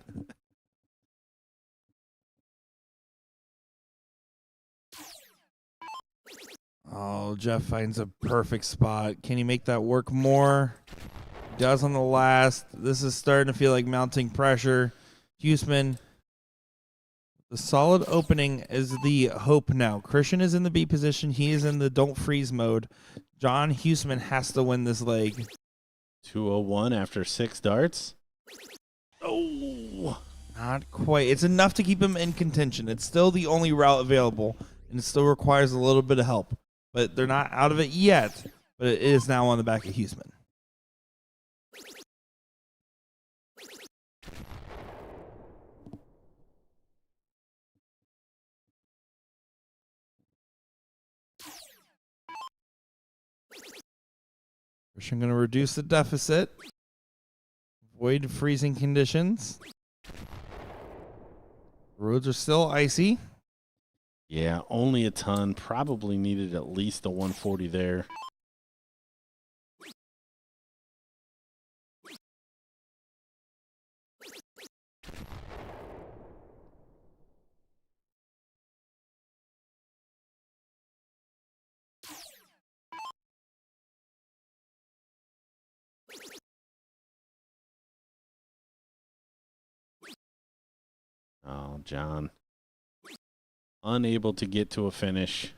Oh, Jeff finds a perfect spot. Can he make that work more? He does on the last. This is starting to feel like mounting pressure. Huseman, the solid opening is the hope now. Christian is in the B position. He is in the don't freeze mode. John Huseman has to win this leg. 201 after 6 darts. Oh, not quite. It's enough to keep him in contention. It's still the only route available, and it still requires a little bit of help. But they're not out of it yet, but it is now on the back of Huseman. Christian going to reduce the deficit. Avoid freezing conditions. Roads are still icy. Yeah, only a ton. Probably needed at least a 140 there. Oh, John. Unable to get to a finish.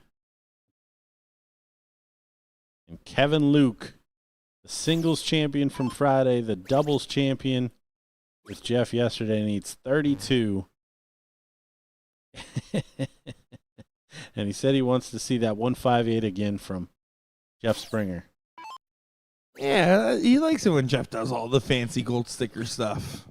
And Kevin Luke, the singles champion from Friday, the doubles champion with Jeff yesterday, needs 32. And he said he wants to see that 158 again from Jeff Springer. Yeah, he likes it when Jeff does all the fancy gold sticker stuff.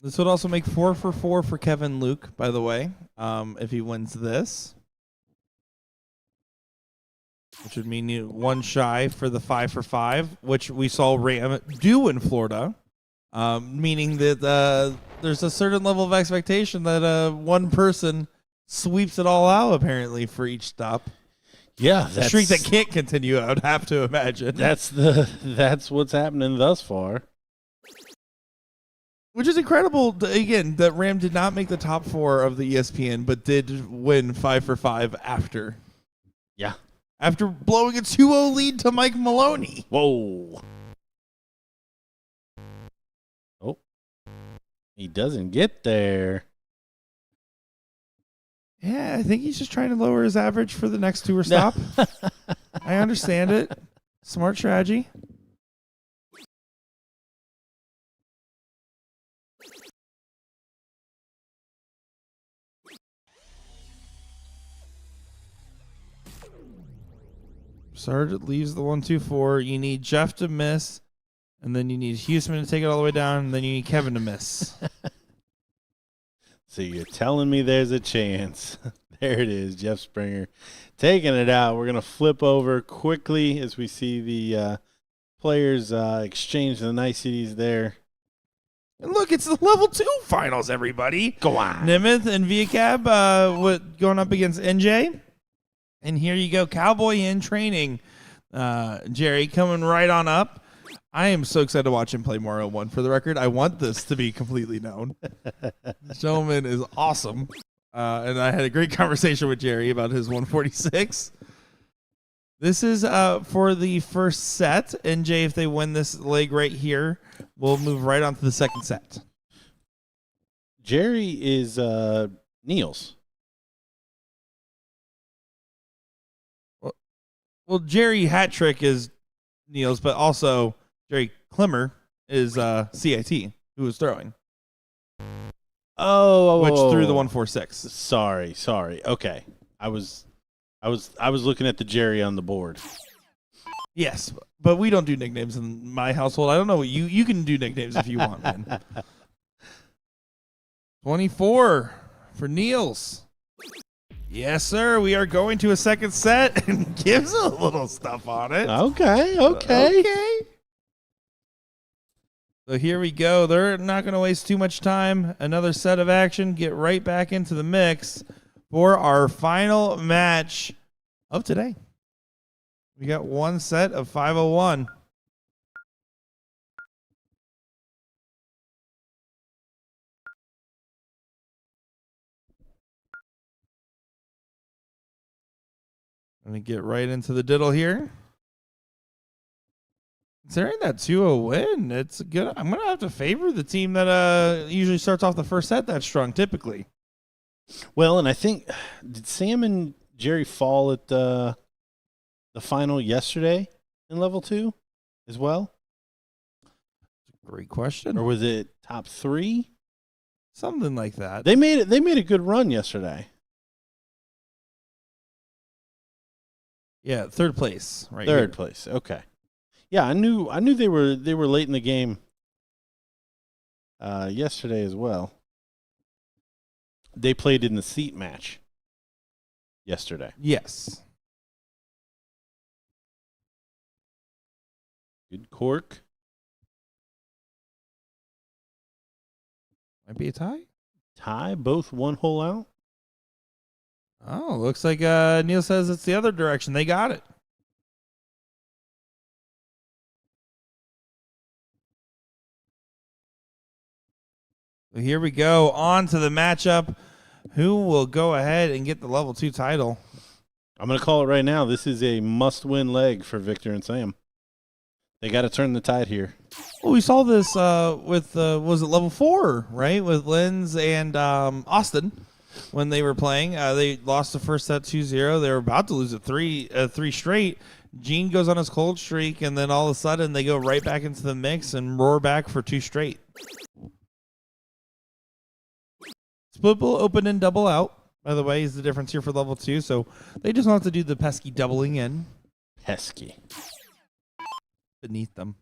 This would also make 4 for 4 for Kevin Luke, by the way, if he wins this. Which would mean one shy for the 5 for 5, which we saw Ram do in Florida. Meaning that there's a certain level of expectation that one person sweeps it all out, apparently, for each stop. Yeah, a streak that can't continue, I would have to imagine. That's what's happening thus far. Which is incredible, again, that Ram did not make the top 4 of the ESPN, but did win 5 for 5 after. Yeah. After blowing a 2-0 lead to Mike Maloney. Whoa. Oh. He doesn't get there. Yeah, I think he's just trying to lower his average for the next tour stop. I understand it. Smart strategy. Sargent leaves the 1-2-4. You need Jeff to miss, and then you need Huseman to take it all the way down, and then you need Kevin to miss. So you're telling me there's a chance. There it is, Jeff Springer taking it out. We're going to flip over quickly as we see the players exchange the niceties there. And look, it's the level 2 finals, everybody. Go on. Nemeth and ViaCab going up against NJ. And here you go, Cowboy in training. Jerry coming right on up. I am so excited to watch him play Mario 1. For the record, I want this to be completely known. This gentleman is awesome. And I had a great conversation with Jerry about his 146. This is for the first set. NJ, if they win this leg right here, we'll move right on to the second set. Jerry is Niels. Well, Jerry hat trick is Niels, but also Jerry Klimmer is CIT, who was throwing. Which threw the 146. Sorry. Okay. I was looking at the Jerry on the board. Yes, but we don't do nicknames in my household. I don't know what you can do nicknames if you want, man. 24 for Niels. Yes, sir. We are going to a second set and gives a little stuff on it. Okay. So here we go. They're not going to waste too much time. Another set of action. Get right back into the mix for our final match of today. We got one set of 501. Let me get right into the diddle here. Considering that 2-0 win, it's good. I'm going to have to favor the team that usually starts off the first set that strong, typically. Well, and I think, did Sam and Jerry fall at the final yesterday in level 2 as well? Great question. Or was it top 3? Something like that. They made a good run yesterday. Yeah, third place, right? Third place. Okay. Yeah, I knew they were late in the game yesterday as well. They played in the seat match yesterday. Yes. Good cork. Might be a tie. Tie, both 1 hole out. Oh, looks like Neil says it's the other direction. They got it. So here we go. On to the matchup. Who will go ahead and get the level 2 title? I'm going to call it right now. This is a must-win leg for Victor and Sam. They got to turn the tide here. Well, we saw this with, was it level 4, right? With Linz and Austin when they were playing. They lost the first set 2-0. They were about to lose it 3 straight. Gene goes on his cold streak, and then all of a sudden they go right back into the mix and roar back for 2 straight. Split will open and double out, by the way, is the difference here for level 2. So they just don't have to do the pesky doubling in. Pesky. Beneath them.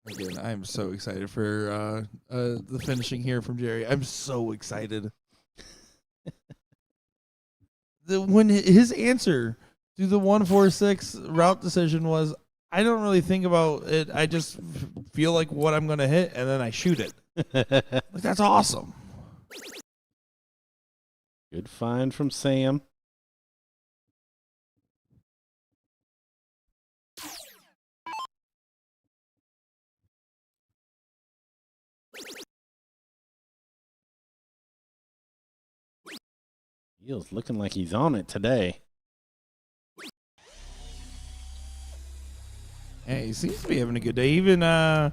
Again, I'm so excited for the finishing here from Jerry. I'm so excited. When his answer to the 146 route decision was, I don't really think about it. I just feel like what I'm going to hit, and then I shoot it. Like, that's awesome. Good find from Sam. Neil's looking like he's on it today. Hey, he seems to be having a good day. Even I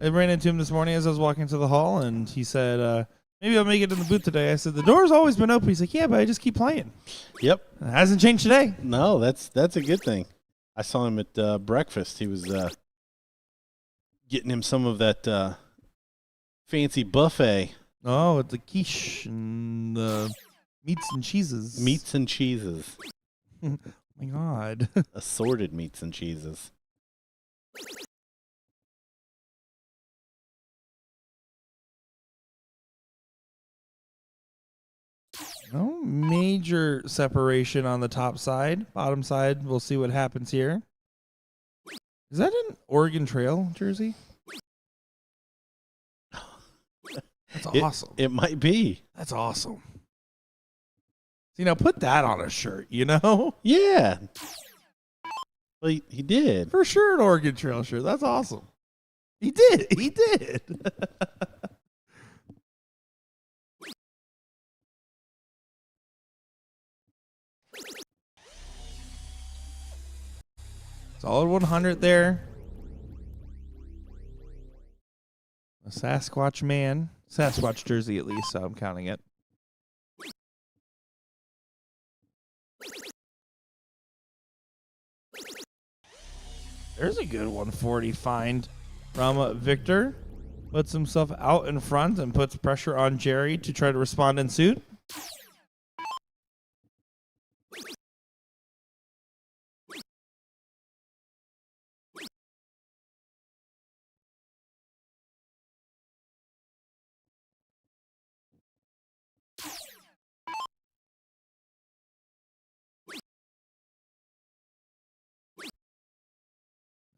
ran into him this morning as I was walking to the hall, and he said, maybe I'll make it in the booth today. I said, the door's always been open. He's like, yeah, but I just keep playing. Yep. It hasn't changed today. No, that's a good thing. I saw him at breakfast. He was getting him some of that fancy buffet. Oh, it's the quiche and the meats and cheeses. Meats and cheeses. Oh, my God. Assorted meats and cheeses. No major separation on the top side. Bottom side, we'll see what happens here. Is that an Oregon Trail jersey? That's awesome. It might be. That's awesome. See, now put that on a shirt, you know? Yeah. Well, he did. For sure an Oregon Trail shirt. That's awesome. He did. He did. Solid 100 there. A Sasquatch man. Sasquatch jersey at least, so I'm counting it. There's a good 140 find from Victor. Puts himself out in front and puts pressure on Jerry to try to respond in suit.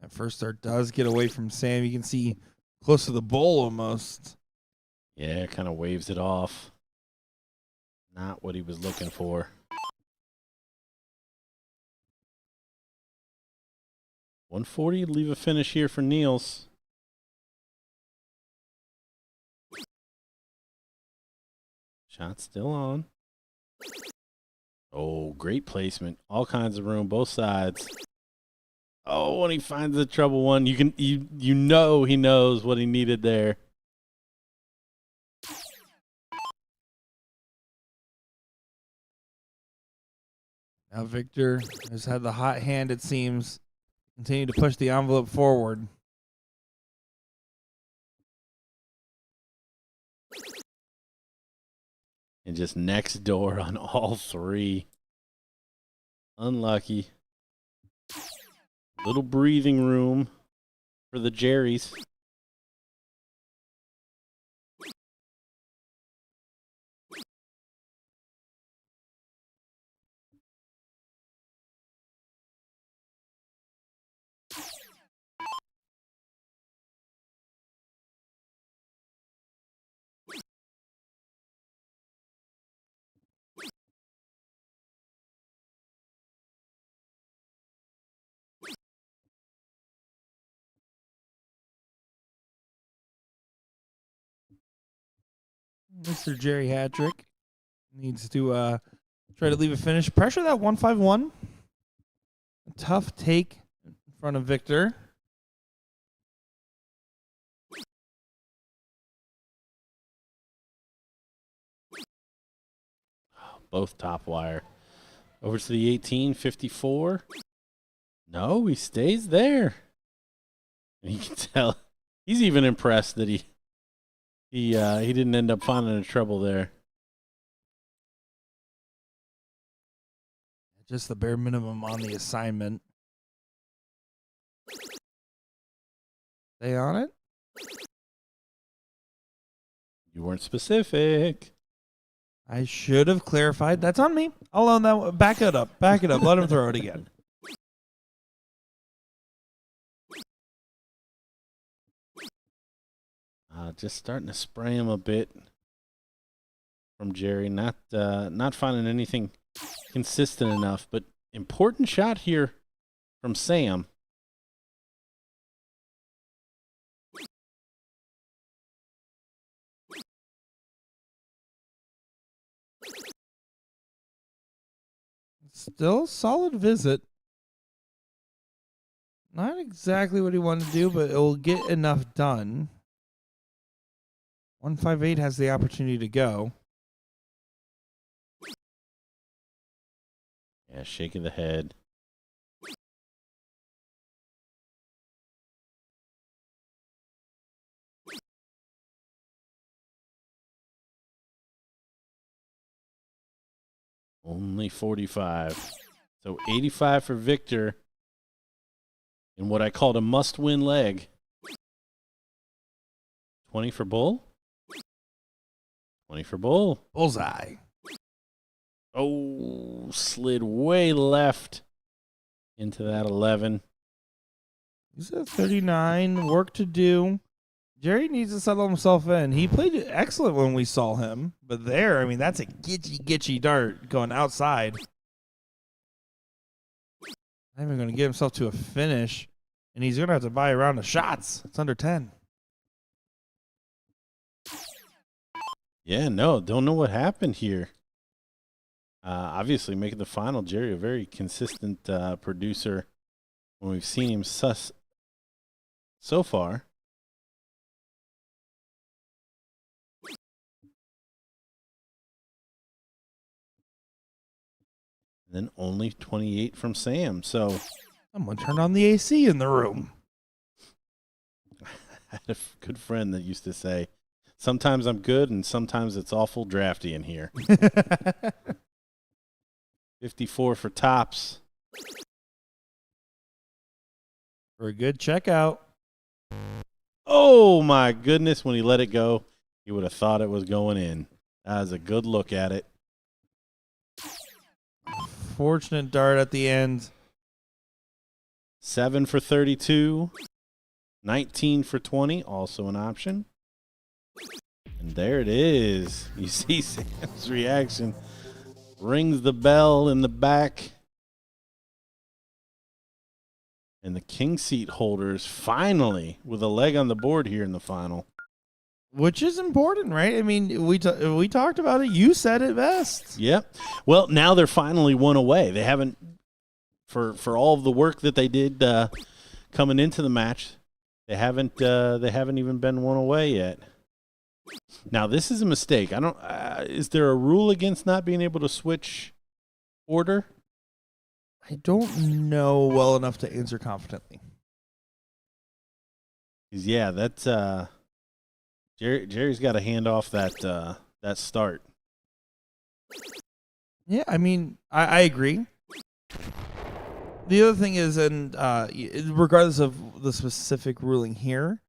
That first start does get away from Sam. You can see close to the bowl almost. Yeah, kind of waves it off. Not what he was looking for. 140, leave a finish here for Niels. Shot still on. Oh, great placement. All kinds of room, both sides. Oh, when he finds the trouble one, you know he knows what he needed there. Now Victor has had the hot hand, it seems. Continue to push the envelope forward. And just next door on all three. Unlucky. Little breathing room for the Jerrys. Mr. Jerry Hattrick needs to try to leave a finish. Pressure that 151. A tough take in front of Victor. Both top wire. Over to the 1854. No, he stays there. And you can tell he's even impressed that he didn't end up finding a trouble there. Just the bare minimum on the assignment. Stay on it. You weren't specific. I should have clarified. That's on me. I'll own that. Back it up. Back it up. Let him throw it again. Just starting to spray him a bit from Jerry. Not finding anything consistent enough, but important shot here from Sam. Still solid visit. Not exactly what he wanted to do, but it will get enough done. 158 has the opportunity to go. Yeah, shaking the head. Only 45. So 85 for Victor in what I called a must-win leg. 20 for Bull. 20 for Bull. Bullseye. Oh, slid way left into that 11. He's at 39. Work to do. Jerry needs to settle himself in. He played excellent when we saw him, but there, I mean, that's a gitchy dart going outside. Not even going to get himself to a finish, and he's going to have to buy a round of shots. It's under 10. Yeah, no, don't know what happened here. Obviously, making the final, Jerry, a very consistent producer when we've seen him so far. And then only 28 from Sam. So Someone turned on the AC in the room. I had a good friend that used to say, sometimes I'm good and sometimes it's awful drafty in here. 54 for tops. For a good checkout. Oh, my goodness. When he let it go, you would have thought it was going in. That was a good look at it. Fortunate dart at the end. 7 for 32. 19 for 20. Also an option. And there it is. You see Sam's reaction. Rings the bell in the back. And the king seat holders finally with a leg on the board here in the final. Which is important, right? I mean, we talked about it. You said it best. Yep. Well, now they're finally one away. They haven't, for all of the work that they did coming into the match, they haven't even been one away yet. Now this is a mistake. I don't. Is there a rule against not being able to switch order? I don't know well enough to answer confidently. Yeah, that's Jerry's got to hand off that start. Yeah, I mean, I agree. The other thing is, and regardless of the specific ruling here,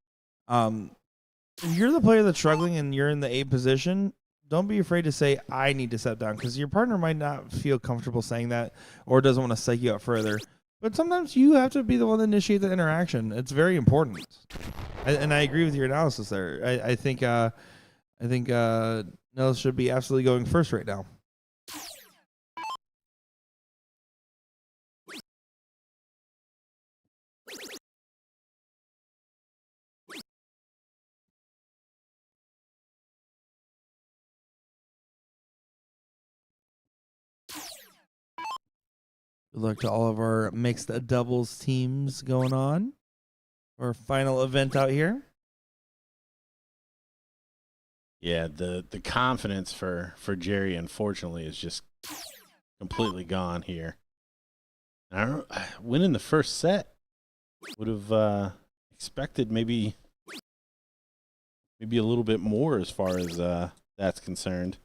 if you're the player that's struggling and you're in the A position, don't be afraid to say, I need to step down, because your partner might not feel comfortable saying that or doesn't want to psych you out further. But sometimes you have to be the one to initiate the interaction. It's very important. And I agree with your analysis there. I think Nels should be absolutely going first right now. Good luck to all of our mixed doubles teams going on. Our final event out here. Yeah, the confidence for Jerry, unfortunately, is just completely gone here. I don't know, winning the first set would have expected maybe a little bit more as far as that's concerned.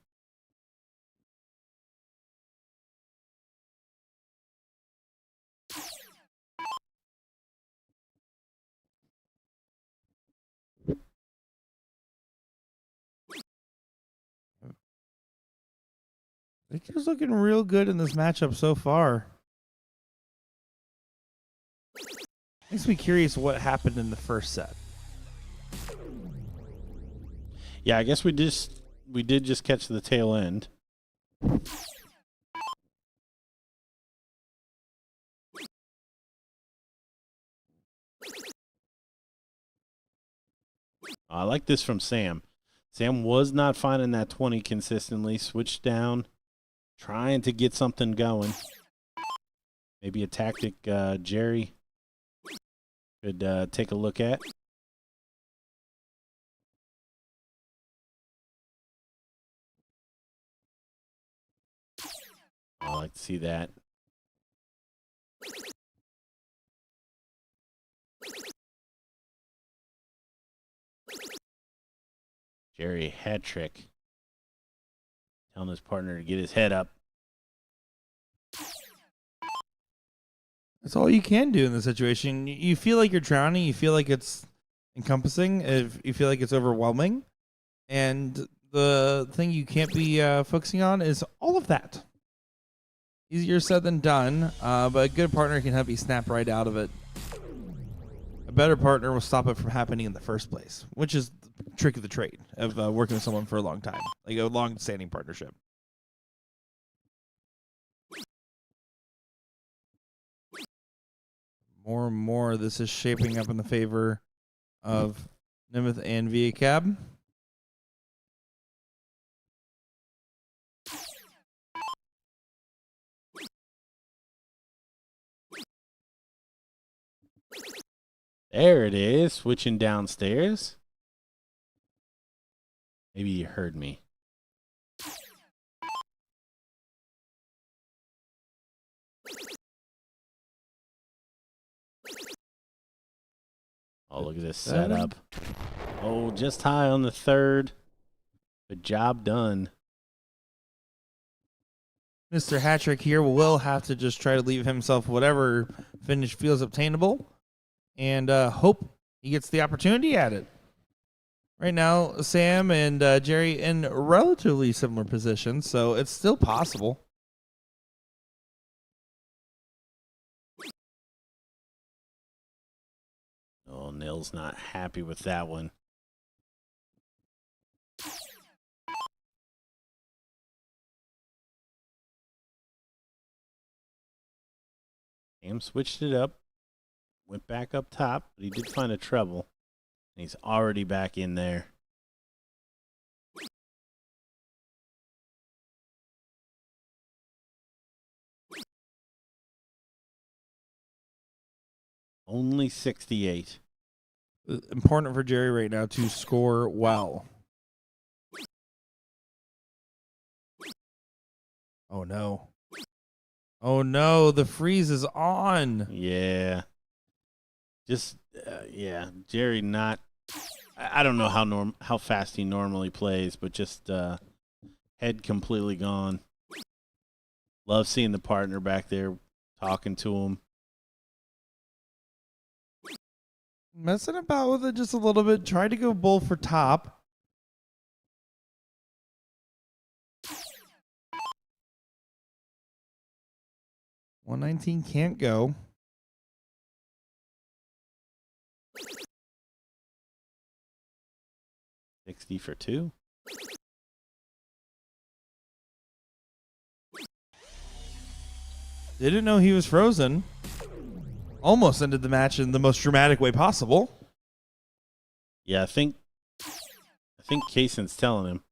Victor's looking real good in this matchup so far. Makes me curious what happened in the first set. Yeah, I guess we did just catch the tail end. I like this from Sam. Sam was not finding that 20 consistently. Switched down, trying to get something going. Maybe a tactic Jerry could take a look at. I like to see that. Jerry hat trick. Telling his partner to get his head up. That's all you can do in this situation. You feel like you're drowning. You feel like it's encompassing. If you feel like it's overwhelming. And the thing you can't be focusing on is all of that. Easier said than done, but a good partner can help you snap right out of it. A better partner will stop it from happening in the first place, which is the trick of the trade of working with someone for a long time, like a long-standing partnership. More and more, this is shaping up in the favor of Nimeth and Via Cab. There it is, switching downstairs. Maybe you heard me. Oh, look at this setup. Oh, just high on the third. Good job done. Mr. Hattrick here will have to just try to leave himself whatever finish feels obtainable and hope he gets the opportunity at it. Right now, Sam and Jerry in relatively similar positions, so it's still possible. Oh, Nil's not happy with that one. Sam switched it up, went back up top, but he did find a treble. And he's already back in there. Only 68. Important for Jerry right now to score well. Oh, no. Oh, no. The freeze is on. Yeah. Just, yeah. Jerry not. I don't know how fast he normally plays, but just head completely gone. Love seeing the partner back there talking to him. Messing about with it just a little bit. Try to go bull for top. $119 can't go. $60 for two. Didn't know he was frozen. Almost ended the match in the most dramatic way possible. Yeah, I think Kaysen's telling him.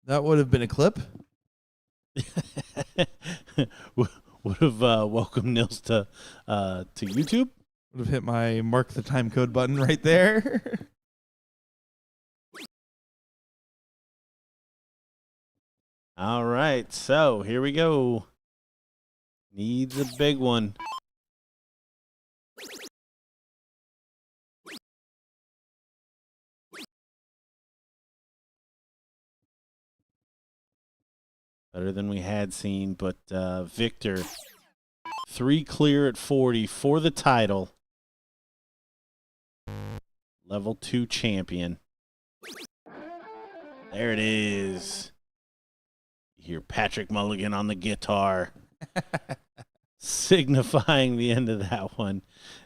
That would have been a clip. Would have welcomed Nils to YouTube. Would have hit my mark the time code button right there. All right, so here we go. Needs a big one. Better than we had seen, but Victor, 3 clear at 40 for the title. Level 2 champion. There it is. You hear Patrick Mulligan on the guitar. Signifying the end of that one.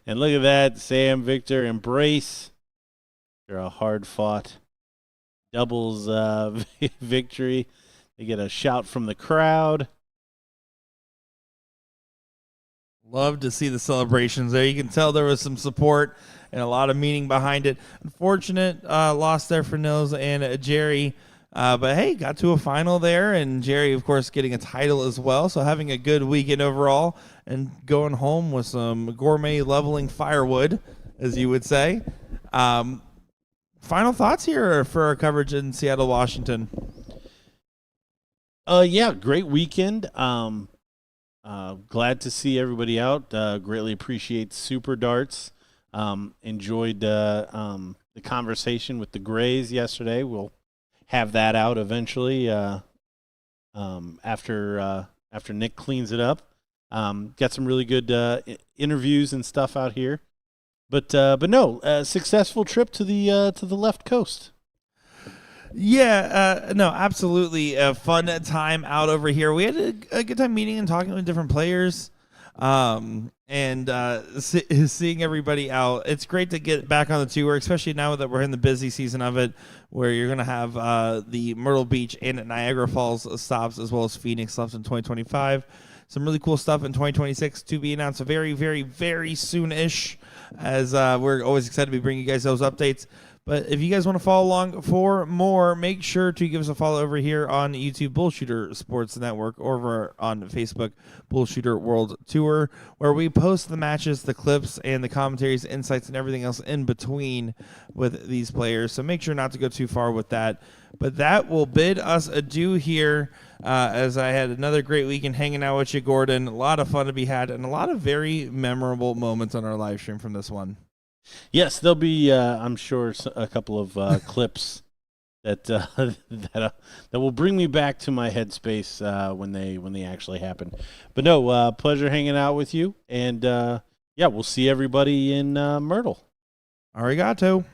And look at that. Sam, Victor, embrace. They're a hard-fought doubles victory. They get a shout from the crowd. Love to see the celebrations there. You can tell there was some support and a lot of meaning behind it. Unfortunate loss there for Nils and Jerry. But, hey, got to a final there. And Jerry, of course, getting a title as well. So having a good weekend overall and going home with some gourmet leveling firewood, as you would say. Final thoughts here for our coverage in Seattle, Washington. Yeah, great weekend. Glad to see everybody out. Greatly appreciate Super Darts. Enjoyed the conversation with the Grays yesterday. We'll have that out eventually after Nick cleans it up. Got some really good interviews and stuff out here. But no, successful trip to the left coast. Yeah, no, absolutely. A fun time out over here. We had a good time meeting and talking with different players, and seeing everybody out. It's great to get back on the tour, especially now that we're in the busy season of it, where you're going to have the Myrtle Beach and Niagara Falls stops, as well as Phoenix stops in 2025. Some really cool stuff in 2026 to be announced very, very, very soon-ish, as we're always excited to be bringing you guys those updates. But if you guys want to follow along for more, make sure to give us a follow over here on YouTube, BullShooter Sports Network, or over on Facebook, BullShooter World Tour, where we post the matches, the clips, and the commentaries, insights, and everything else in between with these players. So make sure not to go too far with that. But that will bid us adieu here, as I had another great weekend hanging out with you, Gordon. A lot of fun to be had, and a lot of very memorable moments on our live stream from this one. Yes, there'll be, I'm sure, a couple of clips that that will bring me back to my headspace when they actually happen. But no, pleasure hanging out with you, and yeah, we'll see everybody in Myrtle. Arigato.